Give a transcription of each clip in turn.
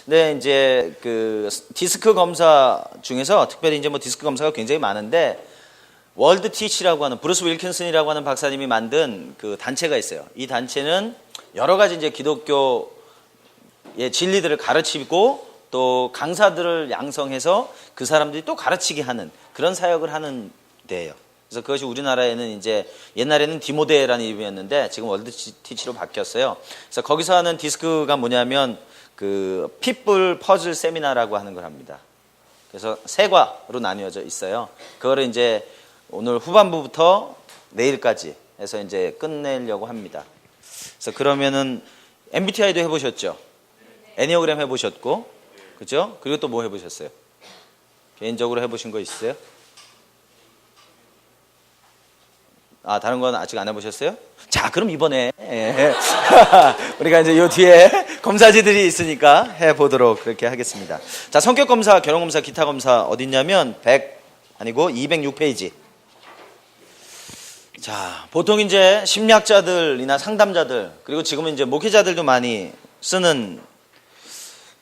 근데 이제 그 디스크 검사 중에서 특별히 이제 뭐 디스크 검사가 굉장히 많은데 월드 티치라고 하는 브루스 윌킨슨이라고 하는 박사님이 만든 그 단체가 있어요. 이 단체는 여러 가지 이제 기독교의 진리들을 가르치고 또 강사들을 양성해서 그 사람들이 또 가르치게 하는 그런 사역을 하는 데예요. 그래서 그것이 우리나라에는 이제 옛날에는 디모데라는 이름이었는데 지금 월드 티치로 바뀌었어요. 그래서 거기서 하는 디스크가 뭐냐면 그 핏불 퍼즐 세미나라고 하는 걸 합니다. 그래서 세 과로 나뉘어져 있어요. 그거를 이제 오늘 후반부부터 내일까지 해서 이제 끝내려고 합니다. 그래서 그러면은 MBTI도 해보셨죠? 애니어그램 해보셨고, 그죠? 그리고 또 뭐 해보셨어요? 개인적으로 해보신 거 있으세요? 아, 다른 건 아직 안 해보셨어요? 자, 그럼 이번에 우리가 이제 요 뒤에 검사지들이 있으니까 해보도록 그렇게 하겠습니다. 자, 성격검사, 결혼검사, 기타검사 어디 있냐면 206페이지. 자, 보통 이제 심리학자들이나 상담자들 그리고 지금은 이제 목회자들도 많이 쓰는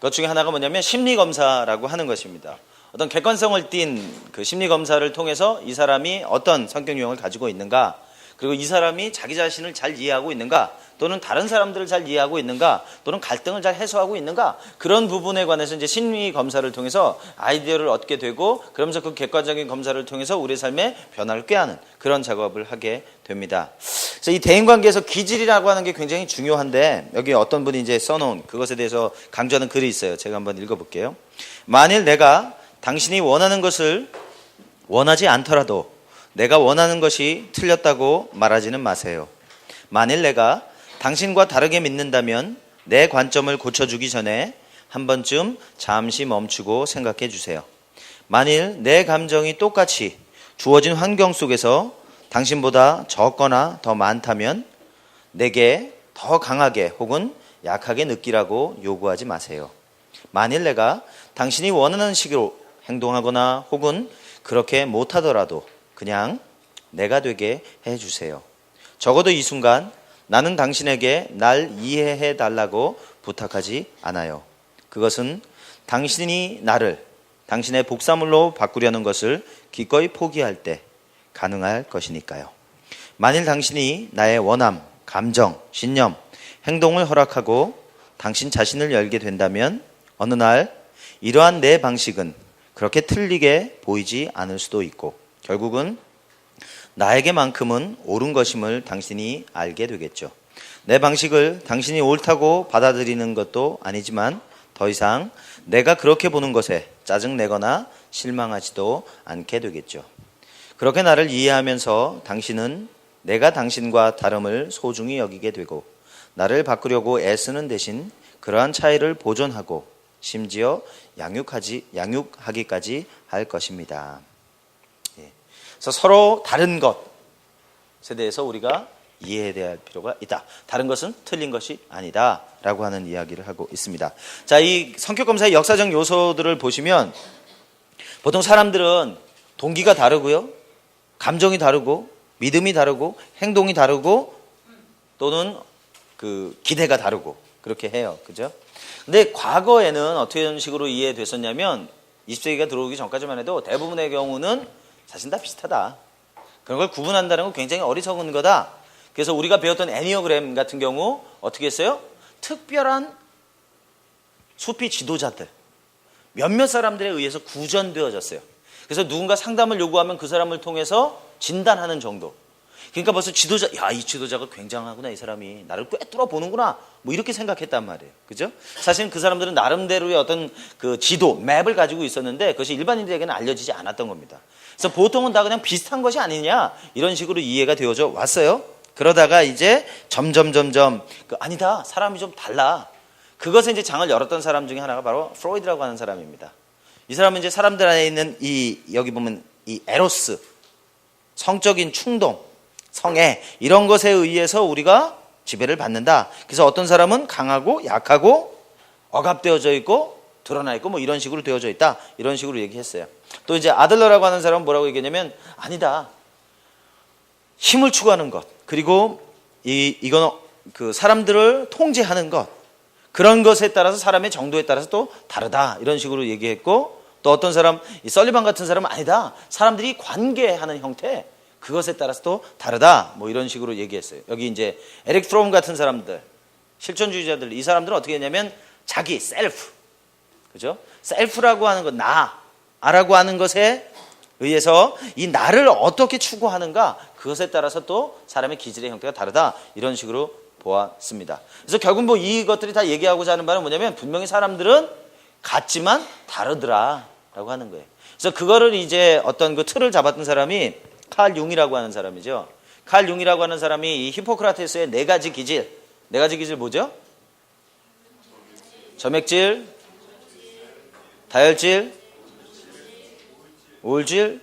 것 중에 하나가 뭐냐면 심리검사라고 하는 것입니다. 어떤 객관성을 띈 그 심리검사를 통해서 이 사람이 어떤 성격 유형을 가지고 있는가, 그리고 이 사람이 자기 자신을 잘 이해하고 있는가, 또는 다른 사람들을 잘 이해하고 있는가, 또는 갈등을 잘 해소하고 있는가, 그런 부분에 관해서 이제 심리검사를 통해서 아이디어를 얻게 되고, 그러면서 그 객관적인 검사를 통해서 우리의 삶에 변화를 꾀하는 그런 작업을 하게 됩니다. 그래서 이 대인관계에서 기질이라고 하는 게 굉장히 중요한데, 여기 어떤 분이 이제 써놓은 그것에 대해서 강조하는 글이 있어요. 제가 한번 읽어볼게요. 만일 내가 당신이 원하는 것을 원하지 않더라도 내가 원하는 것이 틀렸다고 말하지는 마세요. 만일 내가 당신과 다르게 믿는다면 내 관점을 고쳐주기 전에 한 번쯤 잠시 멈추고 생각해 주세요. 만일 내 감정이 똑같이 주어진 환경 속에서 당신보다 적거나 더 많다면 내게 더 강하게 혹은 약하게 느끼라고 요구하지 마세요. 만일 내가 당신이 원하는 식으로 행동하거나 혹은 그렇게 못하더라도 그냥 내가 되게 해주세요. 적어도 이 순간 나는 당신에게 날 이해해 달라고 부탁하지 않아요. 그것은 당신이 나를 당신의 복사물로 바꾸려는 것을 기꺼이 포기할 때 가능할 것이니까요. 만일 당신이 나의 원함, 감정, 신념, 행동을 허락하고 당신 자신을 열게 된다면 어느 날 이러한 내 방식은 그렇게 틀리게 보이지 않을 수도 있고 결국은 나에게만큼은 옳은 것임을 당신이 알게 되겠죠. 내 방식을 당신이 옳다고 받아들이는 것도 아니지만 더 이상 내가 그렇게 보는 것에 짜증내거나 실망하지도 않게 되겠죠. 그렇게 나를 이해하면서 당신은 내가 당신과 다름을 소중히 여기게 되고 나를 바꾸려고 애쓰는 대신 그러한 차이를 보존하고 심지어 양육하기까지 할 것입니다. 그래서 서로 다른 것에 대해서 우리가 이해해야 할 필요가 있다. 다른 것은 틀린 것이 아니다 라고 하는 이야기를 하고 있습니다. 자, 이 성격검사의 역사적 요소들을 보시면 보통 사람들은 동기가 다르고요, 감정이 다르고, 믿음이 다르고, 행동이 다르고, 또는 그 기대가 다르고 그렇게 해요. 그죠? 근데 과거에는 어떤 식으로 이해됐었냐면 20세기가 들어오기 전까지만 해도 대부분의 경우는 사실 다 비슷하다. 그런 걸 구분한다는 건 굉장히 어리석은 거다. 그래서 우리가 배웠던 애니어그램 같은 경우 어떻게 했어요? 특별한 수피 지도자들, 몇몇 사람들에 의해서 구전되어졌어요. 그래서 누군가 상담을 요구하면 그 사람을 통해서 진단하는 정도. 그러니까 벌써 지도자, 야, 이 지도자가 굉장하구나, 이 사람이 나를 꿰뚫어 보는구나, 뭐 이렇게 생각했단 말이에요. 그죠? 사실은 그 사람들은 나름대로의 어떤 그 지도, 맵을 가지고 있었는데 그것이 일반인들에게는 알려지지 않았던 겁니다. 그래서 보통은 다 그냥 비슷한 것이 아니냐 이런 식으로 이해가 되어져 왔어요. 그러다가 이제 점점 아니다, 사람이 좀 달라. 그것에 이제 장을 열었던 사람 중에 하나가 바로 프로이드라고 하는 사람입니다. 이 사람은 이제 사람들 안에 있는 여기 보면 이 에로스, 성적인 충동, 성애, 이런 것에 의해서 우리가 지배를 받는다. 그래서 어떤 사람은 강하고 약하고 억압되어져 있고 드러나 있고 뭐 이런 식으로 되어져 있다. 이런 식으로 얘기했어요. 또 이제 아들러라고 하는 사람은 뭐라고 얘기했냐면 아니다, 힘을 추구하는 것, 그리고 이건 그 사람들을 통제하는 것, 그런 것에 따라서 사람의 정도에 따라서 또 다르다 이런 식으로 얘기했고, 또 어떤 사람, 이 설리반 같은 사람은 아니다, 사람들이 관계하는 형태 그것에 따라서 또 다르다 뭐 이런 식으로 얘기했어요. 여기 이제 에릭 프롬 같은 사람들, 실존주의자들, 이 사람들은 어떻게 했냐면 자기 셀프, 그죠? 셀프라고 하는 것, 나라고 하는 것에 의해서 이 나를 어떻게 추구하는가 그것에 따라서 또 사람의 기질의 형태가 다르다 이런 식으로 보았습니다. 그래서 결국 뭐 이것들이 다 얘기하고자 하는 바는 뭐냐면 분명히 사람들은 같지만 다르더라라고 하는 거예요. 그래서 그거를 이제 어떤 그 틀을 잡았던 사람이 칼 융이라고 하는 사람이죠. 칼 융이라고 하는 사람이 이 히포크라테스의 네 가지 기질 뭐죠? 점액질, 다혈질, 우울질,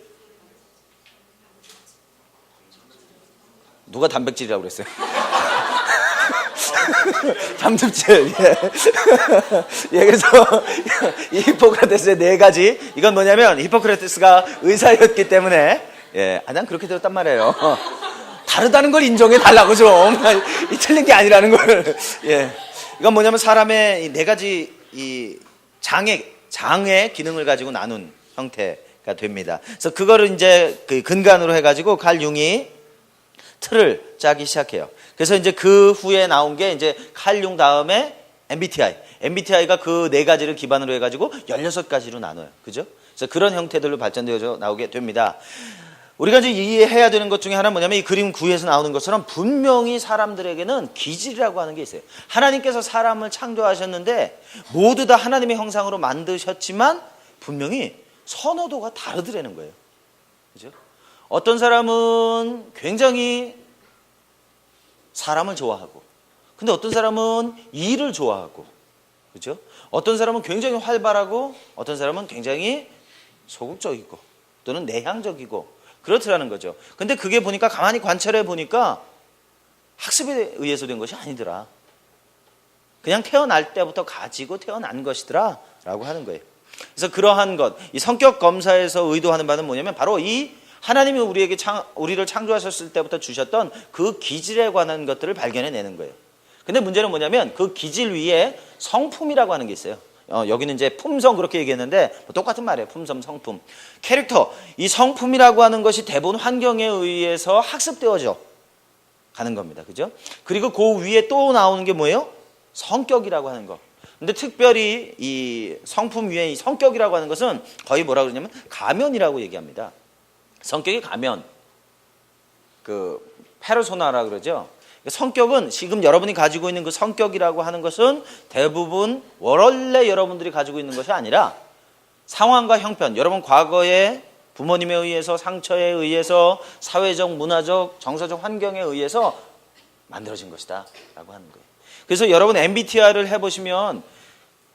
누가 단백질이라고 그랬어요? 잠듭질. 예, 그래서 이 히포크라테스의 네 가지, 이건 뭐냐면 히포크라테스가 의사였기 때문에, 예, 난 그렇게 들었단 말이에요. 다르다는 걸 인정해 달라고 좀. 이 틀린 게 아니라는 걸. 예, 이건 뭐냐면 사람의 이 네 가지 이 장의 기능을 가지고 나눈 형태가 됩니다. 그래서 그거를 이제 그 근간으로 해가지고 칼 융이 틀을 짜기 시작해요. 그래서 이제 그 후에 나온 게 이제 칼 융 다음에 MBTI가 그 네 가지를 기반으로 해가지고 16가지로 나눠요. 그죠? 그래서 그런 형태들로 발전되어져 나오게 됩니다. 우리가 이제 이해해야 되는 것 중에 하나는 뭐냐면 이 그림 9에서 나오는 것처럼 분명히 사람들에게는 기질이라고 하는 게 있어요. 하나님께서 사람을 창조하셨는데 모두 다 하나님의 형상으로 만드셨지만 분명히 선호도가 다르더라는 거예요. 그죠? 어떤 사람은 굉장히 사람을 좋아하고, 근데 어떤 사람은 일을 좋아하고, 그죠? 어떤 사람은 굉장히 활발하고, 어떤 사람은 굉장히 소극적이고, 또는 내향적이고, 그렇더라는 거죠. 근데 그게 보니까 가만히 관찰해 보니까 학습에 의해서 된 것이 아니더라. 그냥 태어날 때부터 가지고 태어난 것이더라 라고 하는 거예요. 그래서 그러한 것, 이 성격 검사에서 의도하는 바는 뭐냐면 바로 이 하나님이 우리를 창조하셨을 때부터 주셨던 그 기질에 관한 것들을 발견해내는 거예요. 근데 문제는 뭐냐면 그 기질 위에 성품이라고 하는 게 있어요. 여기는 이제 품성 그렇게 얘기했는데 똑같은 말이에요. 품성, 성품. 캐릭터, 이 성품이라고 하는 것이 대부분 환경에 의해서 학습되어져 가는 겁니다. 그죠? 그리고 그 위에 또 나오는 게 뭐예요? 성격이라고 하는 거. 근데 특별히 이 성품 위에 이 성격이라고 하는 것은 거의 뭐라고 그러냐면 가면이라고 얘기합니다. 성격의 가면, 그 페르소나라 그러죠. 성격은 지금 여러분이 가지고 있는 그 성격이라고 하는 것은 대부분 원래 여러분들이 가지고 있는 것이 아니라 상황과 형편, 여러분 과거에 부모님에 의해서, 상처에 의해서, 사회적, 문화적, 정서적 환경에 의해서 만들어진 것이다 라고 하는 거예요. 그래서 여러분 MBTI를 해보시면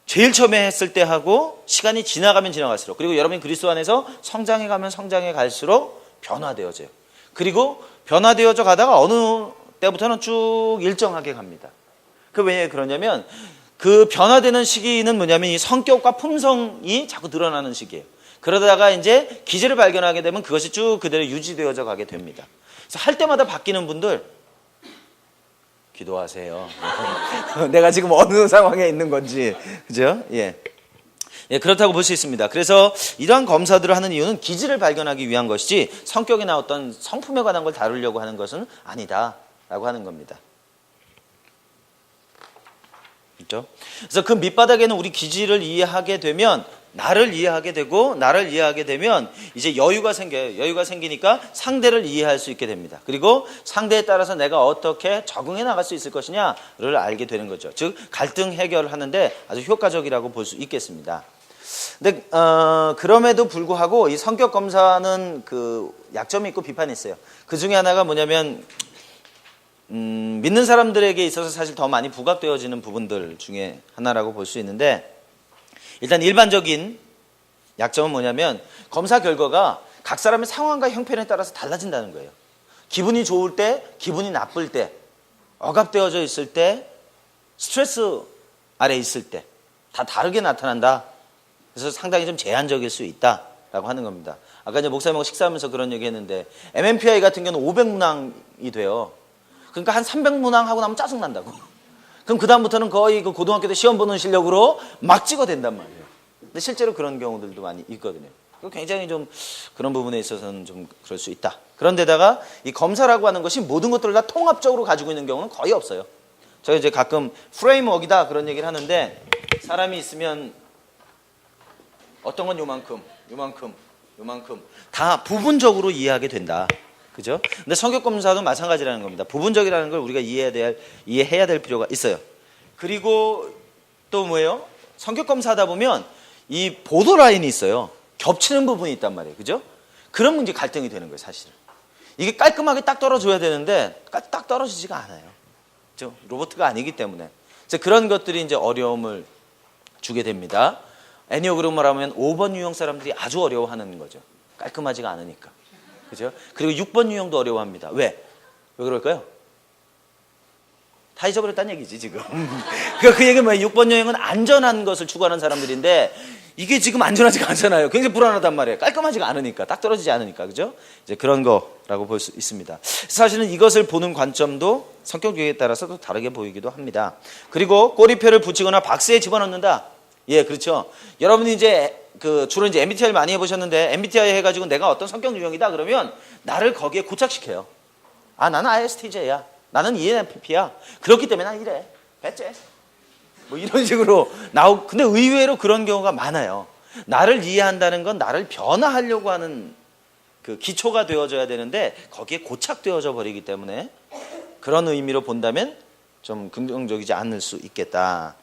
제일 처음에 했을 때 하고 시간이 지나가면 지나갈수록, 그리고 여러분이 그리스도 안에서 성장해 가면 성장해 갈수록 변화되어져요. 그리고 변화되어져 가다가 어느 때부터는 쭉 일정하게 갑니다. 그 왜 그러냐면 그 변화되는 시기는 뭐냐면 이 성격과 품성이 자꾸 드러나는 시기예요. 그러다가 이제 기질을 발견하게 되면 그것이 쭉 그대로 유지되어져 가게 됩니다. 그래서 할 때마다 바뀌는 분들 기도하세요. 내가 지금 어느 상황에 있는 건지, 그죠? 예. 예, 그렇다고 볼 수 있습니다. 그래서 이러한 검사들을 하는 이유는 기질을 발견하기 위한 것이지 성격이나 어떤 성품에 관한 걸 다루려고 하는 것은 아니다라고 하는 겁니다. 그렇죠? 그래서 그 밑바닥에는 우리 기질을 이해하게 되면 나를 이해하게 되고, 나를 이해하게 되면 이제 여유가 생겨요. 여유가 생기니까 상대를 이해할 수 있게 됩니다. 그리고 상대에 따라서 내가 어떻게 적응해 나갈 수 있을 것이냐를 알게 되는 거죠. 즉 갈등 해결을 하는데 아주 효과적이라고 볼 수 있겠습니다. 근데 그럼에도 불구하고 이 성격 검사는 그 약점이 있고 비판이 있어요. 그 중에 하나가 뭐냐면 믿는 사람들에게 있어서 사실 더 많이 부각되어지는 부분들 중에 하나라고 볼 수 있는데, 일단 일반적인 약점은 뭐냐면 검사 결과가 각 사람의 상황과 형편에 따라서 달라진다는 거예요. 기분이 좋을 때, 기분이 나쁠 때, 억압되어져 있을 때, 스트레스 아래 있을 때 다 다르게 나타난다. 그래서 상당히 좀 제한적일 수 있다라고 하는 겁니다. 아까 이제 목사님하고 식사하면서 그런 얘기 했는데 MMPI 같은 경우는 500문항이 돼요. 그러니까 한 300문항 하고 나면 짜증난다고. 그럼 그다음부터는 거의 그 고등학교 때 시험 보는 실력으로 막 찍어댄단 말이에요. 근데 실제로 그런 경우들도 많이 있거든요. 굉장히 좀 그런 부분에 있어서는 좀 그럴 수 있다. 그런데다가 이 검사라고 하는 것이 모든 것들을 다 통합적으로 가지고 있는 경우는 거의 없어요. 제가 이제 가끔 프레임워크이다 그런 얘기를 하는데, 사람이 있으면 어떤 건 요만큼, 요만큼, 요만큼 다 부분적으로 이해하게 된다. 그죠? 근데 성격 검사도 마찬가지라는 겁니다. 부분적이라는 걸 우리가 이해해야 될 필요가 있어요. 그리고 또 뭐예요? 성격 검사하다 보면 이 보더 라인이 있어요. 겹치는 부분이 있단 말이에요. 그죠? 그런 문제 갈등이 되는 거예요, 사실은. 이게 깔끔하게 딱 떨어져야 되는데 딱 떨어지지가 않아요. 그죠? 로봇가 아니기 때문에. 그래서 그런 것들이 이제 어려움을 주게 됩니다. 애니어그램을 하면 5번 유형 사람들이 아주 어려워하는 거죠. 깔끔하지가 않으니까. 그죠? 그리고 6번 유형도 어려워합니다. 왜? 왜 그럴까요? 다 잊어버렸다는 얘기지, 지금. 그 얘기는 뭐예요? 6번 유형은 안전한 것을 추구하는 사람들인데, 이게 지금 안전하지가 않잖아요. 굉장히 불안하단 말이에요. 깔끔하지가 않으니까, 딱 떨어지지 않으니까, 그죠? 이제 그런 거라고 볼 수 있습니다. 사실은 이것을 보는 관점도 성격 유형에 따라서 또 다르게 보이기도 합니다. 그리고 꼬리표를 붙이거나 박스에 집어넣는다. 예, 그렇죠. 여러분이 이제 주로 이제 MBTI를 많이 해보셨는데, MBTI 해가지고 내가 어떤 성격 유형이다 그러면 나를 거기에 고착시켜요. 아, 나는 ISTJ야. 나는 ENFP야. 그렇기 때문에 난 이래. 배째. 뭐 이런 식으로 근데 의외로 그런 경우가 많아요. 나를 이해한다는 건 나를 변화하려고 하는 그 기초가 되어져야 되는데, 거기에 고착되어져 버리기 때문에 그런 의미로 본다면 좀 긍정적이지 않을 수 있겠다.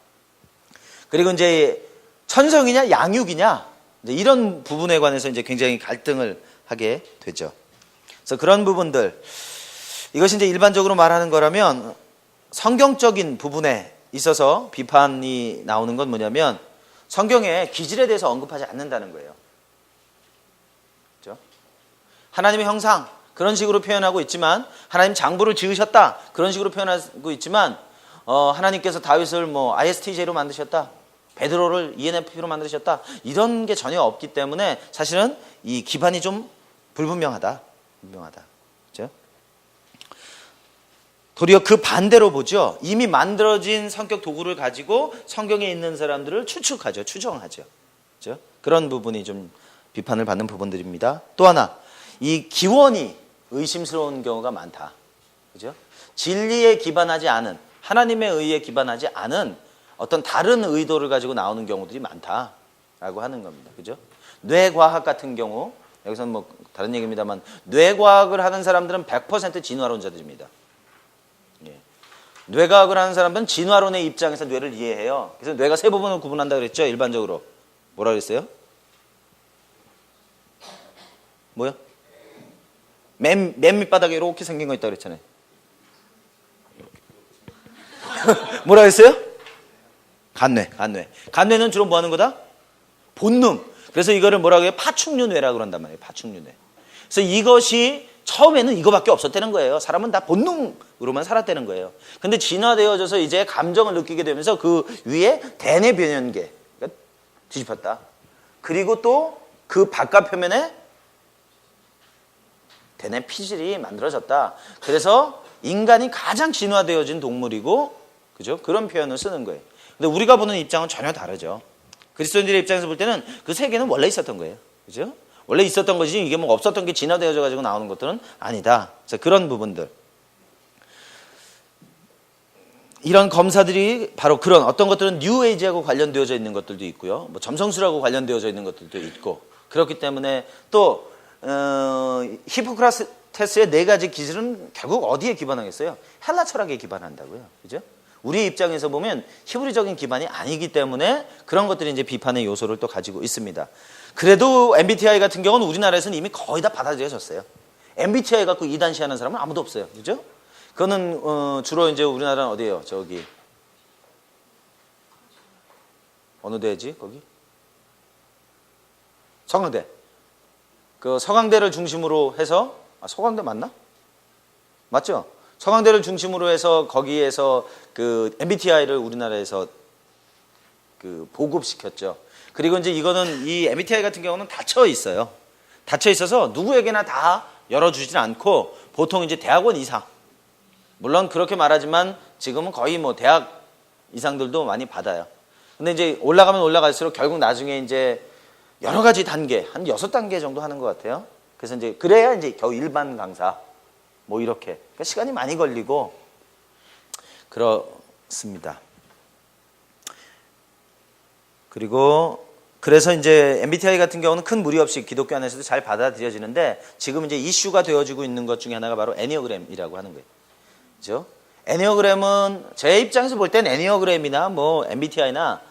그리고 이제 천성이냐 양육이냐, 이제 이런 부분에 관해서 이제 굉장히 갈등을 하게 되죠. 그래서 그런 부분들, 이것이 이제 일반적으로 말하는 거라면 성경적인 부분에 있어서 비판이 나오는 건 뭐냐면, 성경에 기질에 대해서 언급하지 않는다는 거예요. 그렇죠? 하나님의 형상 그런 식으로 표현하고 있지만, 하나님 장부를 지으셨다 그런 식으로 표현하고 있지만, 하나님께서 다윗을 뭐 ISTJ로 만드셨다, 베드로를 ENFP로 만드셨다, 이런 게 전혀 없기 때문에 사실은 이 기반이 좀 불분명하다. 그렇죠? 도리어 그 반대로 보죠. 이미 만들어진 성격 도구를 가지고 성경에 있는 사람들을 추측하죠. 추정하죠. 그렇죠? 그런 부분이 좀 비판을 받는 부분들입니다. 또 하나, 이 기원이 의심스러운 경우가 많다. 그죠? 진리에 기반하지 않은, 하나님의 의에 기반하지 않은 어떤 다른 의도를 가지고 나오는 경우들이 많다라고 하는 겁니다. 그죠? 뇌과학 같은 경우, 여기서는 뭐 다른 얘기입니다만, 뇌과학을 하는 사람들은 100% 진화론자들입니다. 예. 뇌과학을 하는 사람들은 진화론의 입장에서 뇌를 이해해요. 그래서 뇌가 세 부분을 구분한다 그랬죠, 일반적으로. 뭐라 그랬어요? 뭐요? 맨 밑바닥에 이렇게 생긴 거 있다 그랬잖아요. 뭐라 그랬어요? 간뇌는 주로 뭐 하는 거다? 본능. 그래서 이거를 뭐라고 해요? 파충류뇌라고 그런단 말이에요. 파충류뇌. 그래서 이것이 처음에는 이거밖에 없었다는 거예요. 사람은 다 본능으로만 살았다는 거예요. 근데 진화되어져서 이제 감정을 느끼게 되면서 그 위에 대뇌 변연계가 뒤집혔다. 그리고 또 그 바깥 표면에 대뇌 피질이 만들어졌다. 그래서 인간이 가장 진화되어진 동물이고, 그죠? 그런 표현을 쓰는 거예요. 근데 우리가 보는 입장은 전혀 다르죠. 그리스도인들의 입장에서 볼 때는 그 세계는 원래 있었던 거예요. 그죠? 원래 있었던 것이지, 이게 뭐 없었던 게 진화되어져 가지고 나오는 것들은 아니다. 그래서 그런 부분들. 이런 검사들이 바로 그런 어떤 것들은 뉴에이지하고 관련되어져 있는 것들도 있고요. 뭐 점성술하고 관련되어져 있는 것들도 있고, 그렇기 때문에 또 히포크라테스의 4가지 기술은 결국 어디에 기반하겠어요? 헬라 철학에 기반한다고요. 그죠? 우리 입장에서 보면 히브리적인 기반이 아니기 때문에 그런 것들이 이제 비판의 요소를 또 가지고 있습니다. 그래도 MBTI 같은 경우는 우리나라에서는 이미 거의 다 받아들여졌어요. MBTI 갖고 이단시하는 사람은 아무도 없어요. 그죠? 그거는 주로 이제 우리나라는 어디예요? 저기 어느 대지? 거기? 서강대. 그 서강대를 중심으로 해서, 서강대 맞나? 맞죠? 서강대를 중심으로 해서 거기에서 그 MBTI를 우리나라에서 그 보급시켰죠. 그리고 이제 이거는 이 MBTI 같은 경우는 닫혀 있어요. 닫혀 있어서 누구에게나 다 열어주진 않고, 보통 이제 대학원 이상, 물론 그렇게 말하지만 지금은 거의 뭐 대학 이상들도 많이 받아요. 근데 이제 올라가면 올라갈수록 결국 나중에 이제 여러 가지 단계, 한 6단계 정도 하는 것 같아요. 그래서 이제 그래야 이제 겨우 일반 강사 뭐 이렇게. 그러니까 시간이 많이 걸리고 그렇습니다. 그리고 그래서 이제 MBTI 같은 경우는 큰 무리 없이 기독교 안에서도 잘 받아들여지는데 지금 이제 이슈가 되어지고 있는 것 중에 하나가 바로 애니어그램이라고 하는 거예요. 그죠? 애니어그램은 제 입장에서 볼 땐 애니어그램이나 뭐 MBTI나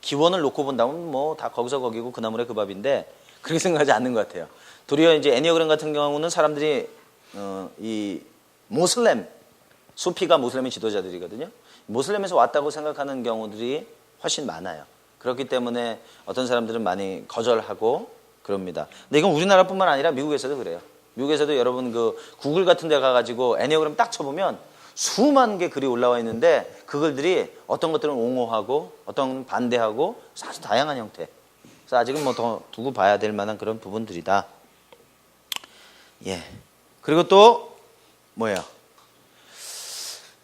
기원을 놓고 본다면 뭐 다 거기서 거기고 그 나물에 그 밥인데 그렇게 생각하지 않는 것 같아요. 도리어 이제 애니어그램 같은 경우는 사람들이 이 모슬렘, 수피가 모슬렘의 지도자들이거든요. 모슬렘에서 왔다고 생각하는 경우들이 훨씬 많아요. 그렇기 때문에 어떤 사람들은 많이 거절하고 그럽니다. 근데 이건 우리나라뿐만 아니라 미국에서도 그래요. 미국에서도 여러분 그 구글 같은 데 가가지고 애니어그램 딱 쳐보면 수만 개 글이 올라와 있는데 그 글들이 어떤 것들은 옹호하고 어떤 반대하고 아주 다양한 형태. 그래서 아직은 뭐 더 두고 봐야 될 만한 그런 부분들이다. 예. 그리고 또 뭐예요?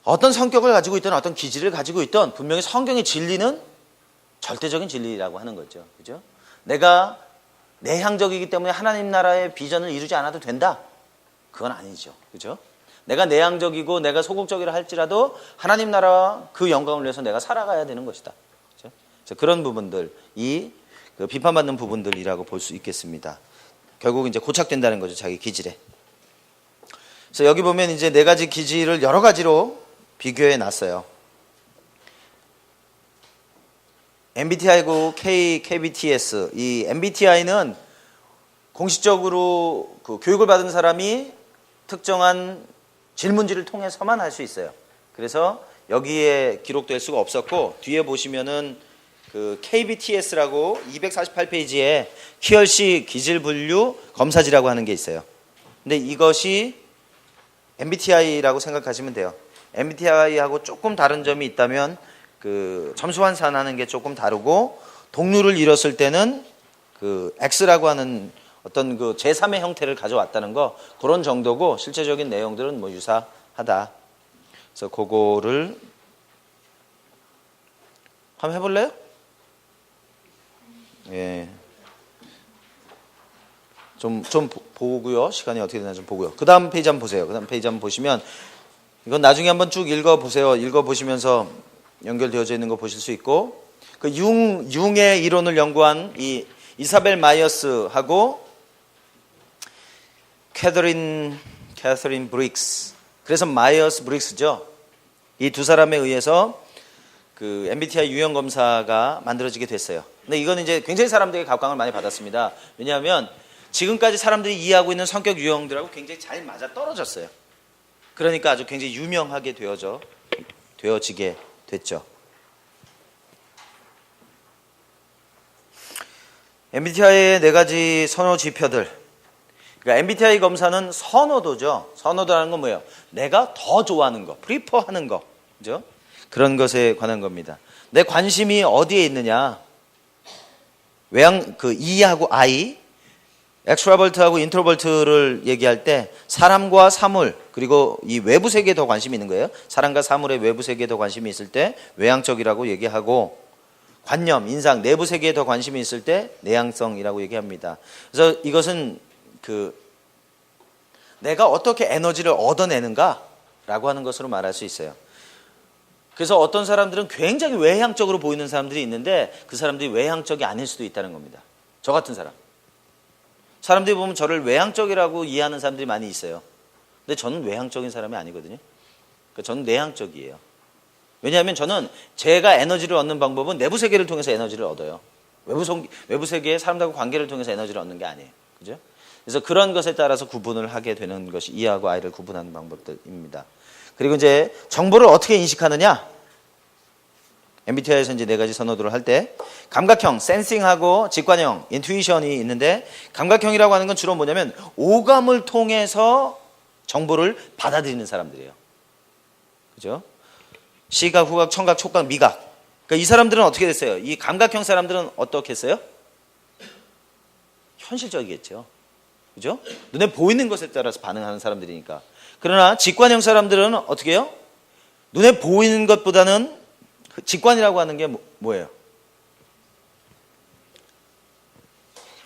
어떤 성격을 가지고 있든 어떤 기질을 가지고 있든 분명히 성경의 진리는 절대적인 진리라고 하는 거죠. 그죠? 내가 내향적이기 때문에 하나님 나라의 비전을 이루지 않아도 된다? 그건 아니죠. 그죠? 내가 내향적이고 내가 소극적이라 할지라도 하나님 나라와 그 영광을 위해서 내가 살아가야 되는 것이다. 그죠? 그런 부분들이 그 비판받는 부분들이라고 볼 수 있겠습니다. 결국 이제 고착된다는 거죠. 자기 기질에. 그래서 여기 보면 이제 4가지 기질을 여러 가지로 비교해 놨어요. MBTI고 KBTS. 이 MBTI는 공식적으로 그 교육을 받은 사람이 특정한 질문지를 통해서만 할 수 있어요. 그래서 여기에 기록될 수가 없었고 뒤에 보시면은 그 KBTS라고 248페이지에 키얼시 기질 분류 검사지라고 하는 게 있어요. 근데 이것이 MBTI라고 생각하시면 돼요. MBTI하고 조금 다른 점이 있다면 그 점수 환산하는 게 조금 다르고 동률을 이뤘을 때는 그 X라고 하는 어떤 그 제3의 형태를 가져왔다는 거 그런 정도고 실제적인 내용들은 뭐 유사하다. 그래서 그거를 한번 해볼래요? 예. 좀 보고요. 시간이 어떻게 되나 좀 보고요. 그 다음 페이지 한번 보세요. 그 다음 페이지 한번 보시면 이건 나중에 한번 쭉 읽어보세요. 읽어보시면서 연결되어져 있는 거 보실 수 있고 그 융의 이론을 연구한 이 이사벨 마이어스하고 캐서린 브릭스 그래서 마이어스 브릭스죠. 이 두 사람에 의해서 그 MBTI 유형 검사가 만들어지게 됐어요. 근데 이거는 이제 굉장히 사람들에게 각광을 많이 받았습니다. 왜냐하면 지금까지 사람들이 이해하고 있는 성격 유형들하고 굉장히 잘 맞아 떨어졌어요. 그러니까 아주 굉장히 유명하게 되어지게 됐죠. MBTI의 4가지 선호 지표들. 그러니까 MBTI 검사는 선호도죠. 선호도라는 건 뭐예요? 내가 더 좋아하는 거, 프리퍼하는 거, 그죠? 그런 것에 관한 겁니다. 내 관심이 어디에 있느냐? 그 E하고 I, 엑스트라벌트하고 인트로벌트를 얘기할 때 사람과 사물 그리고 이 외부 세계에 더 관심이 있는 거예요. 사람과 사물의 외부 세계에 더 관심이 있을 때 외향적이라고 얘기하고 관념, 인상, 내부 세계에 더 관심이 있을 때 내향성이라고 얘기합니다. 그래서 이것은 그 내가 어떻게 에너지를 얻어내는가라고 하는 것으로 말할 수 있어요. 그래서 어떤 사람들은 굉장히 외향적으로 보이는 사람들이 있는데 그 사람들이 외향적이 아닐 수도 있다는 겁니다. 저 같은 사람. 사람들이 보면 저를 외향적이라고 이해하는 사람들이 많이 있어요. 근데 저는 외향적인 사람이 아니거든요. 그러니까 저는 내향적이에요. 왜냐하면 저는 제가 에너지를 얻는 방법은 내부 세계를 통해서 에너지를 얻어요. 외부 세계의 사람들과 관계를 통해서 에너지를 얻는 게 아니에요. 그죠? 그래서 그런 것에 따라서 구분을 하게 되는 것이 E하고 I를 구분하는 방법들입니다. 그리고 이제 정보를 어떻게 인식하느냐? MBTI에서 이제 4가지 선호도를 할 때 감각형, 센싱하고 직관형, 인투이션이 있는데 감각형이라고 하는 건 주로 뭐냐면 오감을 통해서 정보를 받아들이는 사람들이에요. 그죠? 시각, 후각, 청각, 촉각, 미각. 그러니까 이 사람들은 어떻게 됐어요? 이 감각형 사람들은 어떻게 했어요? 현실적이겠죠. 그죠? 눈에 보이는 것에 따라서 반응하는 사람들이니까. 그러나 직관형 사람들은 어떻게 해요? 눈에 보이는 것보다는 직관이라고 하는 게 뭐예요?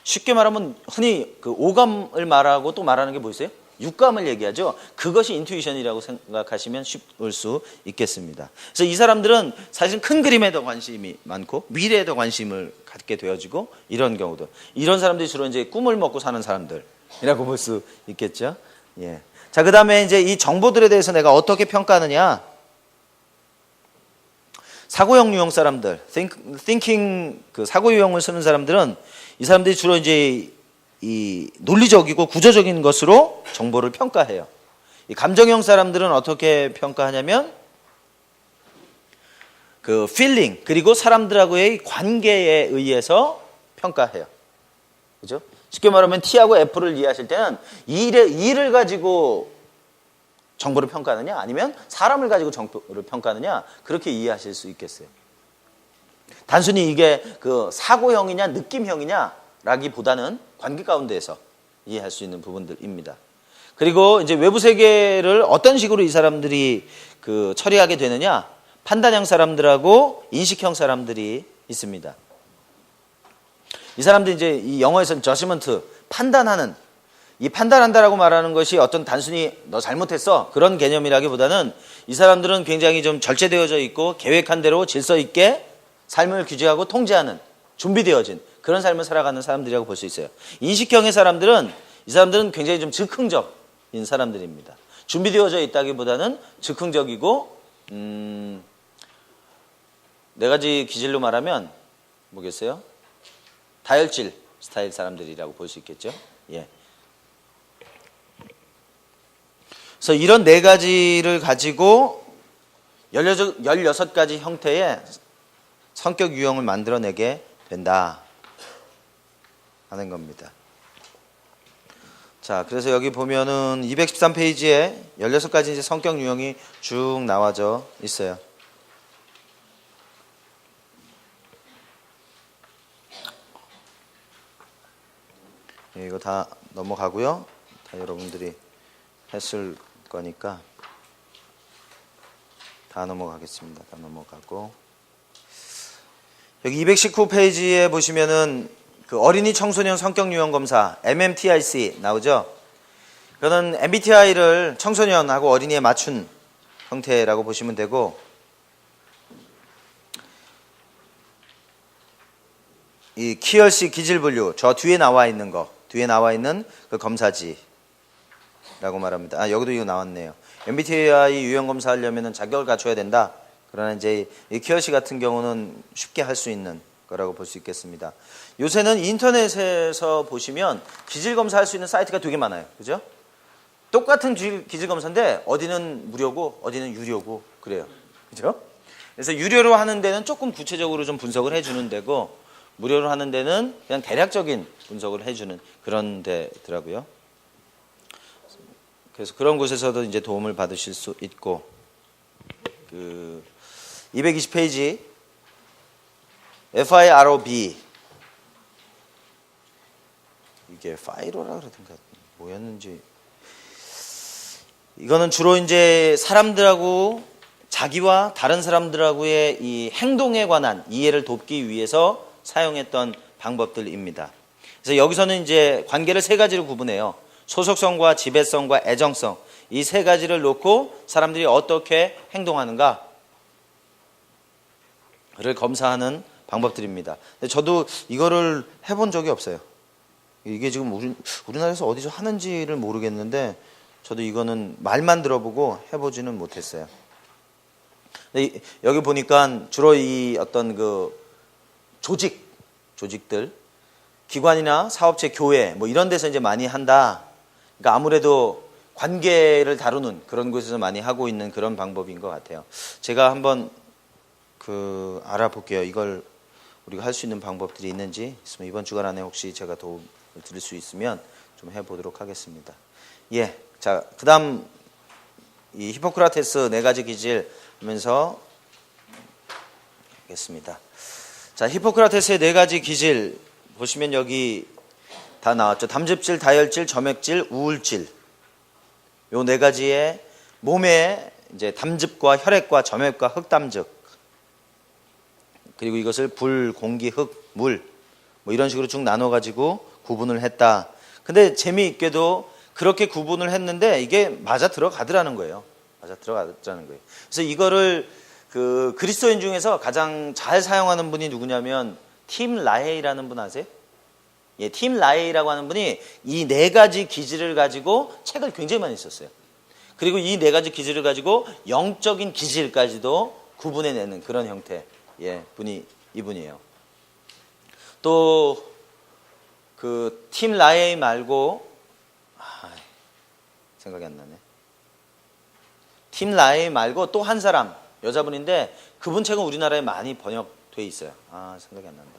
쉽게 말하면 흔히 그 오감을 말하고 또 말하는 게 뭐 있어요? 육감을 얘기하죠. 그것이 인투이션이라고 생각하시면 쉽을 수 있겠습니다. 그래서 이 사람들은 사실 큰 그림에 더 관심이 많고 미래에 더 관심을 갖게 되어지고 이런 경우도, 이런 사람들이 주로 이제 꿈을 먹고 사는 사람들이라고 볼 수 있겠죠. 예. 자, 그 다음에 이제 이 정보들에 대해서 내가 어떻게 평가하느냐? 사고형 유형 사람들, thinking 그 사고 유형을 쓰는 사람들은 이 사람들이 주로 이제 이 논리적이고 구조적인 것으로 정보를 평가해요. 이 감정형 사람들은 어떻게 평가하냐면 그 feeling 그리고 사람들하고의 관계에 의해서 평가해요. 그죠? 쉽게 말하면 T하고 F를 이해하실 때는 일을 가지고 정보를 평가하느냐 아니면 사람을 가지고 정보를 평가하느냐 그렇게 이해하실 수 있겠어요. 단순히 이게 그 사고형이냐 느낌형이냐라기보다는 관계 가운데에서 이해할 수 있는 부분들입니다. 그리고 이제 외부 세계를 어떤 식으로 이 사람들이 그 처리하게 되느냐, 판단형 사람들하고 인식형 사람들이 있습니다. 이 사람들이 이제 이 영어에서는 judgment, 판단하는, 이 판단한다라고 말하는 것이 어떤 단순히 너 잘못했어 그런 개념이라기보다는 이 사람들은 굉장히 좀 절제되어져 있고 계획한 대로 질서 있게 삶을 규제하고 통제하는 준비되어진 그런 삶을 살아가는 사람들이라고 볼 수 있어요. 인식형의 사람들은 이 사람들은 굉장히 좀 즉흥적인 사람들입니다. 준비되어져 있다기보다는 즉흥적이고 네 가지 기질로 말하면 뭐겠어요? 다혈질 스타일 사람들이라고 볼 수 있겠죠. 예. 그래서 이런 네 가지를 가지고 16가지 형태의 성격 유형을 만들어내게 된다 하는 겁니다. 자, 그래서 여기 보면은 213페이지에 16가지 이제 성격 유형이 쭉 나와져 있어요. 예, 이거 다 넘어가고요. 다 여러분들이 했을 거니까 다 넘어가겠습니다. 다 넘어가고 여기 219페이지에 보시면은 그 어린이 청소년 성격 유형 검사 MMTIC 나오죠. 그거는 MBTI를 청소년하고 어린이에 맞춘 형태라고 보시면 되고 이 키열씨 기질분류 저 뒤에 나와 있는 그 검사지라고 말합니다. 아, 여기도 이거 나왔네요. MBTI 유형 검사하려면 자격을 갖춰야 된다. 그러나 이제 이 키열씨 같은 경우는 쉽게 할 수 있는 거라고 볼 수 있겠습니다. 요새는 인터넷에서 보시면 기질 검사할 수 있는 사이트가 되게 많아요. 그죠? 똑같은 기질 검사인데 어디는 무료고 어디는 유료고 그래요. 그죠? 그래서 유료로 하는 데는 조금 구체적으로 좀 분석을 해주는 데고 무료로 하는 데는 그냥 대략적인 분석을 해주는 그런 데더라고요. 그래서 그런 곳에서도 이제 도움을 받으실 수 있고 그 220페이지 FIROB 이게 파이로라 그러던가 뭐였는지 이거는 주로 이제 사람들하고 자기와 다른 사람들하고의 이 행동에 관한 이해를 돕기 위해서 사용했던 방법들입니다. 그래서 여기서는 이제 관계를 세 가지로 구분해요. 소속성과 지배성과 애정성 이 세 가지를 놓고 사람들이 어떻게 행동하는가를 검사하는 방법들입니다. 근데 저도 이거를 해본 적이 없어요. 이게 지금 우리나라에서 어디서 하는지를 모르겠는데 저도 이거는 말만 들어보고 해보지는 못했어요. 근데 여기 보니까 주로 이 어떤 그 조직들, 기관이나 사업체, 교회 뭐 이런 데서 이제 많이 한다. 그러니까 아무래도 관계를 다루는 그런 곳에서 많이 하고 있는 그런 방법인 것 같아요. 제가 한번 그 알아볼게요. 이걸 우리가 할 수 있는 방법들이 있는지 있으면 이번 주간 안에 혹시 제가 도움을 드릴 수 있으면 좀 해보도록 하겠습니다. 예, 자 그다음 이 히포크라테스 네 가지 기질 하면서 하겠습니다. 자, 히포크라테스의 네 가지 기질 보시면 여기 다 나왔죠. 담즙질, 다혈질, 점액질, 우울질. 요 네 가지의 몸에 이제 담즙과 혈액과 점액과 흑담즙 그리고 이것을 불, 공기, 흙, 물 뭐 이런 식으로 쭉 나눠 가지고 구분을 했다. 근데 재미있게도 그렇게 구분을 했는데 이게 맞아 들어가더라는 거예요. 맞아 들어가더라는 거예요. 그래서 이거를 그 그리스도인 중에서 가장 잘 사용하는 분이 누구냐면 팀 라헤이라는 분 아세요? 예, 팀 라헤이라고 하는 분이 이 네 가지 기질을 가지고 책을 굉장히 많이 썼어요. 그리고 이 네 가지 기질을 가지고 영적인 기질까지도 구분해내는 그런 형태, 예, 분이 이분이에요. 또 그 팀 라헤이 말고 생각이 안 나네. 팀 라헤이 말고 또 한 사람 여자분인데 그분 책은 우리나라에 많이 번역돼 있어요. 생각이 안 난다.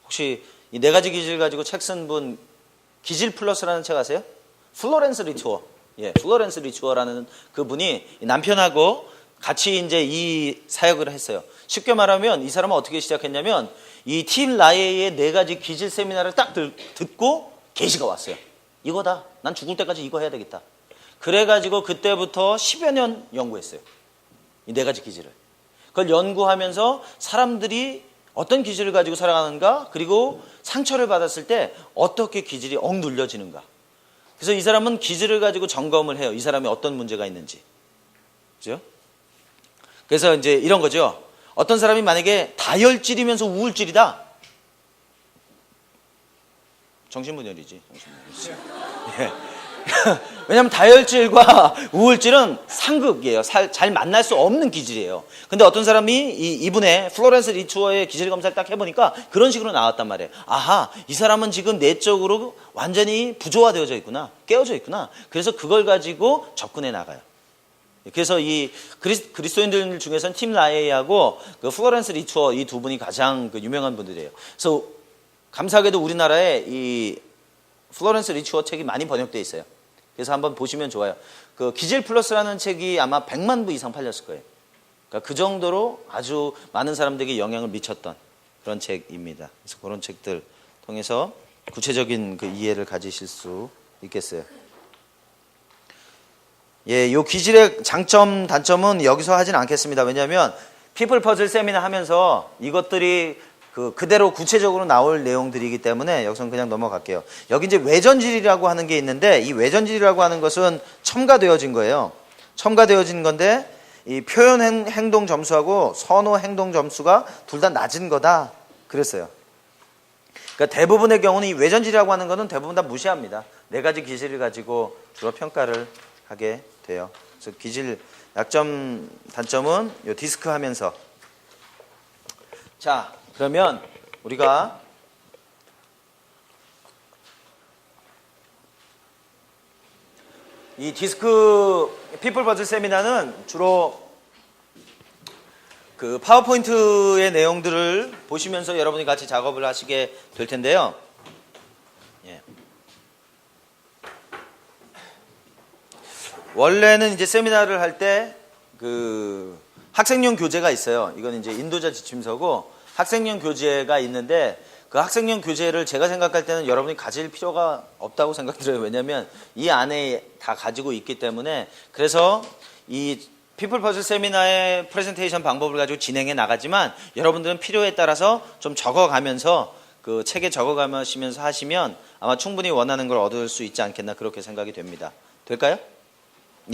혹시 이 네 가지 기질 가지고 책 쓴 분 기질 플러스라는 책 아세요? 플로렌스 리투어. 예, 플로렌스 리투어라는 그분이 남편하고 같이 이제 이 사역을 했어요. 쉽게 말하면 이 사람은 어떻게 시작했냐면 이 팀 라헤이의 네 가지 기질 세미나를 딱 듣고 계시가 왔어요. 이거다. 난 죽을 때까지 이거 해야 되겠다. 그래가지고 그때부터 10여 년 연구했어요. 이 네 가지 기질을. 그걸 연구하면서 사람들이 어떤 기질을 가지고 살아가는가, 그리고 상처를 받았을 때 어떻게 기질이 억눌려지는가. 그래서 이 사람은 기질을 가지고 점검을 해요. 이 사람이 어떤 문제가 있는지. 그죠? 그래서 이제 이런 거죠. 어떤 사람이 만약에 다혈질이면서 우울질이다. 정신분열이지. 예. 왜냐하면 다혈질과 우울질은 상극이에요. 잘 만날 수 없는 기질이에요. 근데 어떤 사람이 이분의 플로렌스 리투어의 기질 검사를 딱 해보니까 그런 식으로 나왔단 말이에요. 아하, 이 사람은 지금 내적으로 완전히 부조화되어져 있구나. 깨어져 있구나. 그래서 그걸 가지고 접근해 나가요. 그래서 이 그리스도인들 중에서는 팀 라헤이하고 그 플로렌스 리투어 이 두 분이 가장 그 유명한 분들이에요. 그래서 감사하게도 우리나라에 이 플로렌스 리투어 책이 많이 번역되어 있어요. 그래서 한번 보시면 좋아요. 그 기질 플러스라는 책이 아마 100만 부 이상 팔렸을 거예요. 그러니까 그 정도로 아주 많은 사람들에게 영향을 미쳤던 그런 책입니다. 그래서 그런 책들 통해서 구체적인 그 이해를 가지실 수 있겠어요. 예, 요 기질의 장점, 단점은 여기서 하진 않겠습니다. 왜냐하면 피플 퍼즐 세미나 하면서 이것들이 그대로 구체적으로 나올 내용들이기 때문에 여기서는 그냥 넘어갈게요. 여기 이제 외전질이라고 하는 게 있는데 이 외전질이라고 하는 것은 첨가되어진 거예요. 첨가되어진 건데 이 표현 행동 점수하고 선호 행동 점수가 둘 다 낮은 거다. 그랬어요. 그러니까 대부분의 경우는 이 외전질이라고 하는 거는 대부분 다 무시합니다. 네 가지 기질을 가지고 주로 평가를 하게 돼요. 그래서 기질 약점, 단점은 요 디스크 하면서. 자, 그러면 우리가 이 디스크 피플 퍼즐 세미나는 주로 그 파워포인트의 내용들을 보시면서 여러분이 같이 작업을 하시게 될 텐데요. 예. 원래는 이제 세미나를 할 때 그 학생용 교재가 있어요. 이건 이제 인도자 지침서고 학생용 교재가 있는데 그 학생용 교재를 제가 생각할 때는 여러분이 가질 필요가 없다고 생각들어요. 왜냐하면 이 안에 다 가지고 있기 때문에. 그래서 이 피플 퍼즐 세미나의 프레젠테이션 방법을 가지고 진행해 나가지만 여러분들은 필요에 따라서 좀 적어가면서 그 책에 적어가시면서 하시면 아마 충분히 원하는 걸 얻을 수 있지 않겠나 그렇게 생각이 됩니다. 될까요?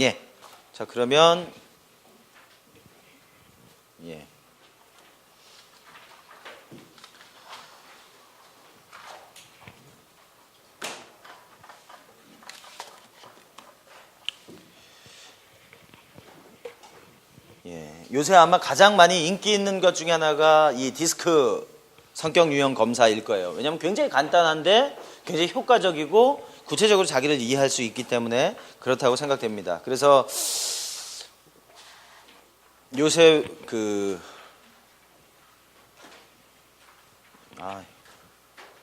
예. 자, 그러면 예. 예. 요새 아마 가장 많이 인기 있는 것 중에 하나가 이 디스크 성격 유형 검사일 거예요. 왜냐하면 굉장히 간단한데 굉장히 효과적이고 구체적으로 자기를 이해할 수 있기 때문에 그렇다고 생각됩니다. 그래서 요새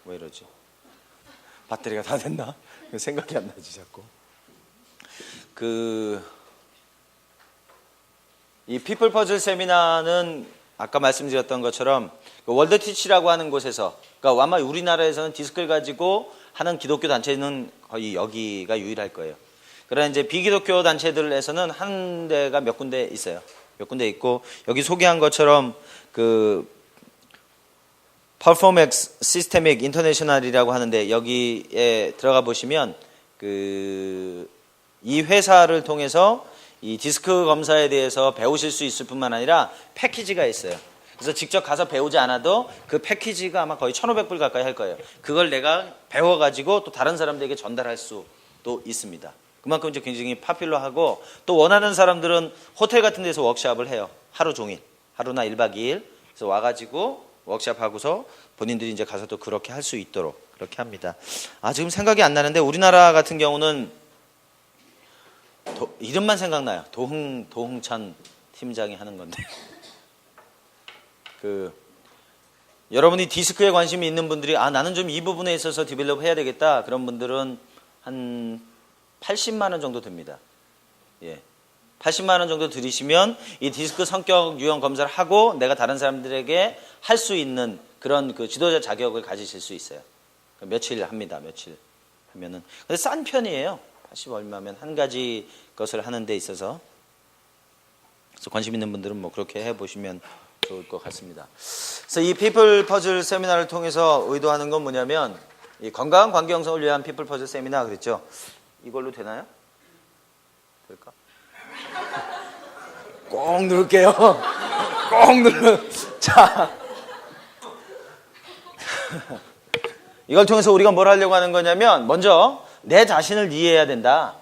왜 이러지? 배터리가 다 됐나? 생각이 안 나지 자꾸. 이 피플 퍼즐 세미나는 아까 말씀드렸던 것처럼 월드티치라고 하는 곳에서, 그러니까 아마 우리나라에서는 디스크를 가지고 하는 기독교 단체는 거의 여기가 유일할 거예요. 그러나 이제 비기독교 단체들에서는 한 데가 몇 군데 있어요. 몇 군데 있고, 여기 소개한 것처럼 Performex Systemic International이라고 하는데 여기에 들어가 보시면 이 회사를 통해서 이 디스크 검사에 대해서 배우실 수 있을 뿐만 아니라 패키지가 있어요. 그래서 직접 가서 배우지 않아도 그 패키지가 아마 거의 1,500불 가까이 할 거예요. 그걸 내가 배워가지고 또 다른 사람들에게 전달할 수도 있습니다. 그만큼 이제 굉장히 파퓰러하고 또 원하는 사람들은 호텔 같은 데서 워크숍을 해요. 하루 종일. 하루나 1박 2일. 그래서 와가지고 워크숍 하고서 본인들이 이제 가서 또 그렇게 할 수 있도록 그렇게 합니다. 지금 생각이 안 나는데 우리나라 같은 경우는 이름만 생각나요. 도흥찬 팀장이 하는 건데. 여러분이 디스크에 관심이 있는 분들이 나는 좀 이 부분에 있어서 디벨롭 해야 되겠다. 그런 분들은 한 80만 원 정도 듭니다. 예. 80만 원 정도 들이시면 이 디스크 성격 유형 검사를 하고 내가 다른 사람들에게 할 수 있는 그런 지도자 자격을 가지실 수 있어요. 며칠 합니다. 며칠 하면은. 근데 싼 편이에요. 80 얼마면 한 가지 것을 하는 데 있어서. 그래서 관심 있는 분들은 뭐 그렇게 해보시면 좋을 것 같습니다. 그래서 이 피플 퍼즐 세미나를 통해서 의도하는 건 뭐냐면 이 건강한 관계 형성을 위한 피플 퍼즐 세미나 그랬죠. 이걸로 되나요? 될까? 꼭 누를게요. 꼭 자, 이걸 통해서 우리가 뭘 하려고 하는 거냐면 먼저 내 자신을 이해해야 된다.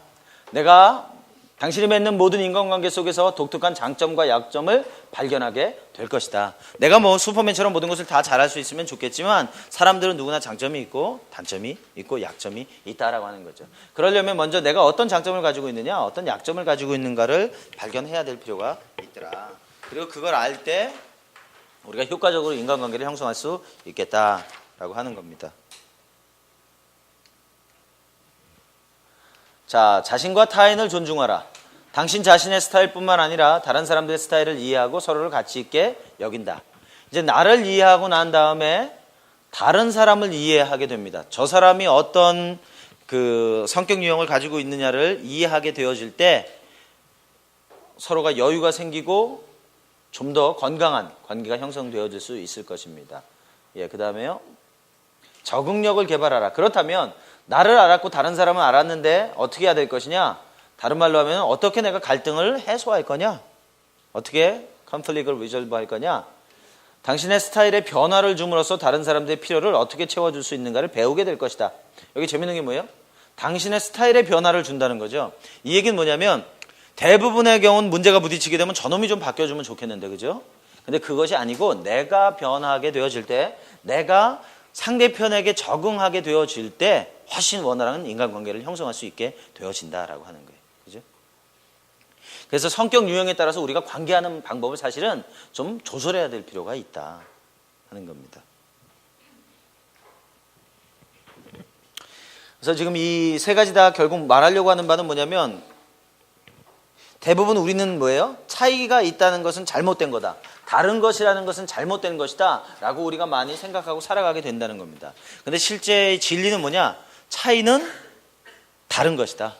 내가 당신이 맺는 모든 인간관계 속에서 독특한 장점과 약점을 발견하게 될 것이다. 내가 뭐 슈퍼맨처럼 모든 것을 다 잘할 수 있으면 좋겠지만 사람들은 누구나 장점이 있고 단점이 있고 약점이 있다라고 하는 거죠. 그러려면 먼저 내가 어떤 장점을 가지고 있느냐, 어떤 약점을 가지고 있는가를 발견해야 될 필요가 있더라. 그리고 그걸 알 때 우리가 효과적으로 인간관계를 형성할 수 있겠다라고 하는 겁니다. 자, 자신과 타인을 존중하라. 당신 자신의 스타일뿐만 아니라 다른 사람들의 스타일을 이해하고 서로를 가치 있게 여긴다. 이제 나를 이해하고 난 다음에 다른 사람을 이해하게 됩니다. 저 사람이 어떤 성격 유형을 가지고 있느냐를 이해하게 되어질 때 서로가 여유가 생기고 좀 더 건강한 관계가 형성되어질 수 있을 것입니다. 예, 그 다음에요. 적응력을 개발하라. 그렇다면 나를 알았고 다른 사람은 알았는데 어떻게 해야 될 것이냐? 다른 말로 하면 어떻게 내가 갈등을 해소할 거냐? 어떻게 컨플릭트를 리졸브 할 거냐? 당신의 스타일에 변화를 줌으로써 다른 사람들의 필요를 어떻게 채워줄 수 있는가를 배우게 될 것이다. 여기 재밌는 게 뭐예요? 당신의 스타일에 변화를 준다는 거죠. 이 얘기는 뭐냐면 대부분의 경우는 문제가 부딪히게 되면 저놈이 좀 바뀌어주면 좋겠는데, 그죠? 근데 그것이 아니고 내가 변화하게 되어질 때, 내가 상대편에게 적응하게 되어질 때 훨씬 원활한 인간관계를 형성할 수 있게 되어진다라고 하는 거예요. 그죠? 그래서 성격 유형에 따라서 우리가 관계하는 방법을 사실은 좀 조절해야 될 필요가 있다 하는 겁니다. 그래서 지금 이 세 가지 다 결국 말하려고 하는 바는 뭐냐면 대부분 우리는 뭐예요? 차이가 있다는 것은 잘못된 거다. 다른 것이라는 것은 잘못된 것이다 라고 우리가 많이 생각하고 살아가게 된다는 겁니다. 근데 실제 진리는 뭐냐? 차이는 다른 것이다.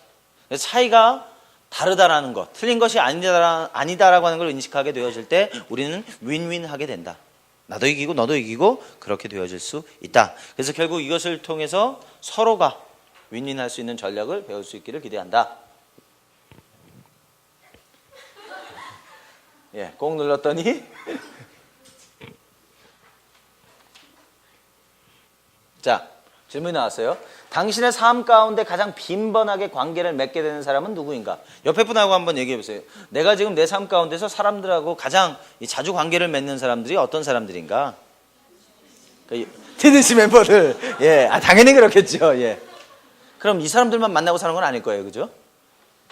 그래서 차이가 다르다라는 것, 틀린 것이 아니다라고 하는 걸 인식하게 되어질 때 우리는 윈윈하게 된다. 나도 이기고 너도 이기고 그렇게 되어질 수 있다. 그래서 결국 이것을 통해서 서로가 윈윈할 수 있는 전략을 배울 수 있기를 기대한다. 예, 꼭 눌렀더니 자, 질문이 나왔어요. 당신의 삶 가운데 가장 빈번하게 관계를 맺게 되는 사람은 누구인가? 옆에 분하고 한번 얘기해 보세요. 내가 지금 내 삶 가운데서 사람들하고 가장 자주 관계를 맺는 사람들이 어떤 사람들인가? TDC 멤버들. 예, 당연히 그렇겠죠. 예. 그럼 이 사람들만 만나고 사는 건 아닐 거예요, 그죠?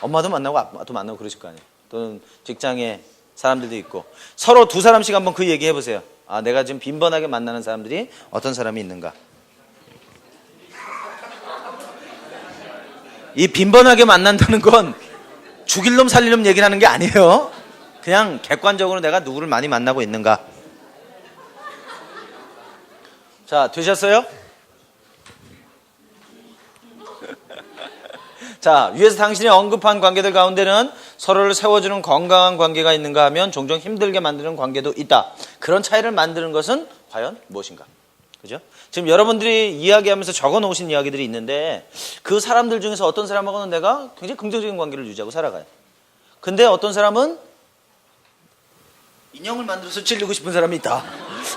엄마도 만나고 아빠도 만나고 그러실 거 아니에요. 또는 직장에 사람들도 있고 서로 두 사람씩 한번 그 얘기 해보세요. 내가 지금 빈번하게 만나는 사람들이 어떤 사람이 있는가? 이 빈번하게 만난다는 건 죽일 놈 살릴 놈 얘기를 하는 게 아니에요. 그냥 객관적으로 내가 누구를 많이 만나고 있는가? 자, 되셨어요? 자, 위에서 당신이 언급한 관계들 가운데는 서로를 세워주는 건강한 관계가 있는가 하면 종종 힘들게 만드는 관계도 있다. 그런 차이를 만드는 것은 과연 무엇인가? 그죠? 지금 여러분들이 이야기하면서 적어 놓으신 이야기들이 있는데 그 사람들 중에서 어떤 사람하고는 내가 굉장히 긍정적인 관계를 유지하고 살아가요. 근데 어떤 사람은 인형을 만들어서 찔리고 싶은 사람이 있다.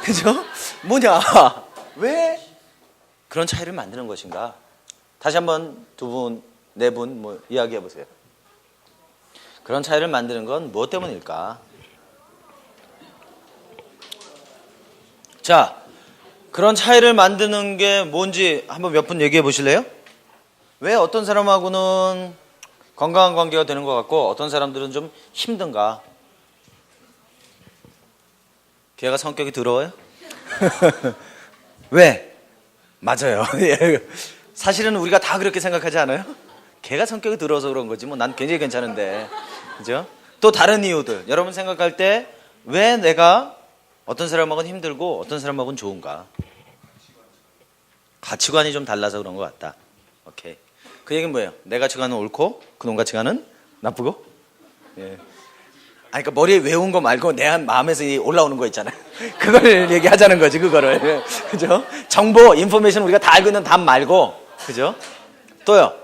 그죠? 뭐냐? 왜 그런 차이를 만드는 것인가? 다시 한번 두 분, 네 분 뭐 이야기해 보세요. 그런 차이를 만드는 건 무엇 때문일까? 자, 그런 차이를 만드는 게 뭔지 한번 몇 분 얘기해 보실래요? 왜 어떤 사람하고는 건강한 관계가 되는 것 같고 어떤 사람들은 좀 힘든가? 걔가 성격이 더러워요? 왜? 맞아요. 사실은 우리가 다 그렇게 생각하지 않아요? 걔가 성격이 더러워서 그런 거지 뭐 난 굉장히 괜찮은데. 그죠? 또 다른 이유들 여러분 생각할 때 왜 내가 어떤 사람하고는 힘들고 어떤 사람하고는 좋은가? 가치관이 좀 달라서 그런 것 같다. 오케이. 그 얘기는 뭐예요? 내 가치관은 옳고 그놈 가치관은 나쁘고? 예. 아니, 그러니까 머리에 외운 거 말고 내 마음에서 올라오는 거 있잖아요. 그걸 얘기하자는 거지, 그거를. 그죠? 정보, 인포메이션 우리가 다 알고 있는 답 말고. 그죠? 또요?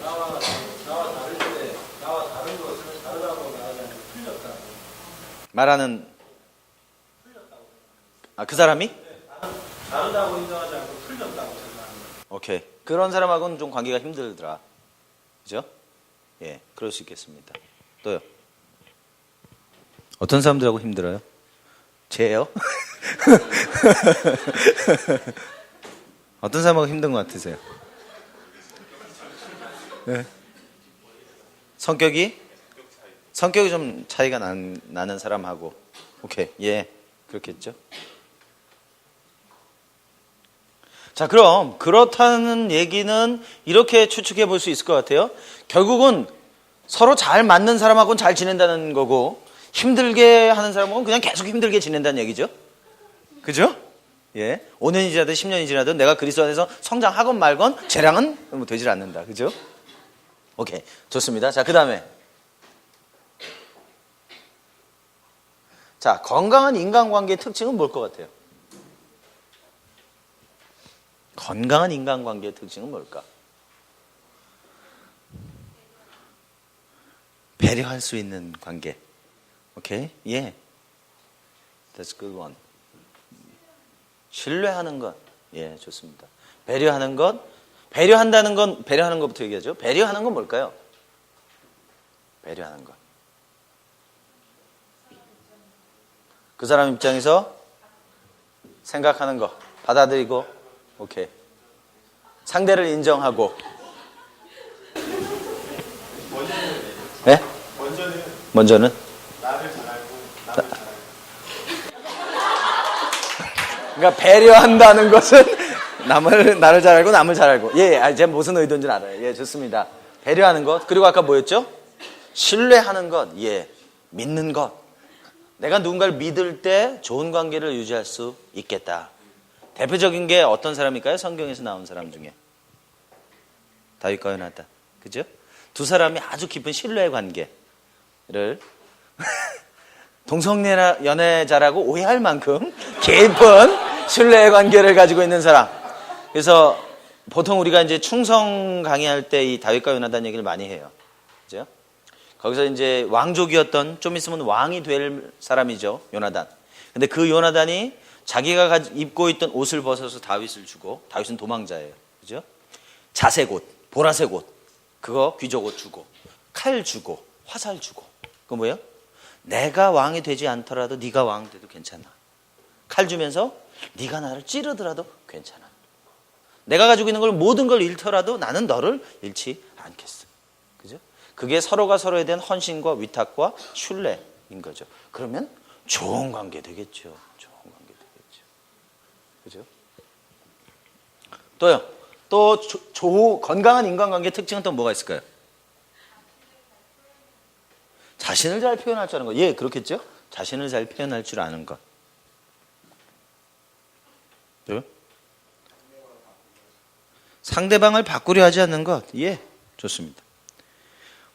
나와 다를 때, 나와 다른 것을 다르다고 말하지 않고 틀렸다. 말하는, 그 사람이? 네, 다르다고 인정하지 않고 틀렸다고 생각하는 거예요. 오케이. 그런 사람하고는 좀 관계가 힘들더라. 그죠? 예, 그럴 수 있겠습니다. 또요? 어떤 사람들하고 힘들어요? 쟤요? 어떤 사람하고 힘든 것 같으세요? 네. 성격이 좀 차이가 나는 사람하고. 오케이. 예, 그렇겠죠. 자, 그럼 그렇다는 얘기는 이렇게 추측해 볼 수 있을 것 같아요. 결국은 서로 잘 맞는 사람하고는 잘 지낸다는 거고 힘들게 하는 사람하고는 그냥 계속 힘들게 지낸다는 얘기죠. 그죠? 예. 5년이 지나든 10년이 지나든 내가 그리스도 안에서 성장하건 말건 쟤랑은 뭐 되질 않는다. 그죠? 오케이. 좋습니다. 자, 그 다음에. 자, 건강한 인간관계의 특징은 뭘 것 같아요? 건강한 인간관계의 특징은 뭘까? 배려할 수 있는 관계. 오케이? 예. That's a good one. 신뢰하는 것. 예, 좋습니다. 배려하는 것. 배려한다는 건, 배려하는 것부터 얘기하죠. 배려하는 건 뭘까요? 배려하는 것. 그 사람 입장에서 생각하는 거. 받아들이고. 오케이. 상대를 인정하고. 네? 먼저는? 나를 잘 알고 남을 잘 알고. 그러니까 배려한다는 것은 나를 잘 알고 남을 잘 알고. 예, 제가 무슨 의도인지 알아요. 예, 좋습니다. 배려하는 것. 그리고 아까 뭐였죠? 신뢰하는 것. 예, 믿는 것. 내가 누군가를 믿을 때 좋은 관계를 유지할 수 있겠다. 대표적인 게 어떤 사람일까요? 성경에서 나온 사람 중에. 다윗과 요나단. 그죠? 두 사람이 아주 깊은 신뢰의 관계를 동성연애자라고 오해할 만큼 깊은 신뢰의 관계를 가지고 있는 사람. 그래서 보통 우리가 이제 충성 강의할 때 이 다윗과 요나단 얘기를 많이 해요. 그죠? 거기서 이제 왕족이었던, 좀 있으면 왕이 될 사람이죠. 요나단. 근데 그 요나단이 자기가 입고 있던 옷을 벗어서 다윗을 주고, 다윗은 도망자예요. 그죠? 자색 옷, 보라색 옷, 그거 귀족 옷 주고, 칼 주고, 화살 주고. 그거 뭐예요? 내가 왕이 되지 않더라도 네가 왕 돼도 괜찮아. 칼 주면서 네가 나를 찌르더라도 괜찮아. 내가 가지고 있는 걸 모든 걸 잃더라도 나는 너를 잃지 않겠어. 그죠? 그게 서로가 서로에 대한 헌신과 위탁과 신뢰인 거죠. 그러면 좋은 관계 되겠죠. 그죠? 또요. 또 건강한 인간관계의 특징은 또 뭐가 있을까요? 자신을 잘 표현할 줄 아는 것. 예, 그렇겠죠? 자신을 잘 표현할 줄 아는 것. 네? 상대방을 바꾸려 하지 않는 것. 예, 좋습니다.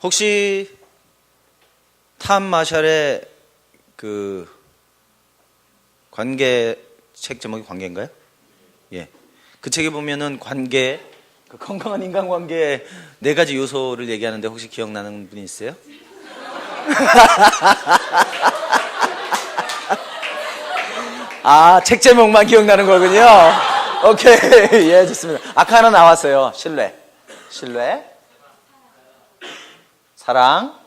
혹시 탐 마샬의 그 관계 책 제목이 관계인가요? 예. 그 책에 보면은 관계, 그 건강한 인간관계의 4가지 요소를 얘기하는데 혹시 기억나는 분이 있어요? 아, 책 제목만 기억나는 거군요. 오케이. 예, 좋습니다. 아까 하나 나왔어요. 신뢰. 신뢰. 사랑.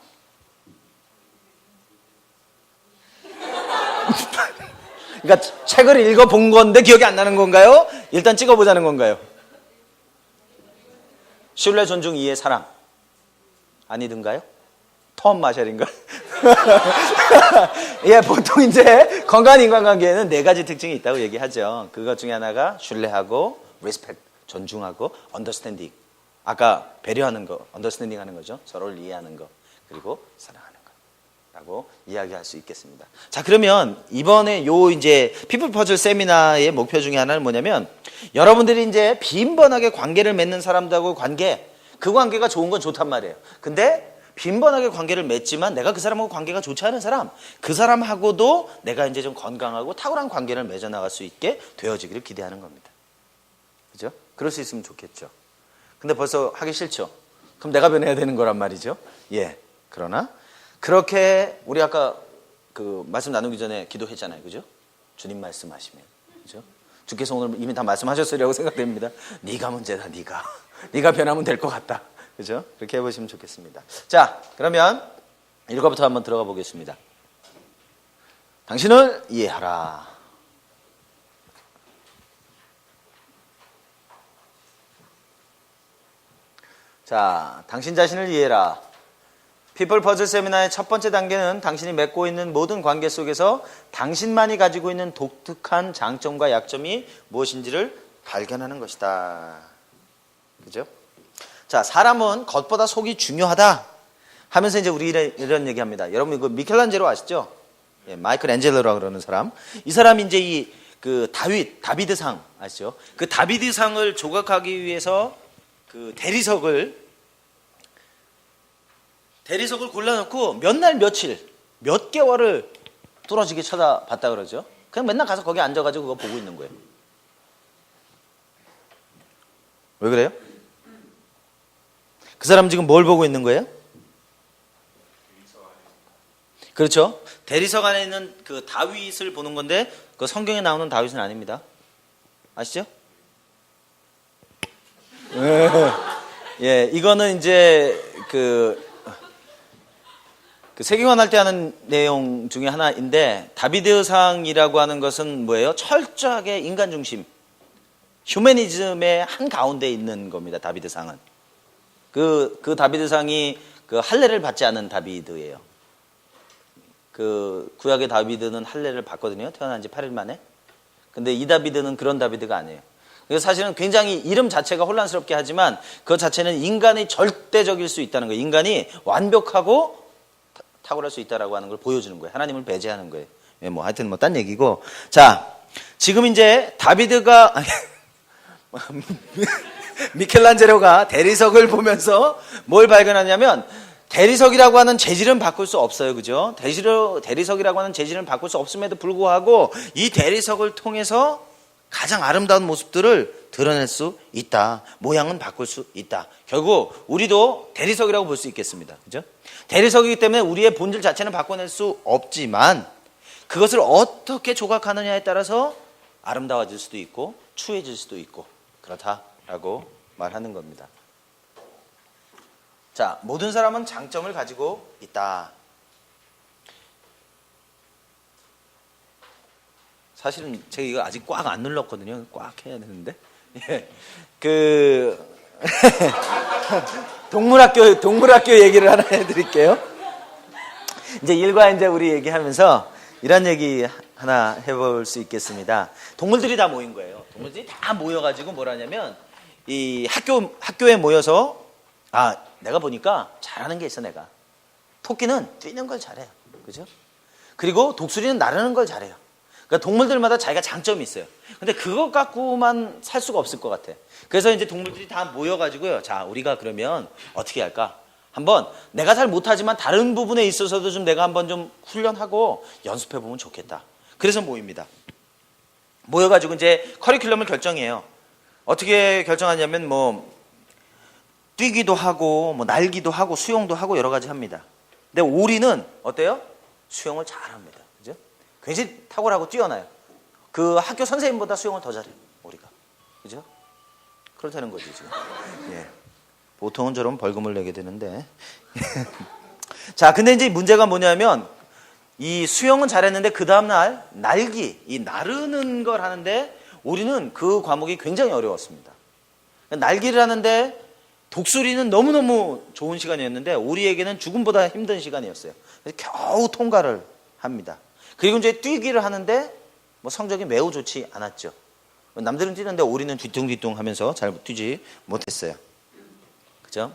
그러니까 책을 읽어본 건데 기억이 안 나는 건가요? 일단 찍어보자는 건가요? 신뢰, 존중, 이해, 사랑. 아니든가요? 톰 마셜인가? 예, 보통 이제 건강한 인간관계에는 4가지 특징이 있다고 얘기하죠. 그것 중에 하나가 신뢰하고, respect, 존중하고, understanding. 아까 배려하는 거, understanding 하는 거죠. 서로를 이해하는 거. 그리고 사랑하는 거라고 이야기할 수 있겠습니다. 자, 그러면 이번에 요 이제 피플 퍼즐 세미나의 목표 중에 하나는 뭐냐면 여러분들이 이제 빈번하게 관계를 맺는 사람들하고 그 관계가 좋은 건 좋단 말이에요. 근데 빈번하게 관계를 맺지만 내가 그 사람하고 관계가 좋지 않은 사람, 그 사람하고도 내가 이제 좀 건강하고 탁월한 관계를 맺어나갈 수 있게 되어지기를 기대하는 겁니다. 그죠? 그럴 수 있으면 좋겠죠. 근데 벌써 하기 싫죠? 그럼 내가 변해야 되는 거란 말이죠. 예. 그러나 그렇게 우리 아까 그 말씀 나누기 전에 기도했잖아요. 그죠? 주님 말씀하시면. 그죠? 주께서 오늘 이미 다 말씀하셨으리라고 생각됩니다. 네가 문제다. 네가 변하면 될 것 같다. 그죠? 그렇게 해보시면 좋겠습니다. 자, 그러면 1과부터 한번 들어가 보겠습니다. 당신을 이해하라. 자, 당신 자신을 이해해라. 피플 퍼즐 세미나의 첫 번째 단계는 당신이 맺고 있는 모든 관계 속에서 당신만이 가지고 있는 독특한 장점과 약점이 무엇인지를 발견하는 것이다. 그죠? 자, 사람은 겉보다 속이 중요하다 하면서 이제 우리 이런 얘기합니다. 여러분 이거 미켈란젤로 아시죠? 예, 마이클 앤젤로라고 그러는 사람. 이 사람이 이제 그 다비드상 아시죠? 그 다비드상을 조각하기 위해서 그 대리석을 골라놓고 몇 날 며칠 몇 개월을 뚫어지게 쳐다봤다 그러죠. 그냥 맨날 가서 거기 앉아가지고 그거 보고 있는 거예요. 왜 그래요? 그 사람 지금 뭘 보고 있는 거예요? 그렇죠. 대리석 안에 있는 그 다윗을 보는 건데 그 성경에 나오는 다윗은 아닙니다. 아시죠? 예, 이거는 이제 그 세계관 할 때 하는 내용 중에 하나인데 다비드상이라고 하는 것은 뭐예요? 철저하게 인간 중심, 휴머니즘의 한 가운데 있는 겁니다. 다비드상은 그 다비드상이 그 할례를 받지 않은 다비드예요. 그 구약의 다비드는 할례를 받거든요. 태어난 지 8일 만에. 근데 이 다비드는 그런 다비드가 아니에요. 그래서 사실은 굉장히 이름 자체가 혼란스럽게 하지만 그 자체는 인간이 절대적일 수 있다는 거예요. 인간이 완벽하고 탁월할 수 있다라고 하는 걸 보여주는 거예요. 하나님을 배제하는 거예요. 예, 뭐 하여튼 뭐 딴 얘기고. 자, 지금 이제 다비드가 미켈란젤로가 대리석을 보면서 뭘 발견하냐면 대리석이라고 하는 재질은 바꿀 수 없어요. 그죠? 대리석이라고 하는 재질은 바꿀 수 없음에도 불구하고 이 대리석을 통해서 가장 아름다운 모습들을 드러낼 수 있다. 모양은 바꿀 수 있다. 결국 우리도 대리석이라고 볼 수 있겠습니다. 그죠? 대리석이기 때문에 우리의 본질 자체는 바꿔낼 수 없지만 그것을 어떻게 조각하느냐에 따라서 아름다워질 수도 있고 추해질 수도 있고 그렇다라고 말하는 겁니다. 자, 모든 사람은 장점을 가지고 있다. 사실은 제가 이거 아직 꽉 안 눌렀거든요. 꽉 해야 되는데. 예. 동물학교 얘기를 하나 해드릴게요. 이제 일과 이제 우리 얘기하면서 이런 얘기 하나 해볼 수 있겠습니다. 동물들이 다 모인 거예요. 동물들이 다 모여가지고 뭘 하냐면 이 학교에 모여서 내가 보니까 잘하는 게 있어 내가. 토끼는 뛰는 걸 잘해요. 그죠? 그리고 독수리는 나르는 걸 잘해요. 그러니까 동물들마다 자기가 장점이 있어요. 근데 그것 갖고만 살 수가 없을 것 같아. 그래서 이제 동물들이 다 모여가지고요. 자, 우리가 그러면 어떻게 할까? 한번 내가 잘 못하지만 다른 부분에 있어서도 좀 내가 한번 좀 훈련하고 연습해보면 좋겠다. 그래서 모입니다. 모여가지고 이제 커리큘럼을 결정해요. 어떻게 결정하냐면 뛰기도 하고 날기도 하고 수영도 하고 여러 가지 합니다. 근데 오리는 어때요? 수영을 잘합니다. 그죠? 굉장히 탁월하고 뛰어나요. 그 학교 선생님보다 수영을 더 잘해요. 오리가. 그죠? 그렇다는 거지 지금. 예. 보통은 저런 벌금을 내게 되는데. 자, 근데 이제 문제가 뭐냐면 이 수영은 잘했는데 그 다음날 이 나르는 걸 하는데 오리는 그 과목이 굉장히 어려웠습니다. 날기를 하는데 독수리는 너무너무 좋은 시간이었는데 오리에게는 죽음보다 힘든 시간이었어요. 그래서 겨우 통과를 합니다. 그리고 이제 뛰기를 하는데 성적이 매우 좋지 않았죠. 남들은 뛰는데 오리는 뒤뚱뒤뚱 하면서 잘 뛰지 못했어요. 그죠?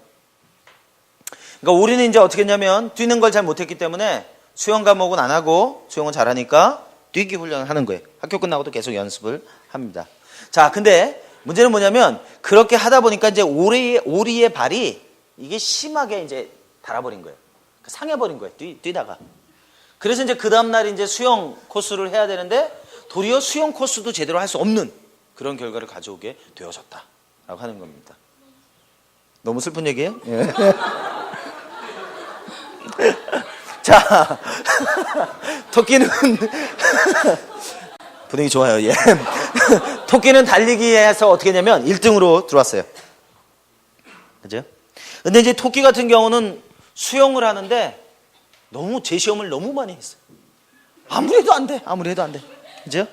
그러니까 오리는 이제 어떻게 했냐면 뛰는 걸 잘 못했기 때문에 수영 과목은 안 하고 수영은 잘하니까 뛰기 훈련을 하는 거예요. 학교 끝나고도 계속 연습을 합니다. 자, 근데 문제는 뭐냐면 그렇게 하다 보니까 이제 오리의 발이 이게 심하게 이제 닳아버린 거예요. 상해버린 거예요. 뛰다가. 그래서 이제 그 다음날 이제 수영 코스를 해야 되는데 도리어 수영 코스도 제대로 할 수 없는 그런 결과를 가져오게 되어졌다라고 하는 겁니다. 너무 슬픈 얘기예요? 예. 자, 토끼는 분위기 좋아요. 예. 토끼는 달리기에서 어떻게 했냐면 1등으로 들어왔어요. 그죠? 근데 이제 토끼 같은 경우는 수영을 하는데 너무 제시험을 너무 많이 했어요. 아무리 해도 안 돼. 그죠?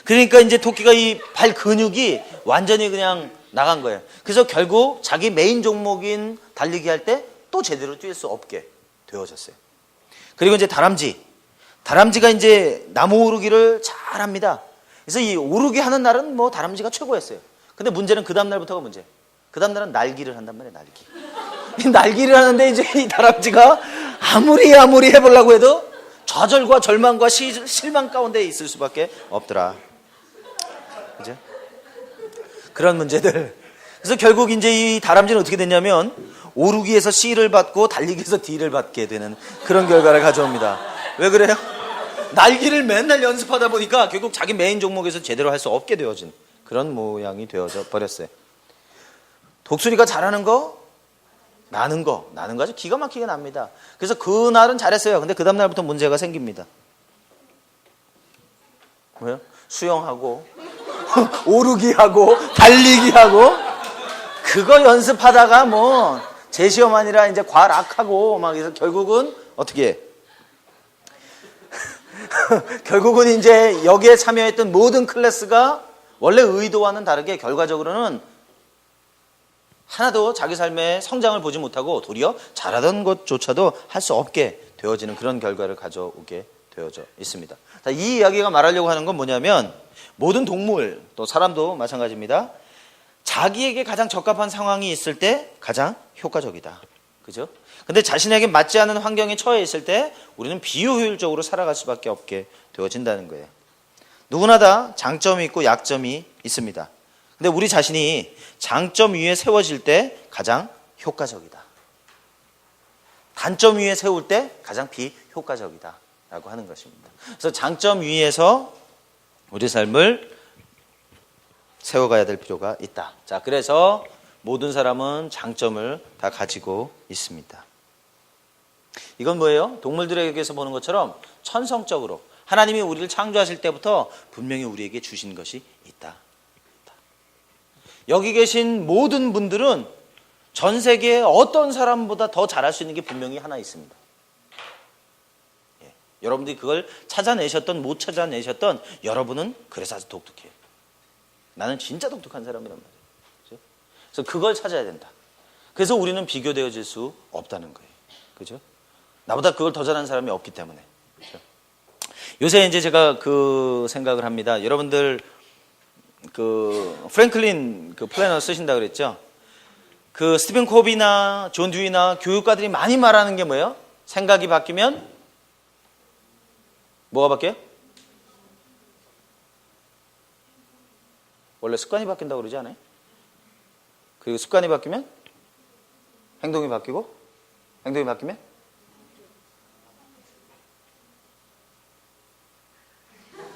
그러니까 이제 토끼가 이 발 근육이 완전히 그냥 나간 거예요. 그래서 결국 자기 메인 종목인 달리기 할 때 또 제대로 뛸 수 없게 되어졌어요. 그리고 이제 다람쥐가 이제 나무 오르기를 잘 합니다. 그래서 이 오르기 하는 날은 다람쥐가 최고였어요. 근데 문제는 그 다음날부터가 문제. 그 다음날은 날기를 한단 말이에요, 날기. 날기를 하는데 이제 이 다람쥐가 아무리 해보려고 해도 좌절과 절망과 실망 가운데 있을 수밖에 없더라. 그죠? 그런 문제들. 그래서 결국 이제 이 다람쥐는 어떻게 됐냐면 오르기에서 C를 받고 달리기에서 D를 받게 되는 그런 결과를 가져옵니다. 왜 그래요? 날기를 맨날 연습하다 보니까 결국 자기 메인 종목에서 제대로 할 수 없게 되어진 그런 모양이 되어져 버렸어요. 독수리가 잘하는 거, 나는 거 아주 기가 막히게 납니다. 그래서 그날은 잘했어요. 근데 그 다음날부터 문제가 생깁니다. 뭐요? 수영하고 오르기하고 달리기하고 그거 연습하다가 제시험 아니라 이제 과락하고 그래서 결국은 어떻게 해? 결국은 이제 여기에 참여했던 모든 클래스가 원래 의도와는 다르게 결과적으로는 하나도 자기 삶의 성장을 보지 못하고 도리어 잘하던 것조차도 할 수 없게 되어지는 그런 결과를 가져오게 되어져 있습니다. 이 이야기가 말하려고 하는 건 뭐냐면 모든 동물 또 사람도 마찬가지입니다. 자기에게 가장 적합한 상황이 있을 때 가장 효과적이다. 그죠? 근데 자신에게 맞지 않은 환경에 처해 있을 때 우리는 비효율적으로 살아갈 수밖에 없게 되어진다는 거예요. 누구나 다 장점이 있고 약점이 있습니다. 근데 우리 자신이 장점 위에 세워질 때 가장 효과적이다. 단점 위에 세울 때 가장 비효과적이다 라고 하는 것입니다. 그래서 장점 위에서 우리 삶을 세워가야 될 필요가 있다. 자, 그래서 모든 사람은 장점을 다 가지고 있습니다. 이건 뭐예요? 동물들에게서 보는 것처럼 천성적으로 하나님이 우리를 창조하실 때부터 분명히 우리에게 주신 것이 있다. 여기 계신 모든 분들은 전 세계의 어떤 사람보다 더 잘할 수 있는 게 분명히 하나 있습니다. 예. 여러분들이 그걸 찾아내셨던 못 찾아내셨던 여러분은 그래서 아주 독특해요. 나는 진짜 독특한 사람이란 말이에요. 그죠? 그래서 그걸 찾아야 된다. 그래서 우리는 비교되어질 수 없다는 거예요. 그죠? 나보다 그걸 더 잘하는 사람이 없기 때문에. 그죠? 요새 이제 제가 그 생각을 합니다. 여러분들 그 프랭클린 그 플래너 쓰신다 그랬죠? 그 스티븐 코비나 존 듀이나 교육가들이 많이 말하는 게 뭐예요? 생각이 바뀌면 뭐가 바뀌어요? 원래 습관이 바뀐다고 그러지 않아요? 그리고 습관이 바뀌면 행동이 바뀌고 행동이 바뀌면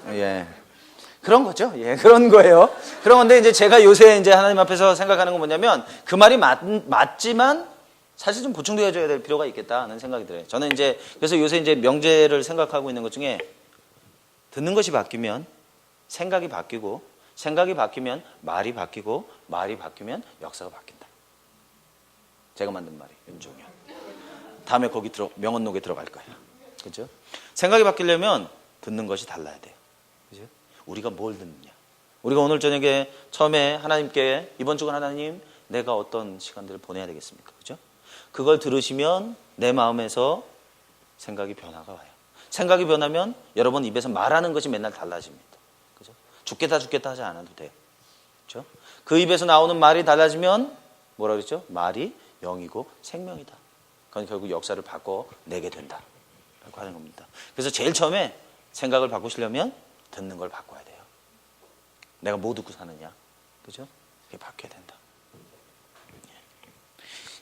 예. 그런 거죠. 예, 그런 거예요. 그런 건데 이제 제가 요새 이제 하나님 앞에서 생각하는 건 뭐냐면 그 말이 맞지만 사실 좀 보충되어줘야 될 필요가 있겠다는 생각이 들어요. 저는 이제 그래서 요새 이제 명제를 생각하고 있는 것 중에 듣는 것이 바뀌면 생각이 바뀌고 생각이 바뀌면 말이 바뀌고 말이 바뀌면 역사가 바뀐다. 제가 만든 말이 윤종현. 다음에 거기 명언록에 들어갈 거예요. 그죠? 생각이 바뀌려면 듣는 것이 달라야 돼요. 그죠? 우리가 뭘 듣느냐. 우리가 오늘 저녁에 처음에 하나님께 이번 주간 하나님 내가 어떤 시간들을 보내야 되겠습니까? 그죠? 그걸 들으시면 내 마음에서 생각이 변화가 와요. 생각이 변하면 여러분 입에서 말하는 것이 맨날 달라집니다. 그죠? 죽겠다 하지 않아도 돼요. 그죠? 그 입에서 나오는 말이 달라지면 뭐라 그랬죠? 말이 영이고 생명이다. 그건 결국 역사를 바꿔내게 된다. 라고 하는 겁니다. 그래서 제일 처음에 생각을 바꾸시려면 듣는 걸 바꿔야 돼요. 내가 뭐 듣고 사느냐. 그죠? 그게 바뀌어야 된다.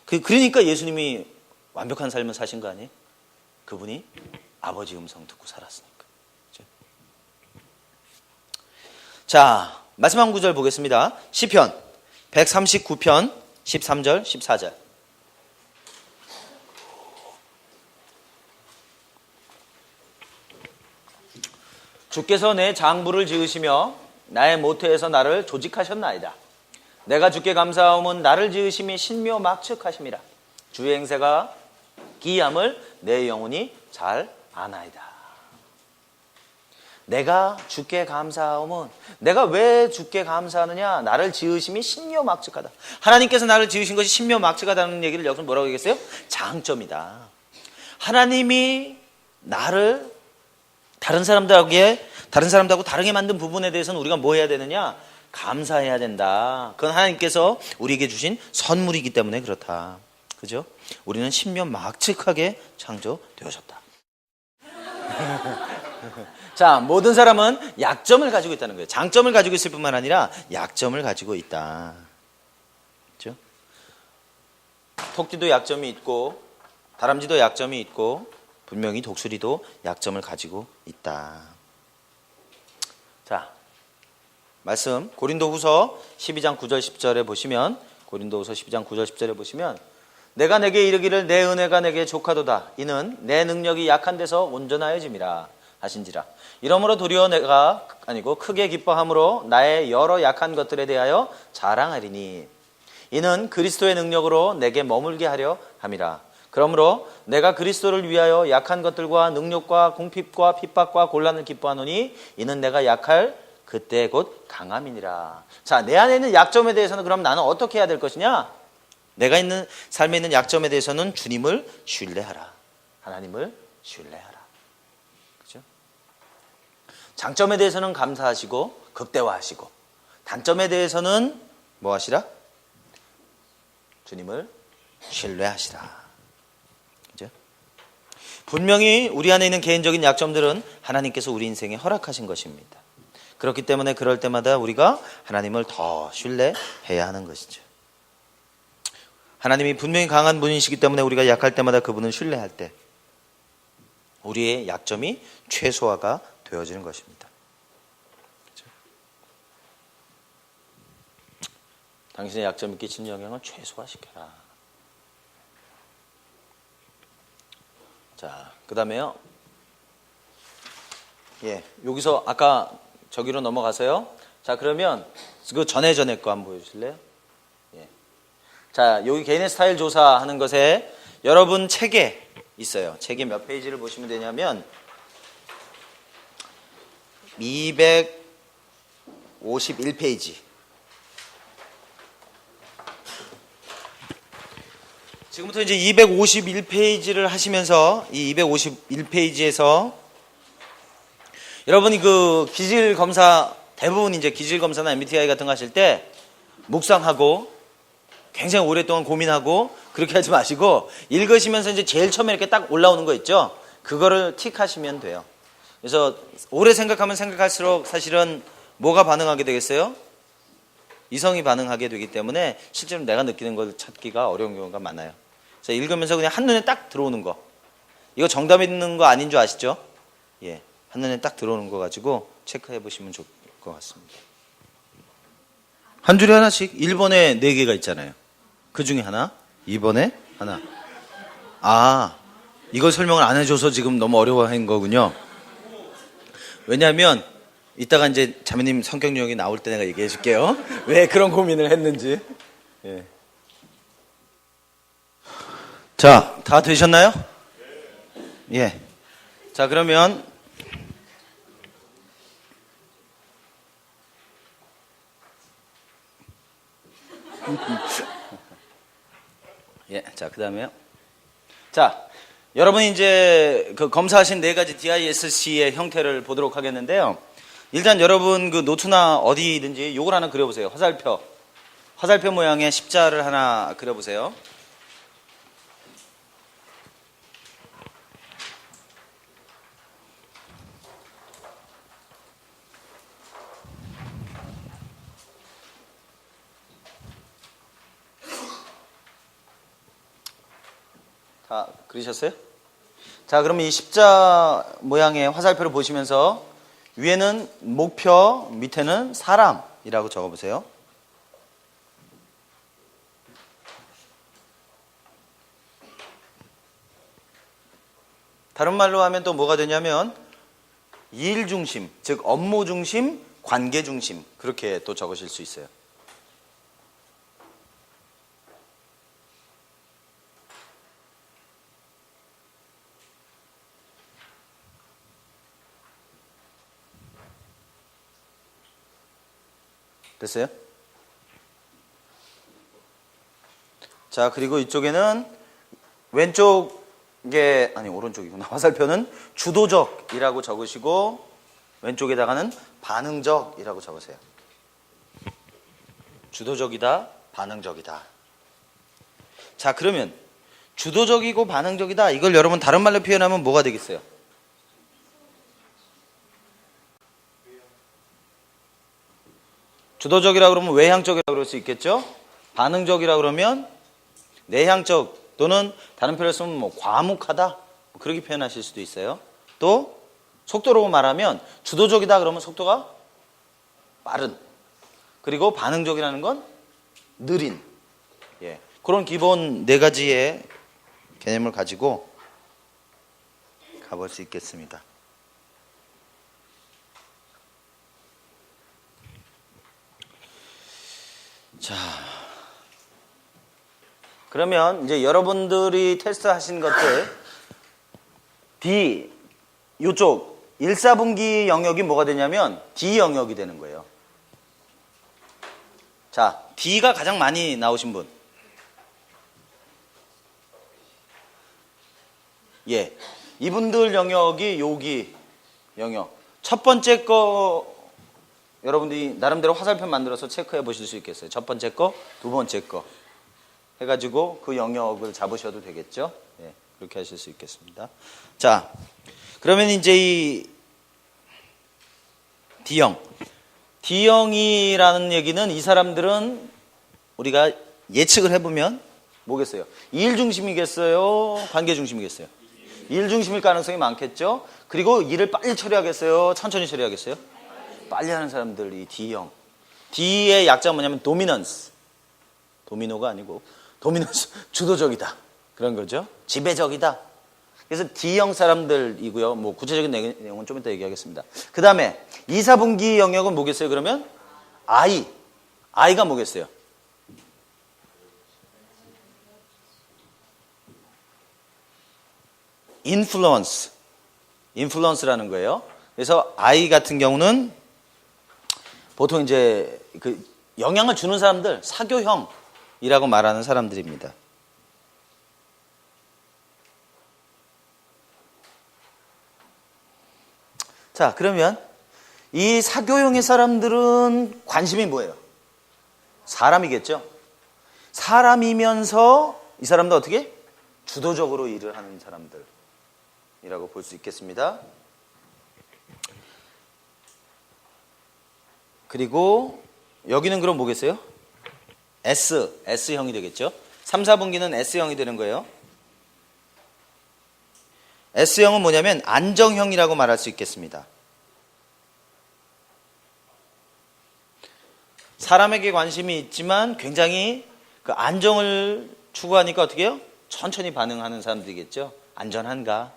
그러니까 예수님이 완벽한 삶을 사신 거 아니에요? 그분이 아버지 음성 듣고 살았으니까. 그죠? 자, 마지막 구절 보겠습니다. 시편 139편 13절 14절. 주께서 내 장부를 지으시며 나의 모태에서 나를 조직하셨나이다. 내가 주께 감사함은 나를 지으심이 신묘막측하심이라. 주의 행세가 기이함을 내 영혼이 잘 아나이다. 내가 주께 감사함은, 내가 왜 주께 감사하느냐? 나를 지으심이 신묘막측하다. 하나님께서 나를 지으신 것이 신묘막측하다는 얘기를 여기서 뭐라고 얘기했어요? 장점이다. 하나님이 나를 다른 사람들하고 다르게 만든 부분에 대해서는 우리가 뭐 해야 되느냐? 감사해야 된다. 그건 하나님께서 우리에게 주신 선물이기 때문에 그렇다. 그죠? 우리는 신묘막측하게 창조되어졌다. 자, 모든 사람은 약점을 가지고 있다는 거예요. 장점을 가지고 있을 뿐만 아니라 약점을 가지고 있다. 그죠? 토끼도 약점이 있고 다람쥐도 약점이 있고 분명히 독수리도 약점을 가지고 있다. 자, 말씀 고린도후서 12장 9절 10절에 보시면, 고린도후서 12장 9절 10절에 보시면, 내가 내게 이르기를 내 은혜가 내게 족하도다. 이는 내 능력이 약한 데서 온전하여짐이라 하신지라. 이러므로 도리어 내가 아니고 크게 기뻐함으로 나의 여러 약한 것들에 대하여 자랑하리니 이는 그리스도의 능력으로 내게 머물게 하려 함이라. 그러므로 내가 그리스도를 위하여 약한 것들과 능력과 궁핍과 핍박과 곤란을 기뻐하노니 이는 내가 약할 그때 곧 강함이니라. 자, 내 안에 있는 약점에 대해서는 그럼 나는 어떻게 해야 될 것이냐? 내가 있는 삶에 있는 약점에 대해서는 주님을 신뢰하라. 하나님을 신뢰하라. 그죠? 장점에 대해서는 감사하시고 극대화하시고, 단점에 대해서는 뭐 하시라? 주님을 신뢰하시라. 그죠? 분명히 우리 안에 있는 개인적인 약점들은 하나님께서 우리 인생에 허락하신 것입니다. 그렇기 때문에 그럴 때마다 우리가 하나님을 더 신뢰해야 하는 것이죠. 하나님이 분명히 강한 분이시기 때문에 우리가 약할 때마다 그분을 신뢰할 때 우리의 약점이 최소화가 되어지는 것입니다. 그렇죠? 당신의 약점이 끼치는 영향을 최소화시켜라. 자, 그 다음에요. 예, 여기서 아까 저기로 넘어가세요. 자, 그러면 그 전에 거 한번 보여주실래요? 예. 자, 여기 개인의 스타일 조사하는 것에 여러분 책에 있어요. 책에 몇 페이지를 보시면 되냐면 251페이지. 지금부터 이제 251페이지를 하시면서 이 251페이지에서 여러분이 그 기질 검사, 대부분 이제 기질 검사나 MBTI 같은 거 하실 때 묵상하고 굉장히 오랫동안 고민하고 그렇게 하지 마시고 읽으시면서 이제 제일 처음에 이렇게 딱 올라오는 거 있죠? 그거를 틱 하시면 돼요. 그래서 오래 생각하면 생각할수록 사실은 뭐가 반응하게 되겠어요? 이성이 반응하게 되기 때문에 실제로 내가 느끼는 걸 찾기가 어려운 경우가 많아요. 그래서 읽으면서 그냥 한눈에 딱 들어오는 거. 이거 정답 있는 거 아닌 줄 아시죠? 예. 한눈에 딱 들어오는 거 가지고 체크해 보시면 것 같습니다. 한 줄에 하나씩 1번에 4개가 있잖아요. 그 중에 하나, 2번에 하나. 아, 이걸 설명을 안 해줘서 지금 너무 어려워하는 거군요. 왜냐하면 이따가 이제 자매님 성격 유형이 나올 때 내가 얘기해 줄게요. 왜 그런 고민을 했는지. 예. 자, 다 되셨나요? 예. 자, 그러면 예, 자, 그다음에요. 자, 여러분이 이제 그 검사하신 4가지 DISC의 형태를 보도록 하겠는데요. 일단 여러분 그 노트나 어디든지 요걸 하나 그려보세요. 화살표. 화살표 모양의 십자를 하나 그려보세요. 다 그리셨어요? 자, 그러면 이 십자 모양의 화살표를 보시면서 위에는 목표, 밑에는 사람이라고 적어보세요. 다른 말로 하면 또 뭐가 되냐면 일 중심, 즉 업무 중심, 관계 중심 그렇게 또 적으실 수 있어요. 됐어요? 자, 그리고 이쪽에는 왼쪽에, 아니 오른쪽이구나. 화살표는 주도적이라고 적으시고 왼쪽에다가는 반응적이라고 적으세요. 주도적이다, 반응적이다. 자, 그러면 주도적이고 반응적이다 이걸 여러분 다른 말로 표현하면 뭐가 되겠어요? 주도적이라고 그러면 외향적이라고 그럴 수 있겠죠? 반응적이라고 그러면 내향적 또는 다른 표현을 쓰면 뭐 과묵하다 뭐 그렇게 표현하실 수도 있어요. 또 속도로 말하면 주도적이다 그러면 속도가 빠른, 그리고 반응적이라는 건 느린, 예, 그런 기본 4가지의 개념을 가지고 가볼 수 있겠습니다. 자, 그러면 이제 여러분들이 테스트 하신 것들 D 요쪽 1, 4분기 영역이 뭐가 되냐면 D 영역이 되는 거예요. 자, D가 가장 많이 나오신 분. 예, 이분들 영역이 여기 영역. 첫 번째 거 여러분들이 나름대로 화살표 만들어서 체크해 보실 수 있겠어요. 첫 번째 거, 두 번째 거 해가지고 그 영역을 잡으셔도 되겠죠. 예, 그렇게 하실 수 있겠습니다. 자, 그러면 이제 이 D형. D형이라는 얘기는 이 사람들은 우리가 예측을 해보면 뭐겠어요? 일 중심이겠어요? 관계 중심이겠어요? 일 중심일 가능성이 많겠죠? 그리고 일을 빨리 처리하겠어요? 천천히 처리하겠어요? 빨리 하는 사람들이 D형. D의 약자가 뭐냐면 도미넌스. 도미노가 아니고 도미넌스, 주도적이다. 그런 거죠. 지배적이다. 그래서 D형 사람들이고요. 뭐 구체적인 내용은 좀 이따 얘기하겠습니다. 그 다음에 2, 4분기 영역은 뭐겠어요? 그러면 I. I가 뭐겠어요? 인플루언스. 인플루언스라는 거예요. 그래서 I 같은 경우는 보통 이제 그 영향을 주는 사람들, 사교형이라고 말하는 사람들입니다. 자, 그러면 이 사교형의 사람들은 관심이 뭐예요? 사람이겠죠? 사람이면서 이 사람도 어떻게? 주도적으로 일을 하는 사람들이라고 볼 수 있겠습니다. 그리고 여기는 그럼 뭐겠어요? S형이 되겠죠? 3, 4분기는 S형이 되는 거예요. S형은 뭐냐면 안정형이라고 말할 수 있겠습니다. 사람에게 관심이 있지만 굉장히 그 안정을 추구하니까 어떻게 해요? 천천히 반응하는 사람들이겠죠. 안전한가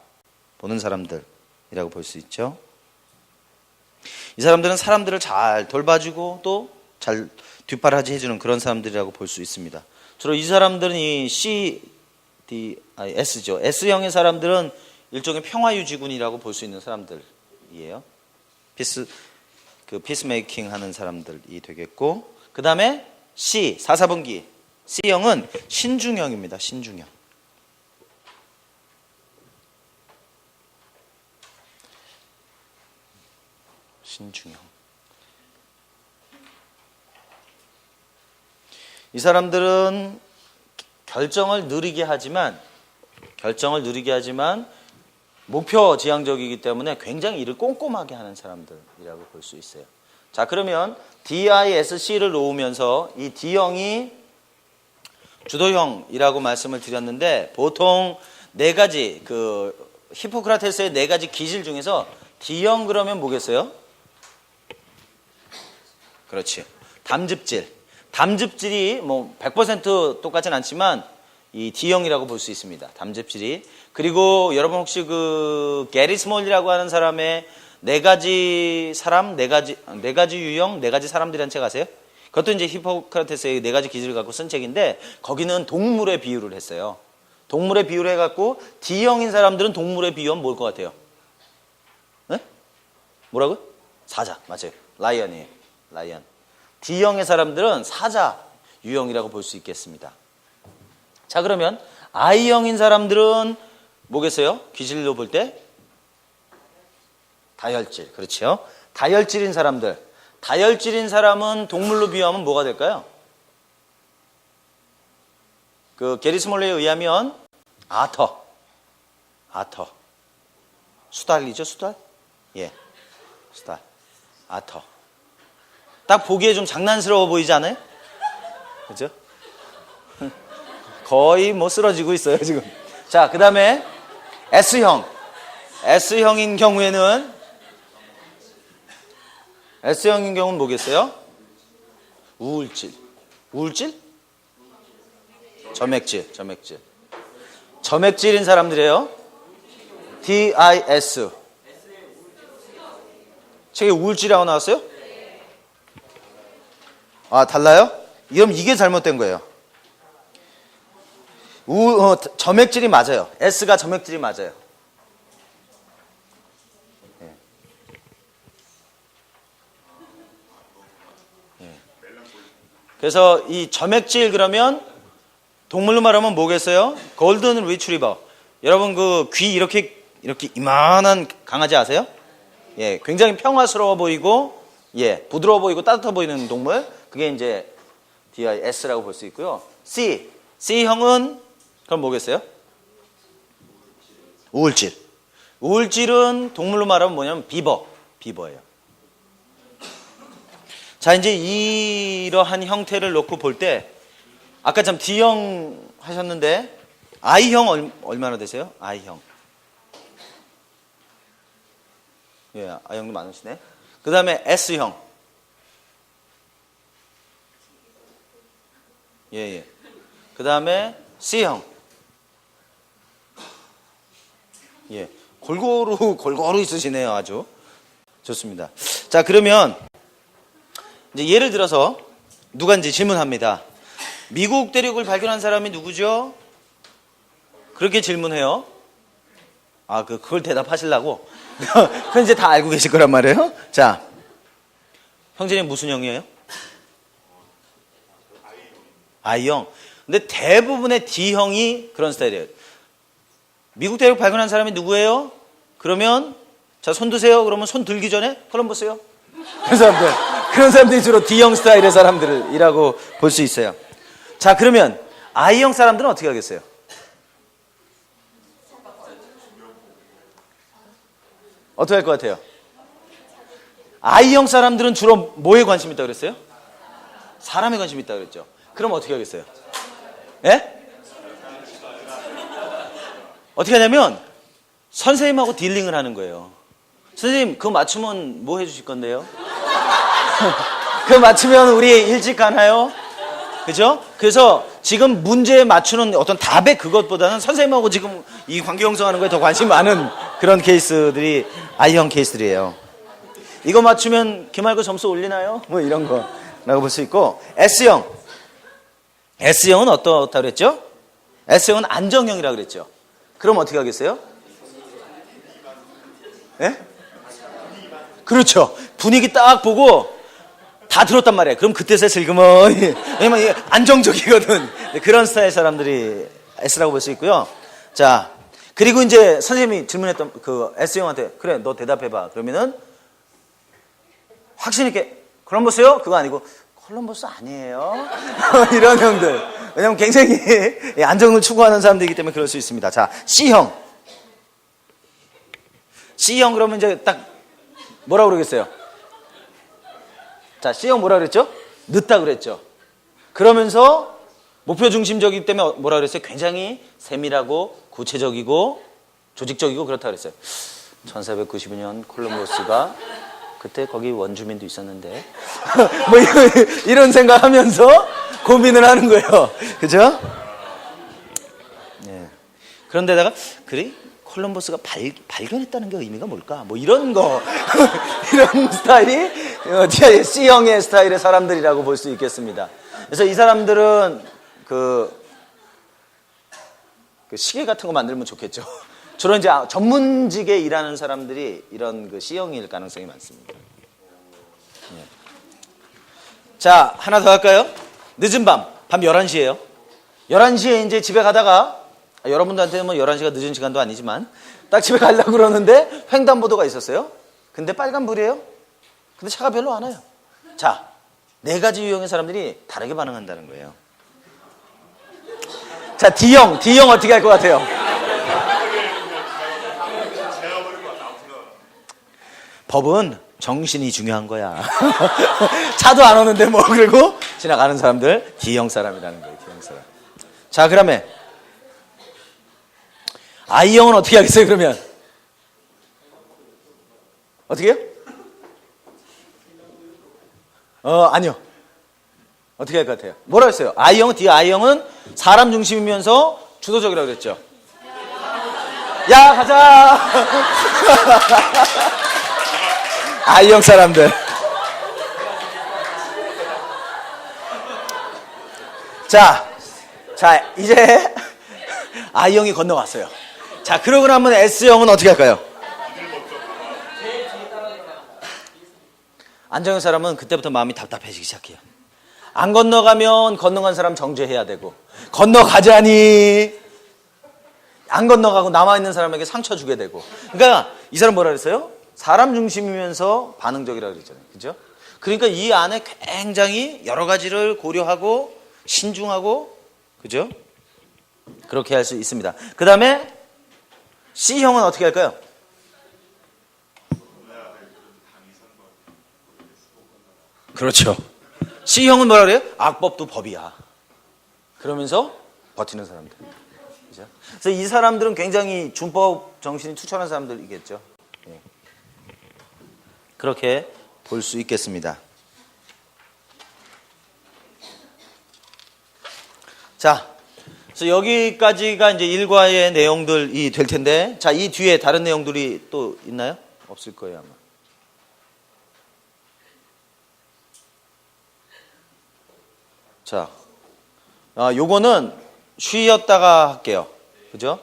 보는 사람들이라고 볼 수 있죠. 이 사람들은 사람들을 잘 돌봐주고 또 잘 뒷바라지 해주는 그런 사람들이라고 볼 수 있습니다. 주로 이 사람들은 이 S죠. S형의 사람들은 일종의 평화유지군이라고 볼 수 있는 사람들이에요. 피스메이킹 하는 사람들이 되겠고, 그 다음에 C, 4사분기 C형은 신중형입니다. 신중형. 신중형. 이 사람들은 결정을 느리게 하지만 목표 지향적이기 때문에 굉장히 일을 꼼꼼하게 하는 사람들이라고 볼 수 있어요. 자, 그러면 DISC를 놓으면서 이 D형이 주도형이라고 말씀을 드렸는데, 보통 네 가지 히포크라테스의 네 가지 기질 중에서 D형 그러면 뭐겠어요? 그렇지. 담즙질이 뭐 100% 똑같진 않지만 이 D형이라고 볼 수 있습니다. 담즙질이. 그리고 여러분 혹시 게리 스몰이라고 하는 사람의 네 가지 유형, 네 가지 사람들이라는 책 아세요? 그것도 이제 히포크라테스의 네 가지 기질을 갖고 쓴 책인데, 거기는 동물에 비유를 했어요. 동물에 비유를 해갖고 D형인 사람들은 동물에 비유하면 뭘 것 같아요? 네? 뭐라고요? 사자. 맞아요. 라이언이에요. 라이언. D형의 사람들은 사자 유형이라고 볼 수 있겠습니다. 자, 그러면 I형인 사람들은 뭐겠어요? 기질로 볼 때? 다혈질. 그렇죠. 다혈질인 사람은 동물로 비유하면 뭐가 될까요? 게리 스몰레에 의하면 아터. 수달이죠, 수달? 예. 수달. 아터. 딱 보기에 좀 장난스러워 보이지 않아요? 그죠? 거의 뭐 쓰러지고 있어요, 지금. 자, 그 다음에 S형. S형인 경우는 뭐겠어요? 우울질. 점액질인 사람들이에요. DIS. 책에 우울질이라고 나왔어요? 아, 달라요? 그럼 이게 잘못된 거예요. 점액질이 맞아요. S가 점액질이 맞아요. 예. 예. 그래서 이 점액질 그러면 동물로 말하면 뭐겠어요? 골든 리트리버. 여러분 귀 이렇게 이만한 강아지 아세요? 예, 굉장히 평화스러워 보이고, 예, 부드러워 보이고 따뜻해 보이는 동물. 그게 이제 DIS라고 볼 수 있고요. C형은 그럼 뭐겠어요? 우울질은 동물로 말하면 뭐냐면 비버예요. 자, 이제 이러한 형태를 놓고 볼 때, 아까 참 D형 하셨는데 I형 얼마나 되세요? I형. 예, I형도 많으시네. 그 다음에 S형. 예. 그 다음에 C형. 예. 골고루 있으시네요. 아주. 좋습니다. 자, 그러면 이제 예를 들어서 누가인지 질문합니다. 미국 대륙을 발견한 사람이 누구죠? 그렇게 질문해요. 아, 그걸 대답하시려고? 그건 이제 다 알고 계실 거란 말이에요. 자, 형제님 무슨 형이에요? I형. 근데 대부분의 D형이 그런 스타일이에요. 미국 대륙 발견한 사람이 누구예요? 그러면 자, 손 드세요. 그러면 손 들기 전에 콜럼버스요. 그런 사람들이 주로 D형 스타일의 사람들이라고 볼 수 있어요. 자, 그러면 I형 사람들은 어떻게 하겠어요? 어떻게 할 것 같아요? I형 사람들은 주로 뭐에 관심 있다고 그랬어요? 사람에 관심 있다고 그랬죠. 그럼 어떻게 하겠어요? 예? 어떻게 하냐면 선생님하고 딜링을 하는 거예요. 선생님, 그거 맞추면 뭐 해주실 건데요? 그거 맞추면 우리 일찍 가나요? 그죠? 그래서 지금 문제에 맞추는 어떤 답의 그것보다는 선생님하고 지금 이 관계 형성하는 거에 더 관심 많은 그런 케이스들이 I형 케이스들이에요. 이거 맞추면 기말고 점수 올리나요? 뭐 이런 거라고 볼 수 있고, S형. S형은 어떻다 그랬죠? S형은 안정형이라고 그랬죠. 그럼 어떻게 하겠어요? 예? 그렇죠. 분위기 딱 보고 다 들었단 말이에요. 그럼 그때서야 슬그머니. 왜냐면 이게 안정적이거든. 그런 스타일 사람들이 S라고 볼 수 있고요. 자, 그리고 이제 선생님이 질문했던 그 S형한테 그래, 너 대답해봐. 그러면은 확신 있게 콜럼버스요? 그거 아니고 콜럼버스 아니에요. 이런 형들. 왜냐면 굉장히 안정을 추구하는 사람들이기 때문에 그럴 수 있습니다. 자, C형. C형 그러면 이제 딱 뭐라고 그러겠어요? 자, C형 뭐라 그랬죠? 늦다 그랬죠. 그러면서 목표 중심적이기 때문에 뭐라 그랬어요? 굉장히 세밀하고 구체적이고 조직적이고 그렇다 그랬어요. 1492년 콜럼버스가 그때 거기 원주민도 있었는데 뭐 이런 생각하면서 고민을 하는 거예요. 그죠? 네. 그런데다가 그래? 콜럼버스가 발견했다는 게 의미가 뭘까? 뭐 이런 거 이런 스타일이 C형의 스타일의 사람들이라고 볼 수 있겠습니다. 그래서 이 사람들은 그 시계 같은 거 만들면 좋겠죠. 주로 이제 전문직에 일하는 사람들이 이런 그 C형일 가능성이 많습니다. 네. 자, 하나 더 할까요? 늦은 밤 11시예요. 11시에 이제 집에 가다가 여러분들한테는 뭐 11시가 늦은 시간도 아니지만 딱 집에 가려고 그러는데 횡단보도가 있었어요. 근데 빨간불이에요. 근데 차가 별로 안 와요. 자, 4가지 유형의 사람들이 다르게 반응한다는 거예요. 자, D형 어떻게 할 것 같아요? 법은 정신이 중요한 거야. 차도 안 오는데 뭐 그러고 지나가는 사람들 D형 사람이라는 거예요. D형 사람. 자, 그러면 I형은 어떻게 하겠어요, 그러면? 어떻게 해요? 아니요. 어떻게 할 것 같아요? 뭐라 했어요? I형은 사람 중심이면서 주도적이라고 그랬죠. 야, 가자! I형 사람들. 자, 이제 I형이 건너갔어요. 자, 그러고 나면 S형은 어떻게 할까요? 안정형 사람은 그때부터 마음이 답답해지기 시작해요. 안 건너가면 건너간 사람 정죄해야 되고, 건너가자니 안 건너가고 남아있는 사람에게 상처 주게 되고. 그러니까 이 사람 뭐라 그랬어요? 사람 중심이면서 반응적이라고 그랬잖아요. 그죠? 그러니까 이 안에 굉장히 여러 가지를 고려하고 신중하고, 그죠? 그렇게 할 수 있습니다. 그 다음에 C형은 어떻게 할까요? 그렇죠. C형은 뭐라 그래요? 악법도 법이야. 그러면서 버티는 사람들. 그죠? 그래서 이 사람들은 굉장히 준법 정신이 투철한 사람들이겠죠. 예. 그렇게 볼 수 있겠습니다. 자, 그래서 여기까지가 이제 일과의 내용들이 될 텐데, 자, 이 뒤에 다른 내용들이 또 있나요? 없을 거예요, 아마. 자, 요거는 쉬었다가 할게요. 그죠?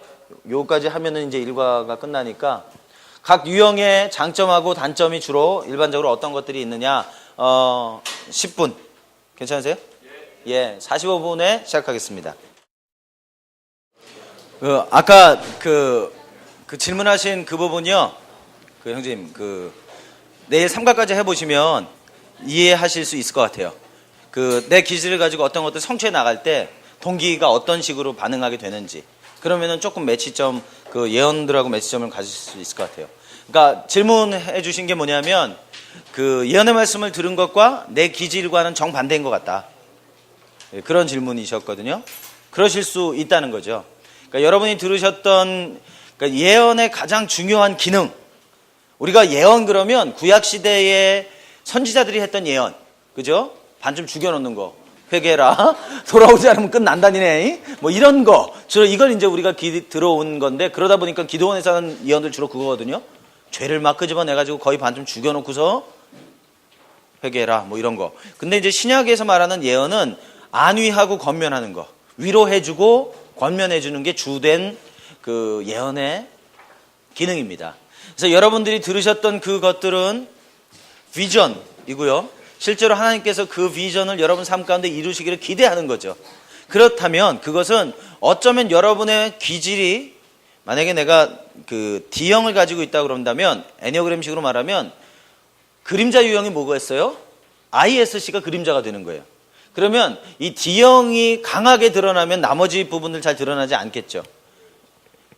요까지 하면은 이제 일과가 끝나니까 각 유형의 장점하고 단점이 주로 일반적으로 어떤 것들이 있느냐, 10분. 괜찮으세요? 예, 45분에 시작하겠습니다. 아까 그 질문하신 그 부분이요. 그 형님, 내일 삼각까지 해보시면 이해하실 수 있을 것 같아요. 내 기질을 가지고 어떤 것들 성취해 나갈 때 동기가 어떤 식으로 반응하게 되는지. 그러면은 조금 매치점, 예언들하고 매치점을 가질 수 있을 것 같아요. 그러니까 질문해 주신 게 뭐냐면, 예언의 말씀을 들은 것과 내 기질과는 정반대인 것 같다. 그런 질문이셨거든요. 그러실 수 있다는 거죠. 그러니까 여러분이 들으셨던 예언의 가장 중요한 기능. 우리가 예언 그러면 구약시대의 선지자들이 했던 예언. 그죠? 반쯤 죽여놓는 거. 회개해라. 돌아오지 않으면 끝난다니네. 뭐 이런 거. 주로 이걸 이제 우리가 들어온 건데, 그러다 보니까 기도원에서 하는 예언들 주로 그거거든요. 죄를 막 끄집어내가지고 거의 반쯤 죽여놓고서 회개해라. 뭐 이런 거. 근데 이제 신약에서 말하는 예언은 안위하고 권면하는 거. 위로해주고 권면해주는 게 주된 그 예언의 기능입니다. 그래서 여러분들이 들으셨던 그것들은 비전이고요. 실제로 하나님께서 그 비전을 여러분 삶 가운데 이루시기를 기대하는 거죠. 그렇다면 그것은 어쩌면 여러분의 기질이, 만약에 내가 그 D형을 가지고 있다고 그런다면, 애니어그램식으로 말하면 그림자 유형이 뭐겠어요? ISC가 그림자가 되는 거예요. 그러면 이 D형이 강하게 드러나면 나머지 부분들 잘 드러나지 않겠죠.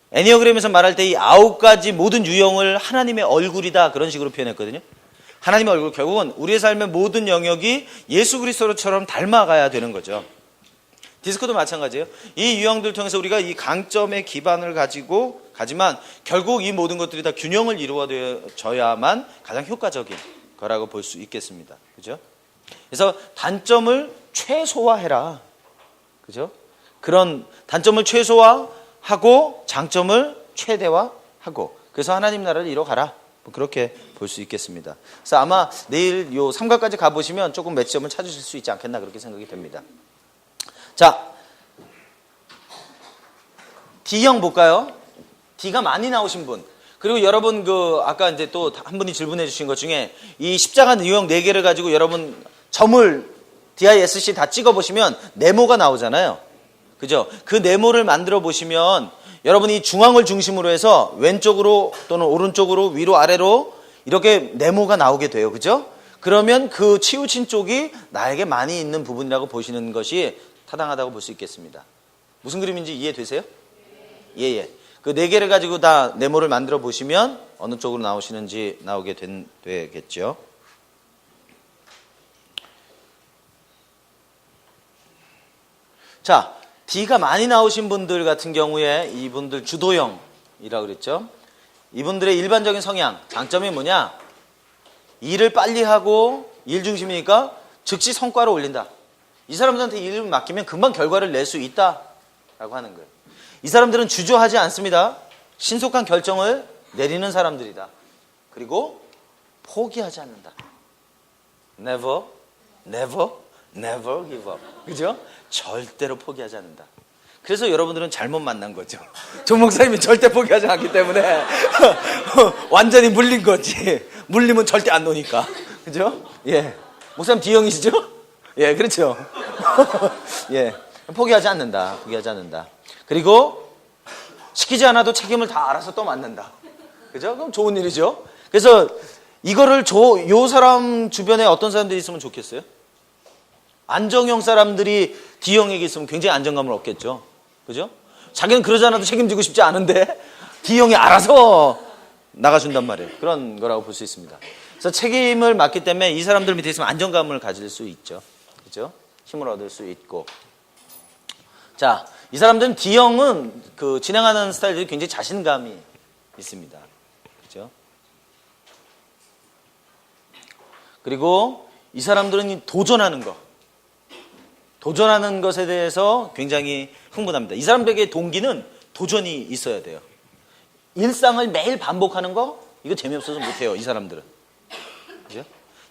애니어그램에서 말할 때 이 9가지 모든 유형을 하나님의 얼굴이다, 그런 식으로 표현했거든요. 하나님의 얼굴, 결국은 우리의 삶의 모든 영역이 예수 그리스도처럼 닮아가야 되는 거죠. 디스코도 마찬가지예요. 이 유형들을 통해서 우리가 이 강점의 기반을 가지고 가지만 결국 이 모든 것들이 다 균형을 이루어져야만 가장 효과적인 거라고 볼 수 있겠습니다. 그죠? 그래서 단점을 최소화해라. 그죠? 그런 단점을 최소화하고 장점을 최대화하고, 그래서 하나님 나라를 이뤄가라. 뭐 그렇게 볼 수 있겠습니다. 그래서 아마 내일 요 3과까지 가보시면 조금 매점을 찾으실 수 있지 않겠나, 그렇게 생각이 됩니다. 자, D형 볼까요? D가 많이 나오신 분. 그리고 여러분 아까 이제 또 한 분이 질문해 주신 것 중에 이 십자가 유형 4개를 가지고 여러분 점을 DISC 다 찍어 보시면 네모가 나오잖아요. 그죠? 그 네모를 만들어 보시면 여러분이 중앙을 중심으로 해서 왼쪽으로 또는 오른쪽으로 위로 아래로 이렇게 네모가 나오게 돼요. 그죠? 그러면 그 치우친 쪽이 나에게 많이 있는 부분이라고 보시는 것이 타당하다고 볼 수 있겠습니다. 무슨 그림인지 이해되세요? 예. 그 4개를 가지고 다 네모를 만들어 보시면 어느 쪽으로 나오시는지 나오게 되겠죠. 자, D가 많이 나오신 분들 같은 경우에 이분들 주도형이라고 그랬죠. 이분들의 일반적인 성향, 장점이 뭐냐? 일을 빨리 하고 일 중심이니까 즉시 성과를 올린다. 이 사람들한테 일을 맡기면 금방 결과를 낼 수 있다라고 하는 거예요. 이 사람들은 주저하지 않습니다. 신속한 결정을 내리는 사람들이다. 그리고 포기하지 않는다. Never give up. 그죠? 절대로 포기하지 않는다. 그래서 여러분들은 잘못 만난 거죠. 조 목사님이 절대 포기하지 않기 때문에 완전히 물린 거지. 물리면 절대 안 노니까. 그죠? 예. 목사님 D형이시죠? 예, 그렇죠. 예. 포기하지 않는다. 그리고 시키지 않아도 책임을 다 알아서 또 맡는다. 그죠? 그럼 좋은 일이죠. 그래서 이거를 요 사람 주변에 어떤 사람들이 있으면 좋겠어요? 안정형 사람들이 D형에게 있으면 굉장히 안정감을 얻겠죠. 그죠? 자기는 그러지 않아도 책임지고 싶지 않은데 D형이 알아서 나가준단 말이에요. 그런 거라고 볼 수 있습니다. 그래서 책임을 맡기 때문에 이 사람들 밑에 있으면 안정감을 가질 수 있죠. 그죠? 힘을 얻을 수 있고. 자, 이 사람들은 D형은 진행하는 스타일들이 굉장히 자신감이 있습니다. 그죠? 그리고 이 사람들은 도전하는 것에 대해서 굉장히 흥분합니다. 이 사람들에게 동기는 도전이 있어야 돼요. 일상을 매일 반복하는 거, 이거 재미없어서 못해요. 이 사람들은. 그죠?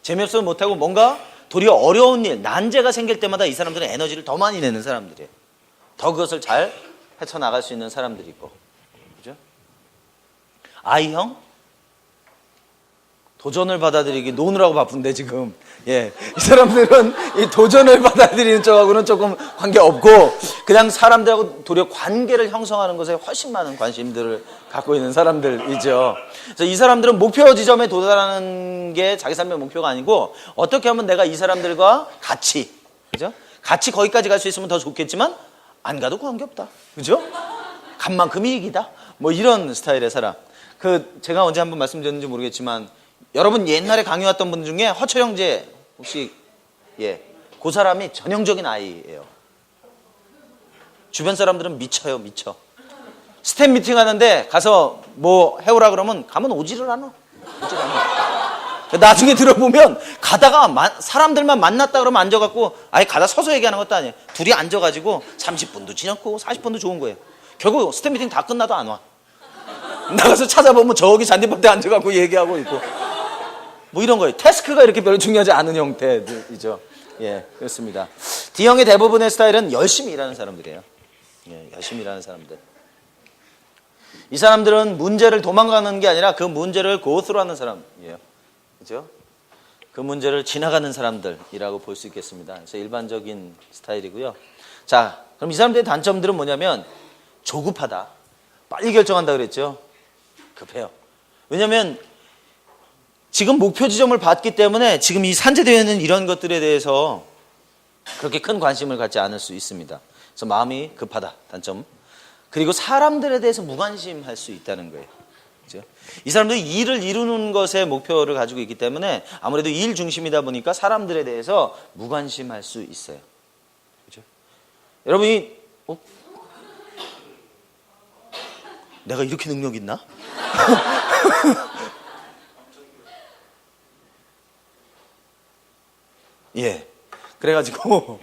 재미없어서 못하고 뭔가 도리어 어려운 일, 난제가 생길 때마다 이 사람들은 에너지를 더 많이 내는 사람들이에요. 더 그것을 잘 헤쳐나갈 수 있는 사람들이고. 그죠? I형? 도전을 받아들이기 노느라고 바쁜데 지금. 예. 이 사람들은 이 도전을 받아들이는 쪽하고는 조금 관계없고 그냥 사람들하고 도리어 관계를 형성하는 것에 훨씬 많은 관심들을 갖고 있는 사람들이죠. 그래서 이 사람들은 목표 지점에 도달하는 게 자기 삶의 목표가 아니고 어떻게 하면 내가 이 사람들과 같이, 그죠? 같이 거기까지 갈 수 있으면 더 좋겠지만 안 가도 관계없다. 그죠? 간 만큼 이익이다. 뭐 이런 스타일의 사람. 제가 언제 한번 말씀드렸는지 모르겠지만 여러분 옛날에 강의했던 분 중에 허철 형제 혹시 그 사람이 전형적인 아이예요. 주변 사람들은 미쳐. 스텝 미팅 하는데 가서 뭐 해오라 그러면 가면 오지를 않아. 나중에 들어보면 가다가 사람들만 만났다 그러면 앉아갖고 아예 가다 서서 얘기하는 것도 아니에요. 둘이 앉아가지고 30분도 지났고 40분도 좋은 거예요. 결국 스텝 미팅 다 끝나도 안 와. 나가서 찾아보면 저기 잔디밭에 앉아갖고 얘기하고 있고 뭐 이런 거예요. 태스크가 이렇게 별로 중요하지 않은 형태이죠. 예, 그렇습니다. D형의 대부분의 스타일은 열심히 일하는 사람들이에요. 예, 열심히 일하는 사람들. 이 사람들은 문제를 도망가는 게 아니라 그 문제를 고스로하는 사람이에요. 그죠? 그 문제를 지나가는 사람들이라고 볼 수 있겠습니다. 그래서 일반적인 스타일이고요. 자, 그럼 이 사람들의 단점들은 뭐냐면 조급하다. 빨리 결정한다 그랬죠. 급해요. 왜냐하면 지금 목표 지점을 봤기 때문에 지금 이 산재되어 있는 이런 것들에 대해서 그렇게 큰 관심을 갖지 않을 수 있습니다. 그래서 마음이 급하다. 단점. 그리고 사람들에 대해서 무관심할 수 있다는 거예요. 그렇죠? 이 사람들이 일을 이루는 것에 목표를 가지고 있기 때문에 아무래도 일 중심이다 보니까 사람들에 대해서 무관심할 수 있어요. 그렇죠? 여러분이 내가 이렇게 능력 있나? 예. 그래가지고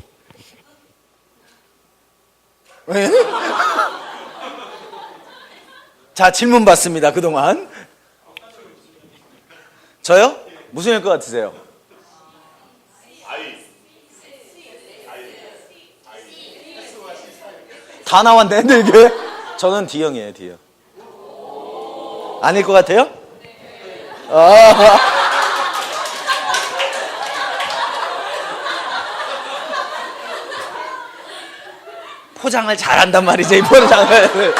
예? 자, 질문 받습니다. 그동안 저요? 무슨 일 것 같으세요? 다 나왔네, 이게. 저는 D형이에요, D형. 아닐 것 같아요? 포장을 잘한단 말이죠, 이 포장을.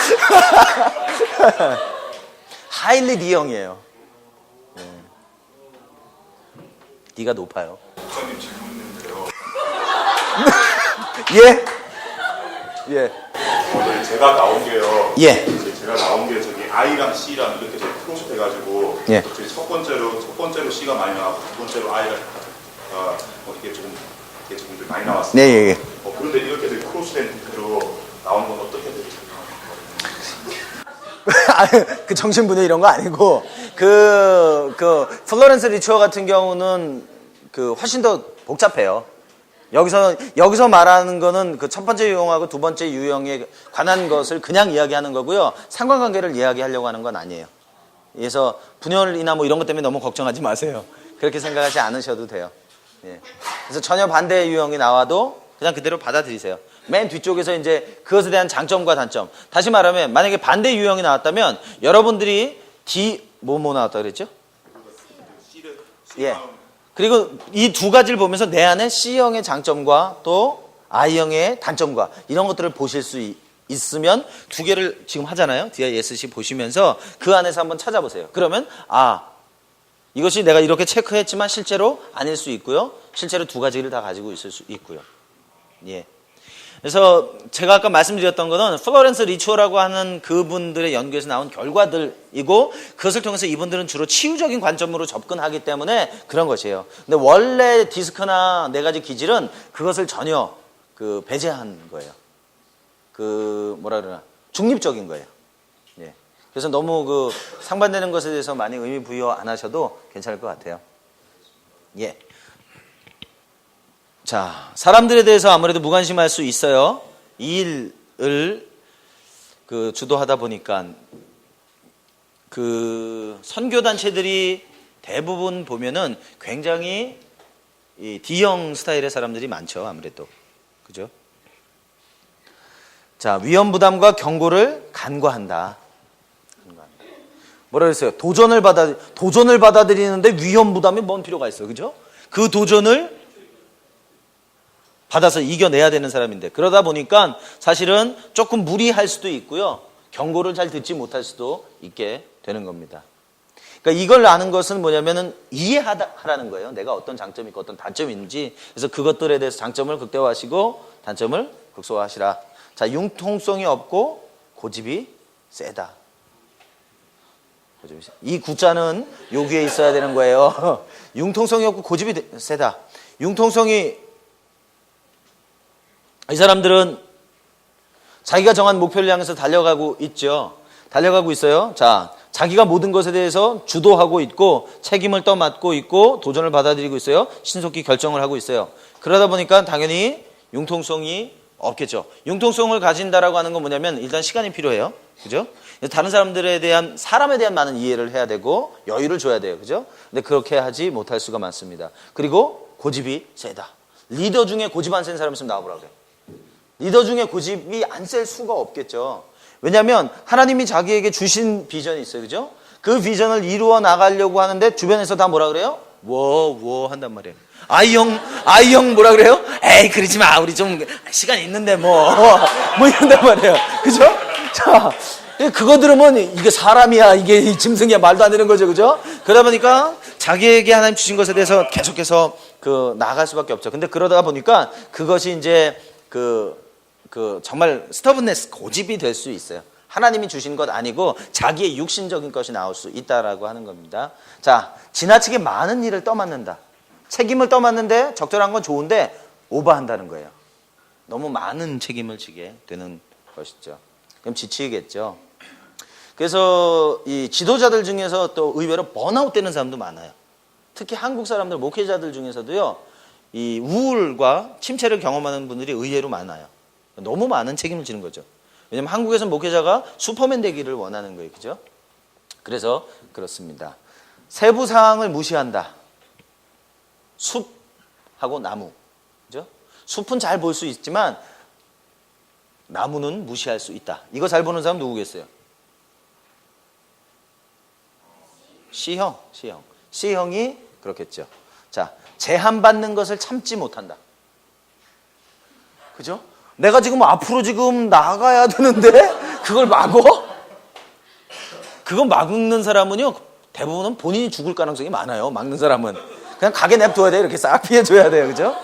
하일리 D형이에요. 네. D가 높아요. 목사님 질문인데요. 예? 예. 오늘 제가 나온 게요. 예. 제가 나온 게 저기 I랑 C랑 이렇게 좀 크로스 돼가지고 예. 저기 첫 번째로 C가 많이 나왔고 두 번째로 I가 이렇게 조금 많이 나왔어요. 네, 예, 예. 그런데 이렇게 크로스된 대로 나오는 건 어떻게 되죠? 그 정신분열 이런 거 아니고 그 플로렌스 리추어 같은 경우는 훨씬 더 복잡해요. 여기서 말하는 거는 그 첫 번째 유형하고 두 번째 유형에 관한 것을 그냥 이야기하는 거고요. 상관관계를 이야기하려고 하는 건 아니에요. 그래서 분열이나 뭐 이런 것 때문에 너무 걱정하지 마세요. 그렇게 생각하지 않으셔도 돼요. 예. 그래서 전혀 반대의 유형이 나와도 그냥 그대로 받아들이세요. 맨 뒤쪽에서 이제 그것에 대한 장점과 단점. 다시 말하면 만약에 반대 유형이 나왔다면 여러분들이 뭐 나왔다 그랬죠? 예. 그리고 이 두 가지를 보면서 내 안에 C형의 장점과 또 I형의 단점과 이런 것들을 보실 수 있으면 두 개를 지금 하잖아요. DISC 보시면서 그 안에서 한번 찾아보세요. 그러면 이것이 내가 이렇게 체크했지만 실제로 아닐 수 있고요. 실제로 두 가지를 다 가지고 있을 수 있고요. 예. 그래서 제가 아까 말씀드렸던 거는 플로렌스 리추어라고 하는 그분들의 연구에서 나온 결과들이고 그것을 통해서 이분들은 주로 치유적인 관점으로 접근하기 때문에 그런 것이에요. 근데 원래 디스크나 네 가지 기질은 그것을 전혀 배제한 거예요. 중립적인 거예요. 예. 그래서 너무 상반되는 것에 대해서 많이 의미 부여 안 하셔도 괜찮을 것 같아요. 예. 자, 사람들에 대해서 아무래도 무관심할 수 있어요. 이 일을 주도하다 보니까 선교단체들이 대부분 보면은 굉장히 이 D형 스타일의 사람들이 많죠. 아무래도. 그죠? 자, 위험 부담과 경고를 간과한다. 뭐라 그랬어요? 도전을 받아들이는데 위험 부담이 뭔 필요가 있어요. 그죠? 그 도전을 받아서 이겨내야 되는 사람인데 그러다 보니까 사실은 조금 무리할 수도 있고요. 경고를 잘 듣지 못할 수도 있게 되는 겁니다. 그러니까 이걸 아는 것은 뭐냐면은 이해하라는 거예요. 내가 어떤 장점이 있고 어떤 단점이 있는지. 그래서 그것들에 대해서 장점을 극대화하시고 단점을 극소화하시라. 자, 융통성이 없고 고집이 세다. 이 구자는 여기에 있어야 되는 거예요. 융통성이 없고 고집이 세다. 이 사람들은 자기가 정한 목표를 향해서 달려가고 있죠. 달려가고 있어요. 자, 자기가 모든 것에 대해서 주도하고 있고 책임을 떠맡고 있고 도전을 받아들이고 있어요. 신속히 결정을 하고 있어요. 그러다 보니까 당연히 융통성이 없겠죠. 융통성을 가진다라고 하는 건 뭐냐면 일단 시간이 필요해요. 그죠? 다른 사람들에 대한 사람에 대한 많은 이해를 해야 되고 여유를 줘야 돼요. 그죠? 근데 그렇게 하지 못할 수가 많습니다. 그리고 고집이 세다. 리더 중에 고집 안 센 사람 있으면 나와보라고 그래요. 리더 중에 고집이 안 셀 수가 없겠죠. 왜냐하면 하나님이 자기에게 주신 비전이 있어요. 그죠? 그 비전을 이루어 나가려고 하는데 주변에서 다 뭐라 그래요? 워 한단 말이에요. 아이 형 뭐라 그래요? 에이 그러지 마. 우리 좀 시간 있는데 뭐 이런단 말이에요. 그죠? 자, 그거 들으면 이게 사람이야 이게 짐승이야 말도 안 되는 거죠. 그죠? 그러다 보니까 자기에게 하나님 주신 것에 대해서 계속해서 나아갈 수밖에 없죠. 근데 그러다 보니까 그것이 이제 정말 스터븐네스 고집이 될 수 있어요. 하나님이 주신 것 아니고 자기의 육신적인 것이 나올 수 있다라고 하는 겁니다. 자, 지나치게 많은 일을 떠맡는다. 책임을 떠맡는데 적절한 건 좋은데 오버한다는 거예요. 너무 많은 책임을 지게 되는 것이죠. 그럼 지치겠죠. 그래서 이 지도자들 중에서 또 의외로 번아웃 되는 사람도 많아요. 특히 한국 사람들, 목회자들 중에서도요, 이 우울과 침체를 경험하는 분들이 의외로 많아요. 너무 많은 책임을 지는 거죠. 왜냐하면 한국에서는 목회자가 슈퍼맨 되기를 원하는 거예요. 그죠? 그래서 그렇습니다. 세부 사항을 무시한다. 숲하고 나무. 그죠? 숲은 잘 볼 수 있지만 나무는 무시할 수 있다. 이거 잘 보는 사람 누구겠어요? C형이 그렇겠죠. 자, 제한받는 것을 참지 못한다. 그죠? 내가 지금 앞으로 지금 나가야 되는데 그걸 막어? 그거 막는 사람은요, 대부분은 본인이 죽을 가능성이 많아요. 막는 사람은. 그냥 가게 냅둬야 돼요. 이렇게 싹 피해줘야 돼요. 그죠?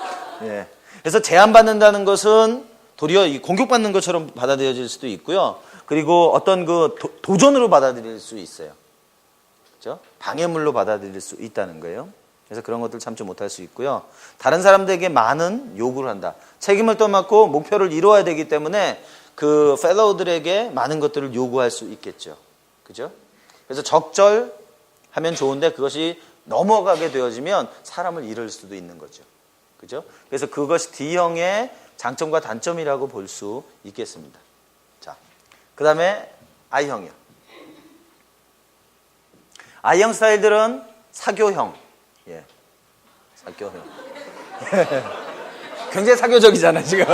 예. 그래서 제한받는다는 것은 도리어 이 공격받는 것처럼 받아들여질 수도 있고요. 그리고 어떤 도전으로 받아들일 수 있어요. 그죠? 방해물로 받아들일 수 있다는 거예요. 그래서 그런 것들 참지 못할 수 있고요. 다른 사람들에게 많은 요구를 한다. 책임을 떠맡고 목표를 이루어야 되기 때문에 그 펠로우들에게 많은 것들을 요구할 수 있겠죠. 그죠? 그래서 적절하면 좋은데 그것이 넘어가게 되어지면 사람을 잃을 수도 있는 거죠. 그죠? 그래서 그것이 D형의 장점과 단점이라고 볼 수 있겠습니다. 자, 그 다음에 I형이요. I형 스타일들은 사교형. 예. 사교형. 굉장히 사교적이잖아, 지금.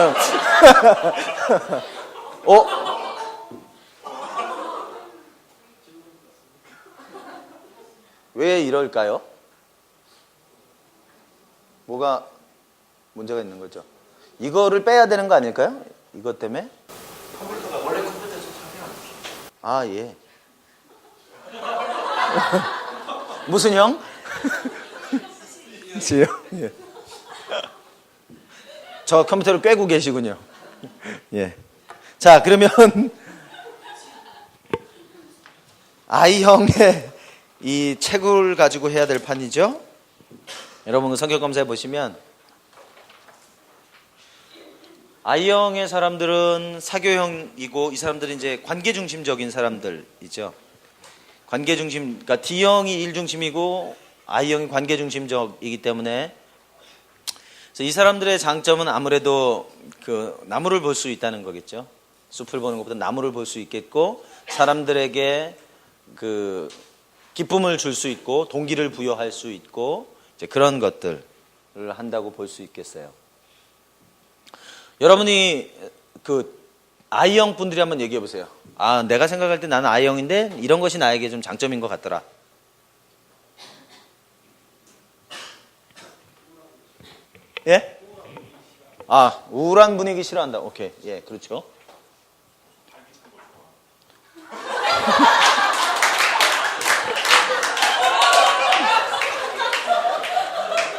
왜 이럴까요? 뭐가 문제가 있는 거죠? 이거를 빼야 되는 거 아닐까요? 이것 때문에? 컴퓨터가 원래 컴퓨터에서 사용하는 아, 예. 무슨 형? 지요? 예. 저 컴퓨터를 꿰고 계시군요. 예. 자, 그러면 I형의 이 책을 가지고 해야 될 판이죠. 여러분 성격 검사해 보시면 I형의 사람들은 사교형이고 이 사람들은 이제 관계 중심적인 사람들이죠. 관계 중심, 그러니까 D형이 일 중심이고 I형이 관계 중심적이기 때문에 그래서 이 사람들의 장점은 아무래도 나무를 볼 수 있다는 거겠죠. 숲을 보는 것보다 나무를 볼 수 있겠고 사람들에게 기쁨을 줄 수 있고 동기를 부여할 수 있고 이제 그런 것들을 한다고 볼 수 있겠어요. 여러분이 I형 분들이 한번 얘기해 보세요. 아, 내가 생각할 때 나는 I형인데 이런 것이 나에게 좀 장점인 것 같더라. 예? 아, 우울한 분위기 싫어한다. 오케이. 예, 그렇죠.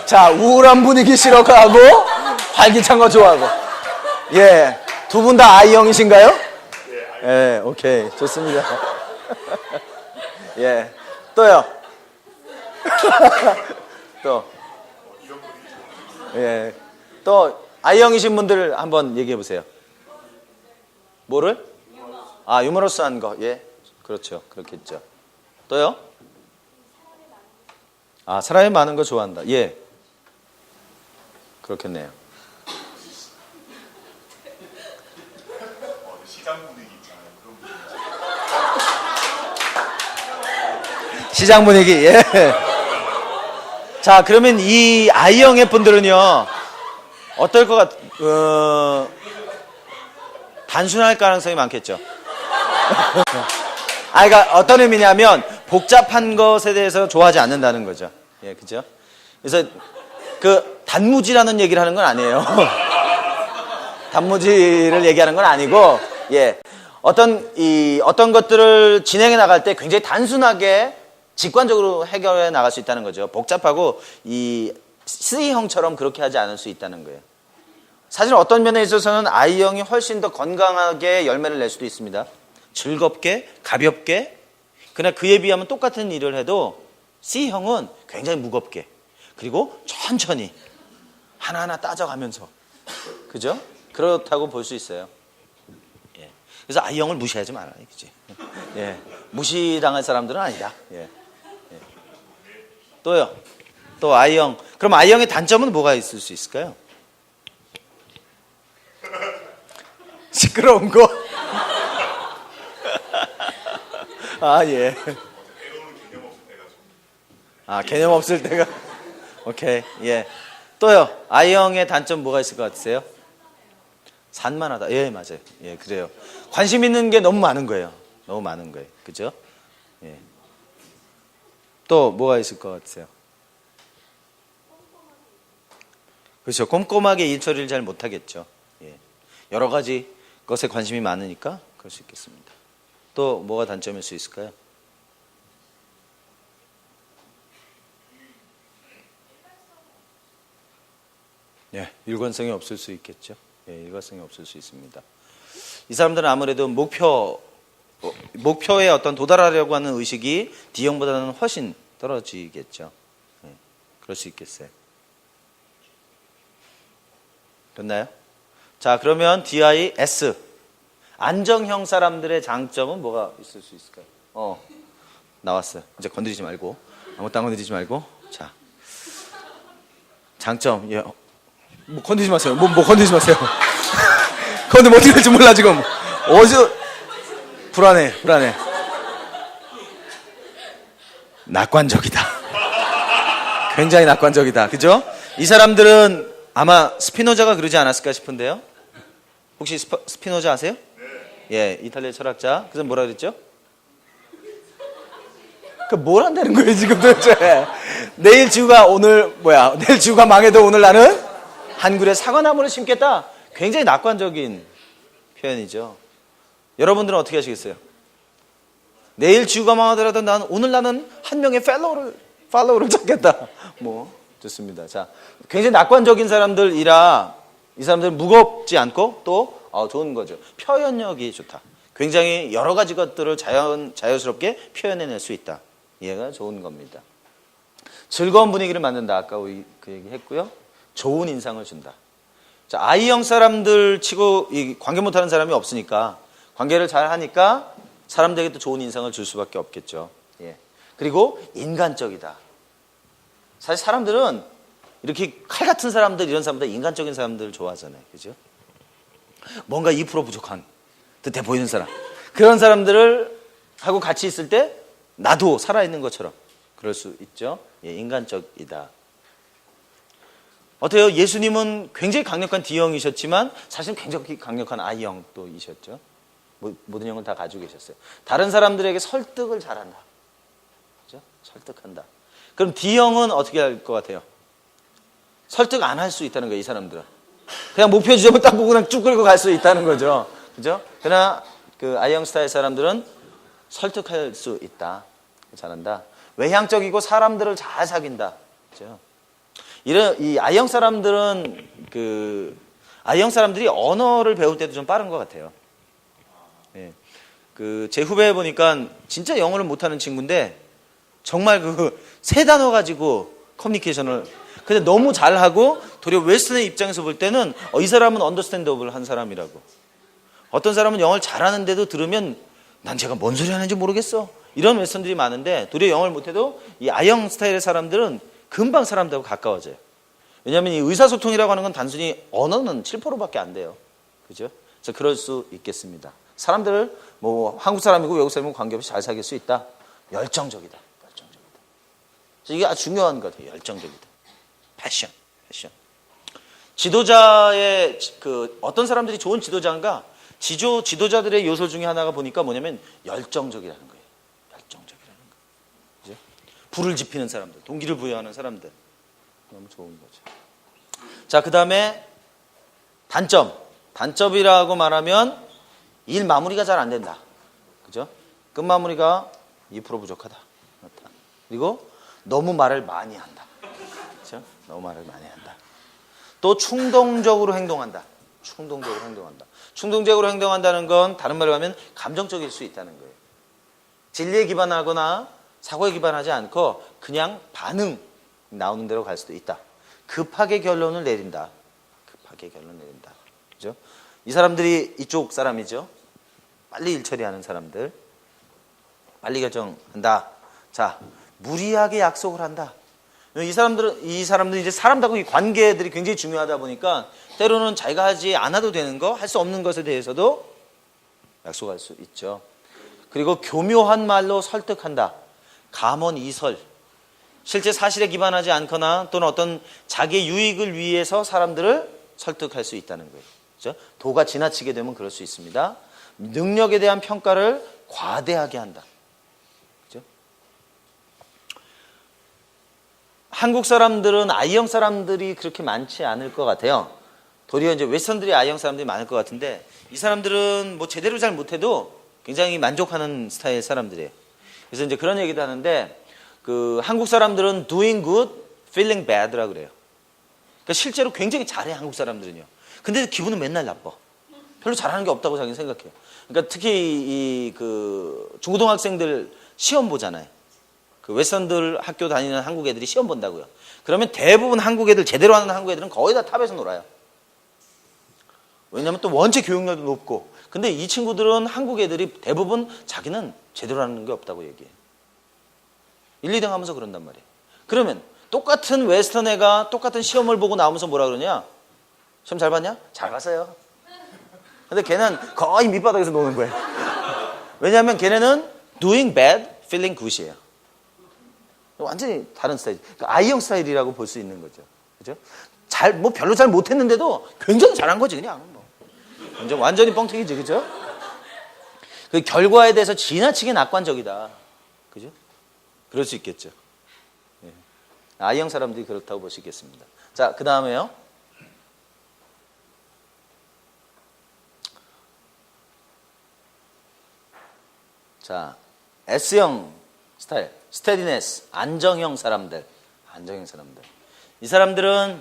자, 우울한 분위기 싫어하고 활기찬 거 좋아하고. 예, 두 분 다 I형이신가요? 예, 오케이. 좋습니다. 예, 또요. 또. 예, 또 I형이신 분들 한번 얘기해 보세요. 뭐를? 아, 유머러스한 거. 예, 그렇죠. 그렇겠죠. 또요? 아, 사람이 많은 거 좋아한다. 예. 그렇겠네요. 시장 분위기 있잖아요. 그런 분위기. 시장 분위기. 예. 자, 그러면 이 I형의 분들은요, 어떨 것 단순할 가능성이 많겠죠. 그러니까 어떤 의미냐면 복잡한 것에 대해서 좋아하지 않는다는 거죠. 예, 그죠? 그래서 그 단무지라는 얘기를 하는 건 아니에요. 단무지를 얘기하는 건 아니고, 예, 어떤 것들을 진행해 나갈 때 굉장히 단순하게 직관적으로 해결해 나갈 수 있다는 거죠. 복잡하고 이 C형처럼 그렇게 하지 않을 수 있다는 거예요. 사실 어떤 면에 있어서는 I형이 훨씬 더 건강하게 열매를 낼 수도 있습니다. 즐겁게, 가볍게. 그러나 그에 비하면 똑같은 일을 해도 C형은 굉장히 무겁게, 그리고 천천히 하나하나 따져가면서, 그죠? 그렇다고 볼 수 있어요. 예. 그래서 I형을 무시하지 말아요, 그지? 예. 무시당할 사람들은 아니다. 예. 예. 또요. 또 I형. 그럼 I형의 단점은 뭐가 있을 수 있을까요? 시끄러운 거. 아, 예. 아, 개념 없을 때가. 오케이. 예. 또요. I형의 단점 뭐가 있을 것 같으세요? 산만하다. 예, 맞아요. 예, 그래요. 관심 있는 게 너무 많은 거예요. 너무 많은 거예요. 그죠? 예. 또 뭐가 있을 것 같으세요? 그렇죠. 꼼꼼하게 일 처리를 잘 못하겠죠. 예. 여러 가지 것에 관심이 많으니까 그럴 수 있겠습니다. 또 뭐가 단점일 수 있을까요? 예, 일관성이 없을 수 있겠죠. 예, 일관성이 없을 수 있습니다. 이 사람들은 아무래도 목표에 어떤 도달하려고 하는 의식이 D형보다는 훨씬 떨어지겠죠. 예, 그럴 수 있겠어요. 됐나요? 자, 그러면 DIS. 안정형 사람들의 장점은 뭐가 있을 수 있을까요? 나왔어요. 이제 건드리지 말고. 아무것도 안 건드리지 말고. 자, 장점. 예. 뭐 건드리지 마세요. 뭐 건드리지 마세요. 건드리면 어떻게 될지 몰라 지금. 불안해. 낙관적이다. 굉장히 낙관적이다. 그죠? 이 사람들은 아마 스피노자가 그러지 않았을까 싶은데요. 혹시 스피노자 아세요? 예, 이탈리아 철학자. 그래서 뭐라 그랬죠? 뭘 한다는 거예요 지금 도대체? 내일 지구가 망해도 오늘 나는 한 그루의 사과나무를 심겠다. 굉장히 낙관적인 표현이죠. 여러분들은 어떻게 하시겠어요? 내일 지구가 망하더라도 오늘 나는 한 명의 팔로우를 찾겠다. 좋습니다. 자, 굉장히 낙관적인 사람들이라 이 사람들은 무겁지 않고 또 좋은 거죠. 표현력이 좋다. 굉장히 여러 가지 것들을 자연스럽게 표현해낼 수 있다. 얘가 좋은 겁니다. 즐거운 분위기를 만든다. 아까 그 얘기 했고요. 좋은 인상을 준다. 자, I형 사람들 치고 관계 못하는 사람이 없으니까 관계를 잘 하니까 사람들에게 또 좋은 인상을 줄 수밖에 없겠죠. 예. 그리고 인간적이다. 사실 사람들은 이렇게 칼 같은 사람들, 이런 사람들, 인간적인 사람들을 좋아하잖아요. 그죠? 뭔가 2% 부족한 듯해 보이는 사람. 그런 사람들을 하고 같이 있을 때 나도 살아있는 것처럼 그럴 수 있죠. 예, 인간적이다. 어때요? 예수님은 굉장히 강력한 D형이셨지만 사실은 굉장히 강력한 I형도 이셨죠. 모든 형을 다 가지고 계셨어요. 다른 사람들에게 설득을 잘한다. 그죠? 설득한다. 그럼 D형은 어떻게 할 것 같아요? 설득 안 할 수 있다는 거예요, 이 사람들은. 그냥 목표 지점을 딱 보고 그냥 쭉 끌고 갈 수 있다는 거죠. 그죠? 그러나 그 I형 스타일 사람들은 설득할 수 있다. 잘한다. 외향적이고 사람들을 잘 사귄다. 그죠? 이 I형 사람들은 I형 사람들이 언어를 배울 때도 좀 빠른 것 같아요. 예. 제 후배에 보니까 진짜 영어를 못하는 친구인데 정말 세 단어 가지고 커뮤니케이션을 근데 너무 잘하고 도리어 웨스턴의 입장에서 볼 때는 이 사람은 언더스탠더블 한 사람이라고. 어떤 사람은 영어를 잘하는데도 들으면 난 제가 뭔 소리 하는지 모르겠어. 이런 웨스턴들이 많은데 도리어 영어를 못해도 이 아영 스타일의 사람들은 금방 사람들하고 가까워져요. 왜냐하면 이 의사소통이라고 하는 건 단순히 언어는 7%밖에 안 돼요. 그죠? 그래서 그럴 수 있겠습니다. 사람들을 뭐 한국 사람이고 외국 사람이고 관계없이 잘 사귈 수 있다. 열정적이다. 열정적이다. 그래서 이게 아주 중요한 것 같아요. 열정적이다. 패션. 지도자의 어떤 사람들이 좋은 지도자인가? 지도자들의 요소 중에 하나가 보니까 뭐냐면 열정적이라는 거예요. 열정적이라는 거. 그죠? 불을 지피는 사람들, 동기를 부여하는 사람들. 너무 좋은 거죠. 자, 그 다음에 단점. 단점이라고 말하면 일 마무리가 잘 안 된다. 그죠? 끝 마무리가 2% 부족하다. 그리고 너무 말을 많이 한다. 그죠? 너무 말을 많이 한다. 또 충동적으로 행동한다. 충동적으로 행동한다는 건 다른 말로 하면 감정적일 수 있다는 거예요. 진리에 기반하거나 사고에 기반하지 않고 그냥 반응 나오는 대로 갈 수도 있다. 급하게 결론을 내린다. 그죠? 이 사람들이 이쪽 사람이죠. 빨리 일 처리하는 사람들. 빨리 결정한다. 자, 무리하게 약속을 한다. 이 사람들은 이제 사람들하고 관계들이 굉장히 중요하다 보니까 때로는 자기가 하지 않아도 되는 거, 할 수 없는 것에 대해서도 약속할 수 있죠. 그리고 교묘한 말로 설득한다. 감언이설. 실제 사실에 기반하지 않거나 또는 어떤 자기의 유익을 위해서 사람들을 설득할 수 있다는 거예요. 그렇죠? 도가 지나치게 되면 그럴 수 있습니다. 능력에 대한 평가를 과대하게 한다. 그렇죠? 한국 사람들은 I형 사람들이 그렇게 많지 않을 것 같아요. 도리어 이제 웨스턴들이 I형 사람들이 많을 것 같은데 이 사람들은 뭐 제대로 잘 못해도 굉장히 만족하는 스타일 사람들이에요. 그래서 이제 그런 얘기도 하는데 한국 사람들은 doing good, feeling bad라고 그래요. 그러니까 실제로 굉장히 잘해 한국 사람들은요. 근데 기분은 맨날 나빠. 별로 잘하는 게 없다고 자기는 생각해요. 그러니까 특히 중고등학생들 시험 보잖아요. 웨스턴들 학교 다니는 한국 애들이 시험 본다고요. 그러면 대부분 한국 애들 제대로 하는 한국 애들은 거의 다 탑에서 놀아요. 왜냐하면 또 원체 교육열도 높고. 근데 이 친구들은 한국 애들이 대부분 자기는 제대로 하는 게 없다고 얘기해요. 1, 2등 하면서 그런단 말이에요. 그러면 똑같은 웨스턴 애가 똑같은 시험을 보고 나오면서 뭐라 그러냐? 시험 잘 봤냐? 잘 봤어요. 근데 걔는 거의 밑바닥에서 노는 거예요. 왜냐하면 걔네는 doing bad, feeling good이에요. 완전히 다른 스타일. 그러니까 I형 스타일이라고 볼 수 있는 거죠. 그죠? 별로 잘 못했는데도 굉장히 잘한 거지, 그냥. 완전히 뻥튀기지, 그죠? 그 결과에 대해서 지나치게 낙관적이다. 그죠? 그럴 수 있겠죠. 예. I형 사람들이 그렇다고 볼 수 있겠습니다. 자, 그 다음에요. 자, S형 스타일. 스테디네스, 안정형 사람들. 이 사람들은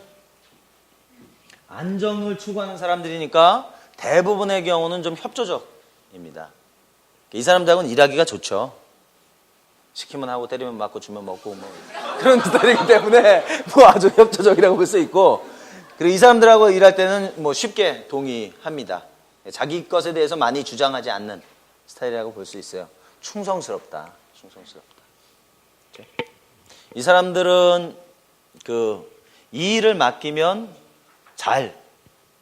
안정을 추구하는 사람들이니까 대부분의 경우는 좀 협조적입니다. 이 사람들하고는 일하기가 좋죠. 시키면 하고 때리면 맞고 주면 먹고 뭐 그런 스타일이기 때문에 뭐 아주 협조적이라고 볼 수 있고, 그리고 이 사람들하고 일할 때는 뭐 쉽게 동의합니다. 자기 것에 대해서 많이 주장하지 않는 스타일이라고 볼 수 있어요. 충성스럽다. 이 사람들은 이 일을 맡기면 잘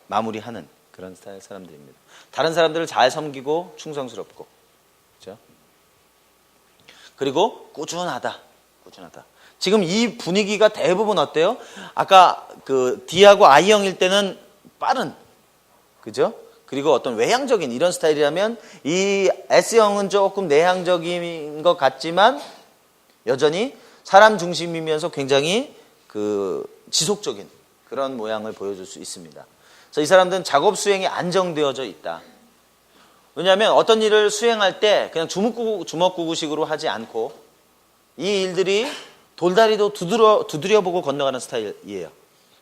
마무리하는 그런 스타일 사람들입니다. 다른 사람들을 잘 섬기고 충성스럽고, 그렇죠? 그리고 꾸준하다. 지금 이 분위기가 대부분 어때요? 아까 D하고 I형일 때는 빠른, 그죠? 그리고 어떤 외향적인 이런 스타일이라면 이 S형은 조금 내향적인 것 같지만 여전히 사람 중심이면서 굉장히 지속적인 그런 모양을 보여줄 수 있습니다. 그래서 이 사람들은 작업 수행이 안정되어져 있다. 왜냐하면 어떤 일을 수행할 때 그냥 주먹구구식으로 하지 않고 이 일들이 돌다리도 두드려보고 건너가는 스타일이에요.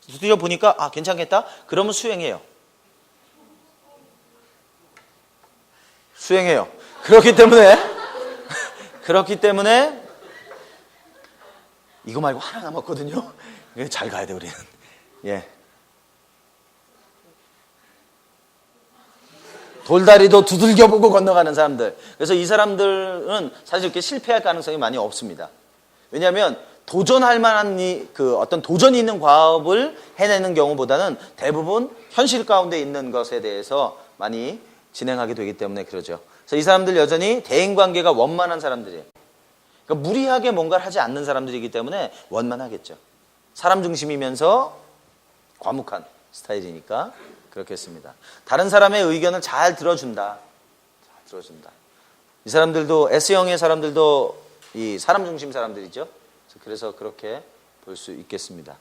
두드려 보니까 괜찮겠다? 그러면 수행해요. 그렇기 때문에 이거 말고 하나 남았거든요. 잘 가야 돼 우리는. 예. 돌다리도 두들겨보고 건너가는 사람들. 그래서 이 사람들은 사실 이렇게 실패할 가능성이 많이 없습니다. 왜냐하면 도전할 만한 어떤 도전이 있는 과업을 해내는 경우보다는 대부분 현실 가운데 있는 것에 대해서 많이 진행하게 되기 때문에 그러죠. 그래서 이 사람들 여전히 대인관계가 원만한 사람들이에요. 그러니까 무리하게 뭔가를 하지 않는 사람들이기 때문에 원만하겠죠. 사람 중심이면서 과묵한 스타일이니까 그렇겠습니다. 다른 사람의 의견을 잘 들어준다. 잘 들어준다. 이 사람들도 S형의 사람들도 이 사람 중심 사람들이죠. 그래서 그렇게 볼 수 있겠습니다.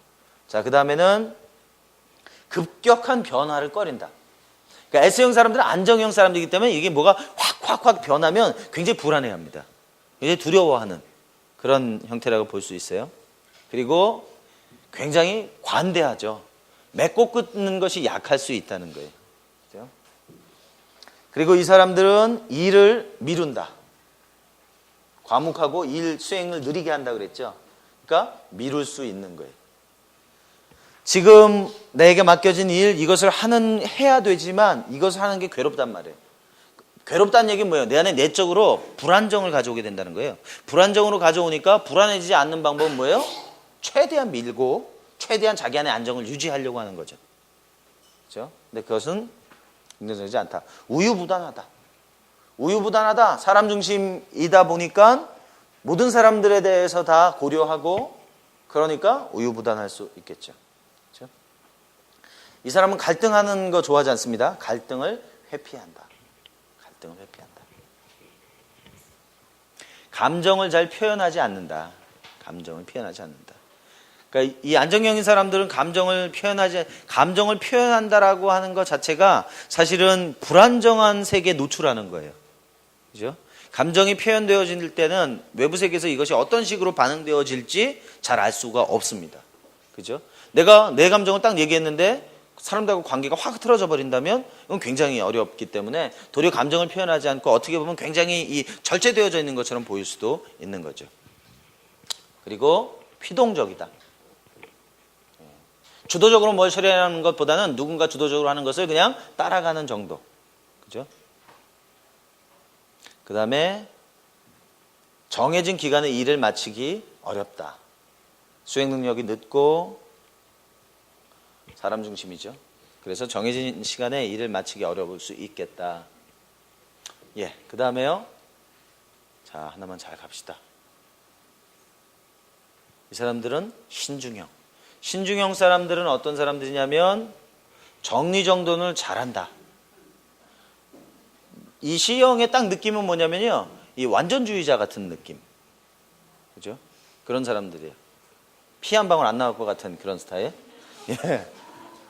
자, 그 다음에는 급격한 변화를 꺼린다. 그러니까 S형 사람들은 안정형 사람들이기 때문에 이게 뭐가 확 변하면 굉장히 불안해합니다. 굉장히 두려워하는 그런 형태라고 볼 수 있어요. 그리고 굉장히 관대하죠. 맺고 끊는 것이 약할 수 있다는 거예요. 그렇죠? 그리고 이 사람들은 일을 미룬다. 과묵하고 일 수행을 느리게 한다 그랬죠. 그러니까 미룰 수 있는 거예요. 지금 내게 맡겨진 일, 이것을 해야 되지만 이것을 하는 게 괴롭단 말이에요. 괴롭다는 얘기는 뭐예요? 내 안에 내적으로 불안정을 가져오게 된다는 거예요. 불안정으로 가져오니까 불안해지지 않는 방법은 뭐예요? 최대한 밀고 최대한 자기 안에 안정을 유지하려고 하는 거죠. 그렇죠? 근데 그것은 긍정적이지 않다. 우유부단하다. 우유부단하다. 사람 중심이다 보니까 모든 사람들에 대해서 다 고려하고 그러니까 우유부단할 수 있겠죠. 그렇죠? 이 사람은 갈등하는 거 좋아하지 않습니다. 갈등을 회피한다. 갈등을 회피한다. 감정을 잘 표현하지 않는다. 감정을 표현하지 않는다. 그러니까 이 안정형인 사람들은 감정을 표현한다라고 하는 것 자체가 사실은 불안정한 세계에 노출하는 거예요. 그죠? 감정이 표현되어질 때는 외부 세계에서 이것이 어떤 식으로 반응되어질지 잘 알 수가 없습니다. 그죠? 내가 내 감정을 딱 얘기했는데 사람들하고 관계가 확 틀어져 버린다면 이건 굉장히 어렵기 때문에 도리어 감정을 표현하지 않고 어떻게 보면 굉장히 이 절제되어져 있는 것처럼 보일 수도 있는 거죠. 그리고 피동적이다. 주도적으로 뭘 처리하는 것보다는 누군가 주도적으로 하는 것을 그냥 따라가는 정도. 그죠? 그 다음에 정해진 기간에 일을 마치기 어렵다. 수행 능력이 늦고 사람 중심이죠. 그래서 정해진 시간에 일을 마치기 어려울 수 있겠다. 예, 그 다음에요. 자, 하나만 잘 갑시다. 이 사람들은 신중형. 신중형 사람들은 어떤 사람들이냐면 정리정돈을 잘한다. 이 C형의 딱 느낌은 뭐냐면요. 이 완전주의자 같은 느낌. 그죠? 그런 사람들이에요. 피 한 방울 안 나올 것 같은 그런 스타일. 예.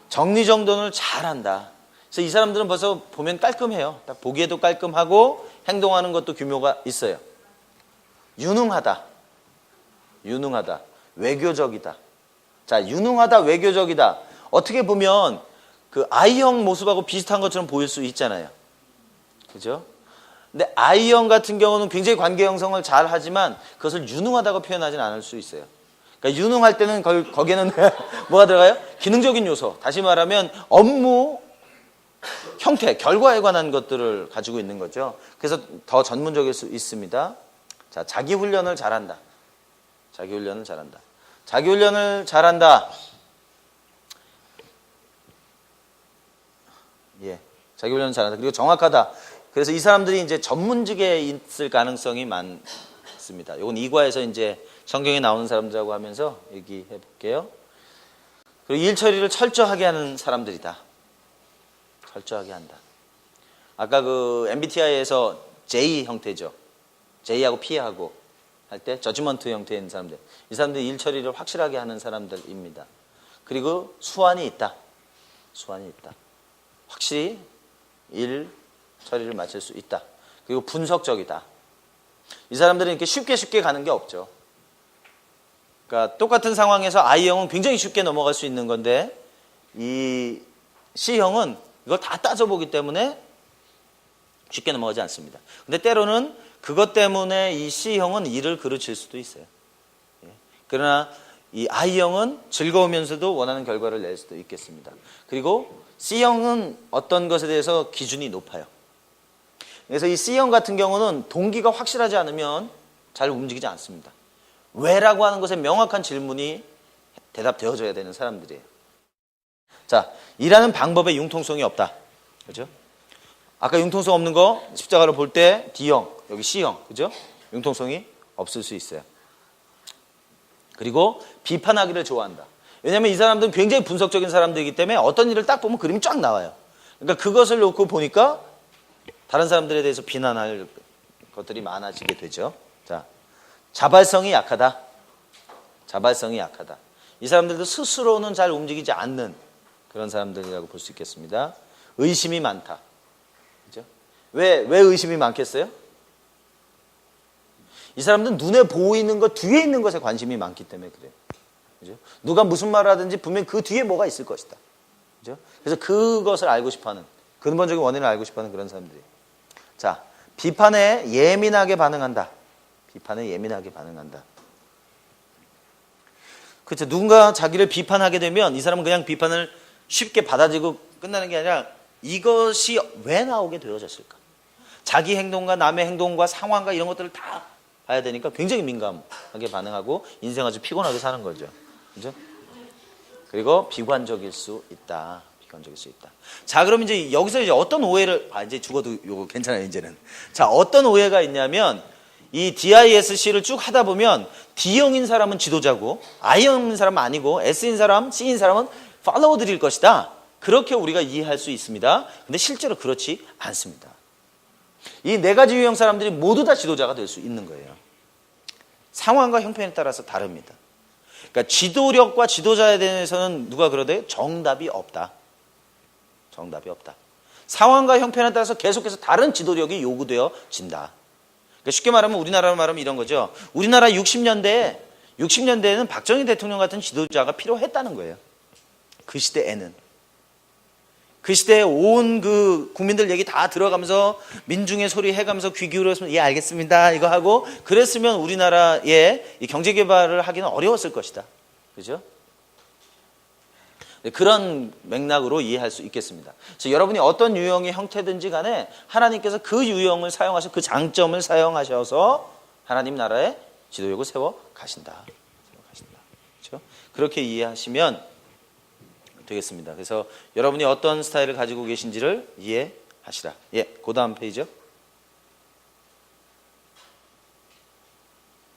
정리정돈을 잘한다. 그래서 이 사람들은 벌써 보면 깔끔해요. 딱 보기에도 깔끔하고 행동하는 것도 규모가 있어요. 유능하다. 유능하다. 외교적이다. 자, 유능하다, 외교적이다. 어떻게 보면 그 I형 모습하고 비슷한 것처럼 보일 수 있잖아요. 그죠? 근데 I형 같은 경우는 굉장히 관계 형성을 잘 하지만 그것을 유능하다고 표현하지는 않을 수 있어요. 그러니까 유능할 때는 거기에는 뭐가 들어가요? 기능적인 요소. 다시 말하면 업무 형태, 결과에 관한 것들을 가지고 있는 거죠. 그래서 더 전문적일 수 있습니다. 자, 자기 훈련을 잘한다. 자기 훈련을 잘한다. 자기 훈련을 잘한다. 예, 자기 훈련을 잘한다. 그리고 정확하다. 그래서 이 사람들이 이제 전문직에 있을 가능성이 많습니다. 이건 2과에서 이제 성경에 나오는 사람들하고 하면서 얘기해 볼게요. 그리고 일 처리를 철저하게 하는 사람들이다. 철저하게 한다. 아까 그 MBTI에서 J 형태죠. J하고 P하고 할 때 저지먼트 형태의 있는 사람들. 이 사람들이 일 처리를 확실하게 하는 사람들입니다. 그리고 수완이 있다. 수완이 있다. 확실히 일 처리를 마칠 수 있다. 그리고 분석적이다. 이 사람들은 이렇게 쉽게 가는 게 없죠. 그러니까 똑같은 상황에서 I형은 굉장히 쉽게 넘어갈 수 있는 건데 이 C형은 이걸 다 따져보기 때문에 쉽게 넘어가지 않습니다. 근데 때로는 그것 때문에 이 C형은 일을 그르칠 수도 있어요. 그러나 이 I형은 즐거우면서도 원하는 결과를 낼 수도 있겠습니다. 그리고 C형은 어떤 것에 대해서 기준이 높아요. 그래서 이 C형 같은 경우는 동기가 확실하지 않으면 잘 움직이지 않습니다. 왜라고 하는 것에 명확한 질문이 대답되어져야 되는 사람들이에요. 자, 일하는 방법에 융통성이 없다. 그죠? 아까 융통성 없는 거 십자가로 볼 때 D형, 여기 C형, 그죠? 융통성이 없을 수 있어요. 그리고 비판하기를 좋아한다. 왜냐하면 이 사람들은 굉장히 분석적인 사람들이기 때문에 어떤 일을 딱 보면 그림이 쫙 나와요. 그러니까 그것을 놓고 보니까 다른 사람들에 대해서 비난할 것들이 많아지게 되죠. 자, 자발성이 약하다. 자발성이 약하다. 이 사람들도 스스로는 잘 움직이지 않는 그런 사람들이라고 볼 수 있겠습니다. 의심이 많다. 그죠? 왜 의심이 많겠어요? 이 사람들은 눈에 보이는 것, 뒤에 있는 것에 관심이 많기 때문에 그래요. 그죠? 누가 무슨 말을 하든지 분명히 그 뒤에 뭐가 있을 것이다. 그죠? 그래서 그것을 알고 싶어하는, 근본적인 원인을 알고 싶어하는 그런 사람들이에요. 자, 비판에 예민하게 반응한다. 비판에 예민하게 반응한다. 그렇죠. 누군가 자기를 비판하게 되면 이 사람은 그냥 비판을 쉽게 받아들이고 끝나는 게 아니라 이것이 왜 나오게 되어졌을까? 자기 행동과 남의 행동과 상황과 이런 것들을 다 봐야 되니까 굉장히 민감하게 반응하고 인생 아주 피곤하게 사는 거죠. 그죠? 그리고 비관적일 수 있다. 비관적일 수 있다. 자, 그럼 이제 여기서 이제 어떤 오해를, 이제 죽어도 요거 괜찮아요, 이제는. 자, 어떤 오해가 있냐면 이 DISC를 쭉 하다 보면 D형인 사람은 지도자고 I형인 사람은 아니고 S인 사람, C인 사람은 팔로워들일 것이다. 그렇게 우리가 이해할 수 있습니다. 근데 실제로 그렇지 않습니다. 이 네 가지 유형 사람들이 모두 다 지도자가 될 수 있는 거예요. 상황과 형편에 따라서 다릅니다. 그러니까 지도력과 지도자에 대해서는 누가 그러대? 정답이 없다. 정답이 없다. 상황과 형편에 따라서 계속해서 다른 지도력이 요구되어진다. 그러니까 쉽게 말하면 우리나라로 말하면 이런 거죠. 우리나라 60년대에는 박정희 대통령 같은 지도자가 필요했다는 거예요. 그 시대에는. 그 시대에 온 그 국민들 얘기 다 들어가면서 민중의 소리 해가면서 귀 기울였으면 예 알겠습니다 이거 하고 그랬으면 우리나라의 이 경제 개발을 하기는 어려웠을 것이다. 그죠? 그런 맥락으로 이해할 수 있겠습니다. 그래서 여러분이 어떤 유형의 형태든지 간에 하나님께서 그 유형을 사용하셔서 그 장점을 사용하셔서 하나님 나라의 지도력을 세워 가신다. 그렇죠? 그렇게 이해하시면 되겠습니다. 그래서 여러분이 어떤 스타일을 가지고 계신지를 이해하시라. 예, 그 다음 페이지요.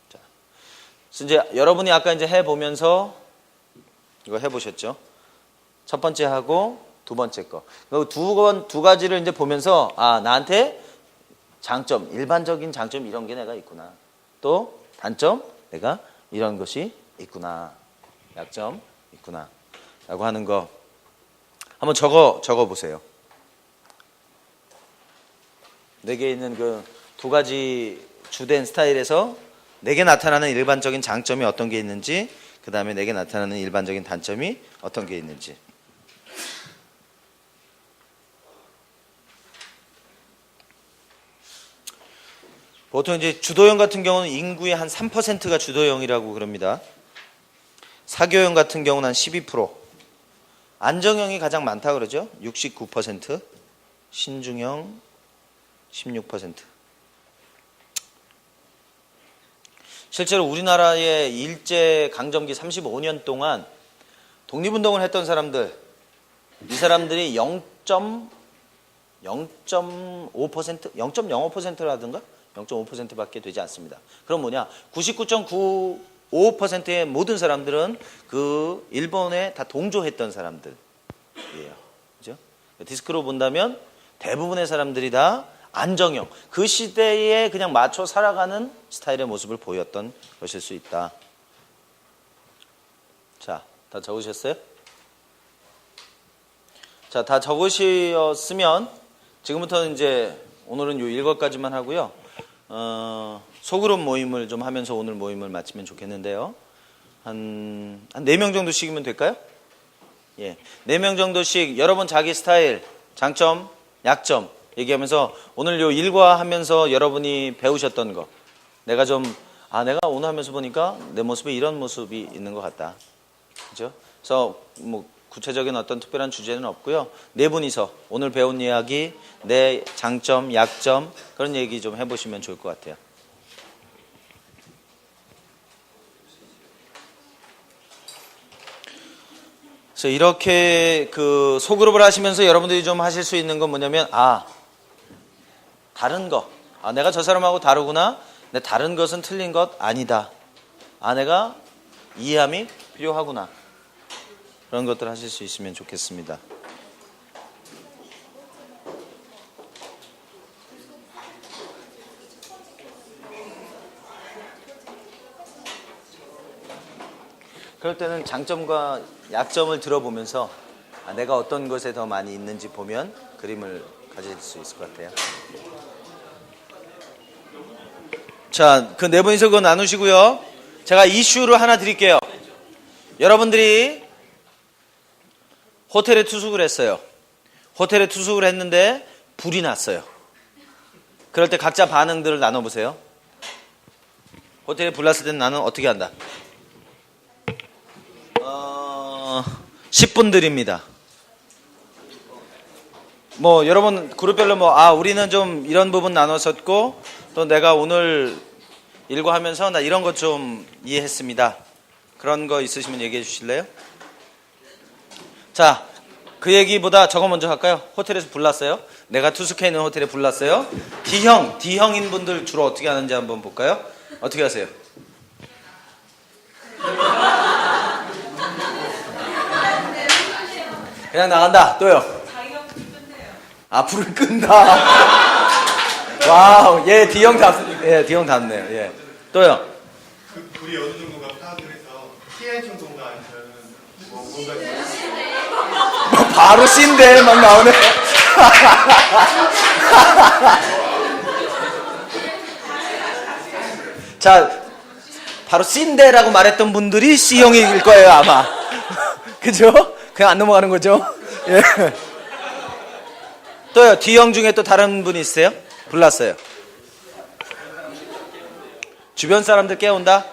자, 그래서 이제 여러분이 아까 이제 해보면서 이거 해보셨죠? 첫 번째 하고 두 번째 거. 두 가지를 이제 보면서 나한테 장점, 일반적인 장점 이런 게 내가 있구나. 또 단점, 내가 이런 것이 있구나. 약점 있구나. 라고 하는 거 한번 적어 보세요. 내게 있는 그 두 가지 주된 스타일에서 내게 나타나는 일반적인 장점이 어떤 게 있는지, 그 다음에 내게 나타나는 일반적인 단점이 어떤 게 있는지. 보통 이제 주도형 같은 경우는 인구의 한 3%가 주도형이라고 그럽니다. 사교형 같은 경우는 한 12%. 안정형이 가장 많다 그러죠. 69%, 신중형 16%. 실제로 우리나라의 일제 강점기 35년 동안 독립운동을 했던 사람들, 이 사람들이 0.05%, 0.05%라든가 0.5%밖에 되지 않습니다. 그럼 뭐냐? 99.95%의 모든 사람들은 그 일본에 다 동조했던 사람들이에요. 그죠? 디스크로 본다면 대부분의 사람들이 다 안정형, 그 시대에 그냥 맞춰 살아가는 스타일의 모습을 보였던 것일 수 있다. 자, 다 적으셨어요? 자, 다 적으셨으면 지금부터는 이제 오늘은 요 7가지만 하고요. 소그룹 모임을 좀 하면서 오늘 모임을 마치면 좋겠는데요. 한 4명 정도씩이면 될까요? 예. 4명 정도씩 여러분 자기 스타일, 장점, 약점 얘기하면서 오늘 요 일과 하면서 여러분이 배우셨던 거. 내가 내가 오늘 하면서 보니까 내 모습에 이런 모습이 있는 것 같다. 그죠? 그래서 뭐 구체적인 어떤 특별한 주제는 없고요. 네 분이서 오늘 배운 이야기, 내 장점, 약점 그런 얘기 좀 해보시면 좋을 것 같아요. 그래서 이렇게 그 소그룹을 하시면서 여러분들이 좀 하실 수 있는 건 뭐냐면 다른 거. 내가 저 사람하고 다르구나. 근데 다른 것은 틀린 것 아니다. 내가 이해함이 필요하구나. 그런 것들 하실 수 있으면 좋겠습니다. 그럴 때는 장점과 약점을 들어보면서 내가 어떤 것에 더 많이 있는지 보면 그림을 가질 수 있을 것 같아요. 자, 그 네 분이서 그거 나누시고요. 제가 이슈를 하나 드릴게요. 여러분들이 호텔에 투숙을 했어요. 호텔에 투숙을 했는데 불이 났어요. 그럴 때 각자 반응들을 나눠보세요. 호텔에 불 났을 때는 나는 어떻게 한다? 10분 드립니다. 여러분 그룹별로 우리는 좀 이런 부분 나눴었고 또 내가 오늘 일과 하면서 나 이런 것 좀 이해했습니다. 그런 거 있으시면 얘기해 주실래요? 자, 그 얘기보다 저거 먼저 할까요? 호텔에서 불났어요. 내가 투숙해 있는 호텔에 불났어요. D형인 분들 주로 어떻게 하는지 한번 볼까요? 어떻게 하세요? 그냥 나간다. 또요? 불을 끈다. 와우, D형 답네요. 예. 또요? 불이 어느 정도가 파악을 해서 피해 정도가 아니면 뭔가 바로 C인데 막 나오네. 자, 바로 C인데라고 말했던 분들이 C형일 거예요 아마. 그죠? 그냥 안 넘어가는 거죠? 예. 또요, D형 중에 또 다른 분이 있어요? 불났어요. 주변 사람들 깨운다?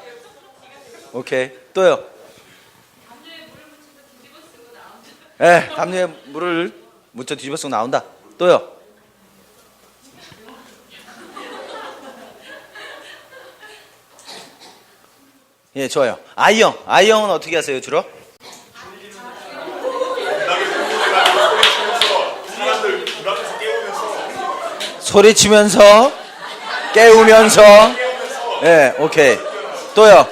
오케이. 또요? 담요에 물을 묻혀 뒤집어 쓰고 나온다. 또요? 예, 좋아요. I형은 어떻게 하세요, 주로? 사람들 문 앞에서 깨우면서 소리치면서 깨우면서 예, 오케이. 또요?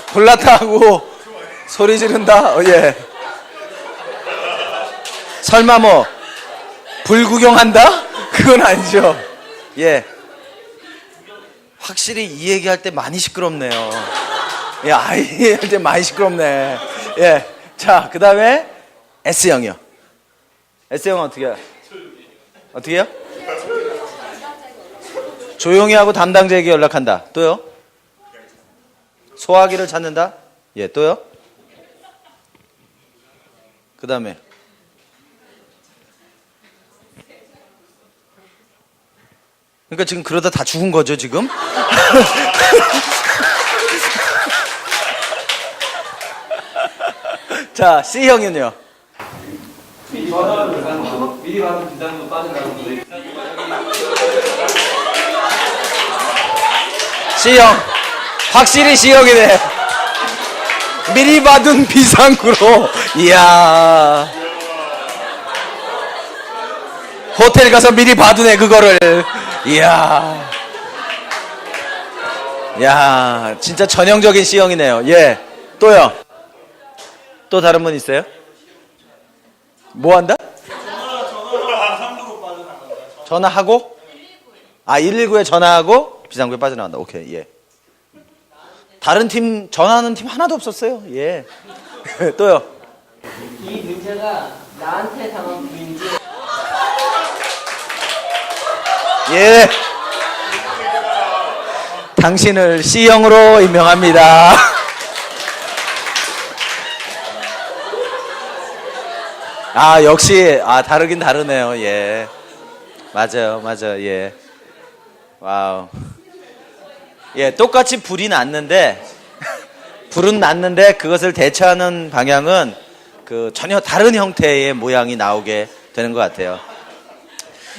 불났다고 소리 지른다? 예. 설마 불 구경한다? 그건 아니죠. 예. 확실히 이 얘기할 때 많이 시끄럽네요. 예, 아이 할 때 많이 시끄럽네. 예. 자, 그 다음에 S형이요. S형은 어떻게 해요? 조용히 하고 담당자에게 연락한다. 또요? 소화기를 찾는다? 예, 또요? 그 다음에 그러니까 지금 그러다 다 죽은 거죠, 지금? 자, C형은요? 미리 받은 비상금 빠져나가는 거예요. C형. 확실히 C형이네. 미리 받은 비상구로. 이야. 호텔 가서 미리 받으네, 그거를. 이야. 야, 진짜 전형적인 C형이네요. 예. 또요? 또 다른 분 있어요? 뭐 한다? 전화하고? 119에 전화하고 비상구에 빠져나간다. 오케이, 예. 다른 팀, 전화하는 팀 하나도 없었어요. 예. 또요? 이 문제가 나한테 당한 문제. 예. 당신을 C형으로 임명합니다. 역시, 다르긴 다르네요. 예. 맞아요. 예. 와우. 예, 똑같이 불이 났는데 불은 났는데 그것을 대처하는 방향은 그 전혀 다른 형태의 모양이 나오게 되는 것 같아요.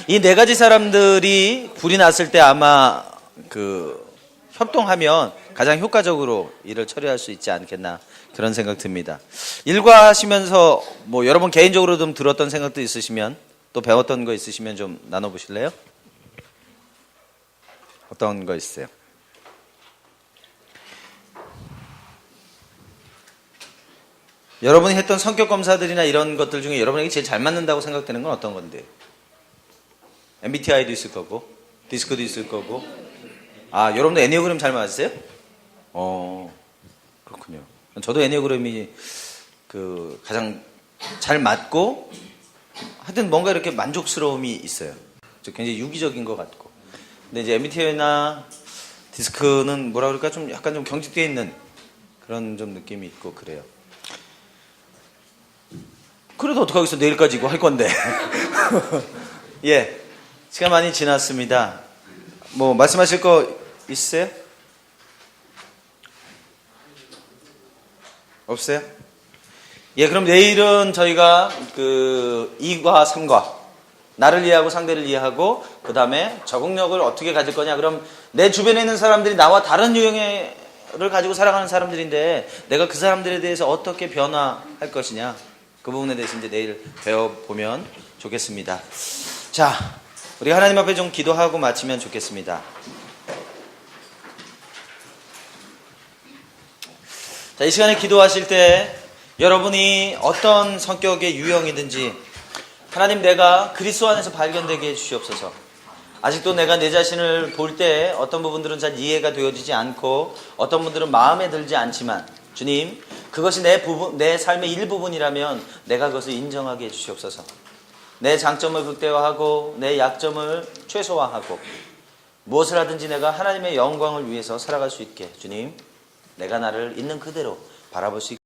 이 네 가지 사람들이 불이 났을 때 아마 그 협동하면 가장 효과적으로 일을 처리할 수 있지 않겠나 그런 생각 듭니다. 일과하시면서 뭐 여러분 개인적으로 좀 들었던 생각도 있으시면 또 배웠던 거 있으시면 좀 나눠보실래요? 어떤 거 있어요? 여러분이 했던 성격 검사들이나 이런 것들 중에 여러분에게 제일 잘 맞는다고 생각되는 건 어떤 건데? MBTI도 있을 거고, 디스크도 있을 거고. 아, 여러분도 애니어그램 잘 맞으세요? 그렇군요. 저도 애니어그램이 그 가장 잘 맞고, 하여튼 뭔가 이렇게 만족스러움이 있어요. 굉장히 유기적인 것 같고. 근데 이제 MBTI나 디스크는 뭐라 그럴까 좀 약간 좀 경직되어 있는 그런 좀 느낌이 있고 그래요. 그래도 어떡하겠어. 내일까지 이거 할 건데. 예. 시간 많이 지났습니다. 뭐, 말씀하실 거 있으세요? 없어요? 예, 그럼 내일은 저희가 그 2과 3과 나를 이해하고 상대를 이해하고 그 다음에 적응력을 어떻게 가질 거냐. 그럼 내 주변에 있는 사람들이 나와 다른 유형을 가지고 살아가는 사람들인데 내가 그 사람들에 대해서 어떻게 변화할 것이냐. 그 부분에 대해서 이제 내일 배워보면 좋겠습니다. 자, 우리 하나님 앞에 좀 기도하고 마치면 좋겠습니다. 자, 이 시간에 기도하실 때 여러분이 어떤 성격의 유형이든지 하나님 내가 그리스도 안에서 발견되게 해주시옵소서. 아직도 내가 내 자신을 볼 때 어떤 부분들은 잘 이해가 되어지지 않고 어떤 분들은 마음에 들지 않지만 주님, 그것이 내 삶의 일부분이라면 내가 그것을 인정하게 해주시옵소서. 내 장점을 극대화하고 내 약점을 최소화하고 무엇을 하든지 내가 하나님의 영광을 위해서 살아갈 수 있게 주님, 내가 나를 있는 그대로 바라볼 수 있게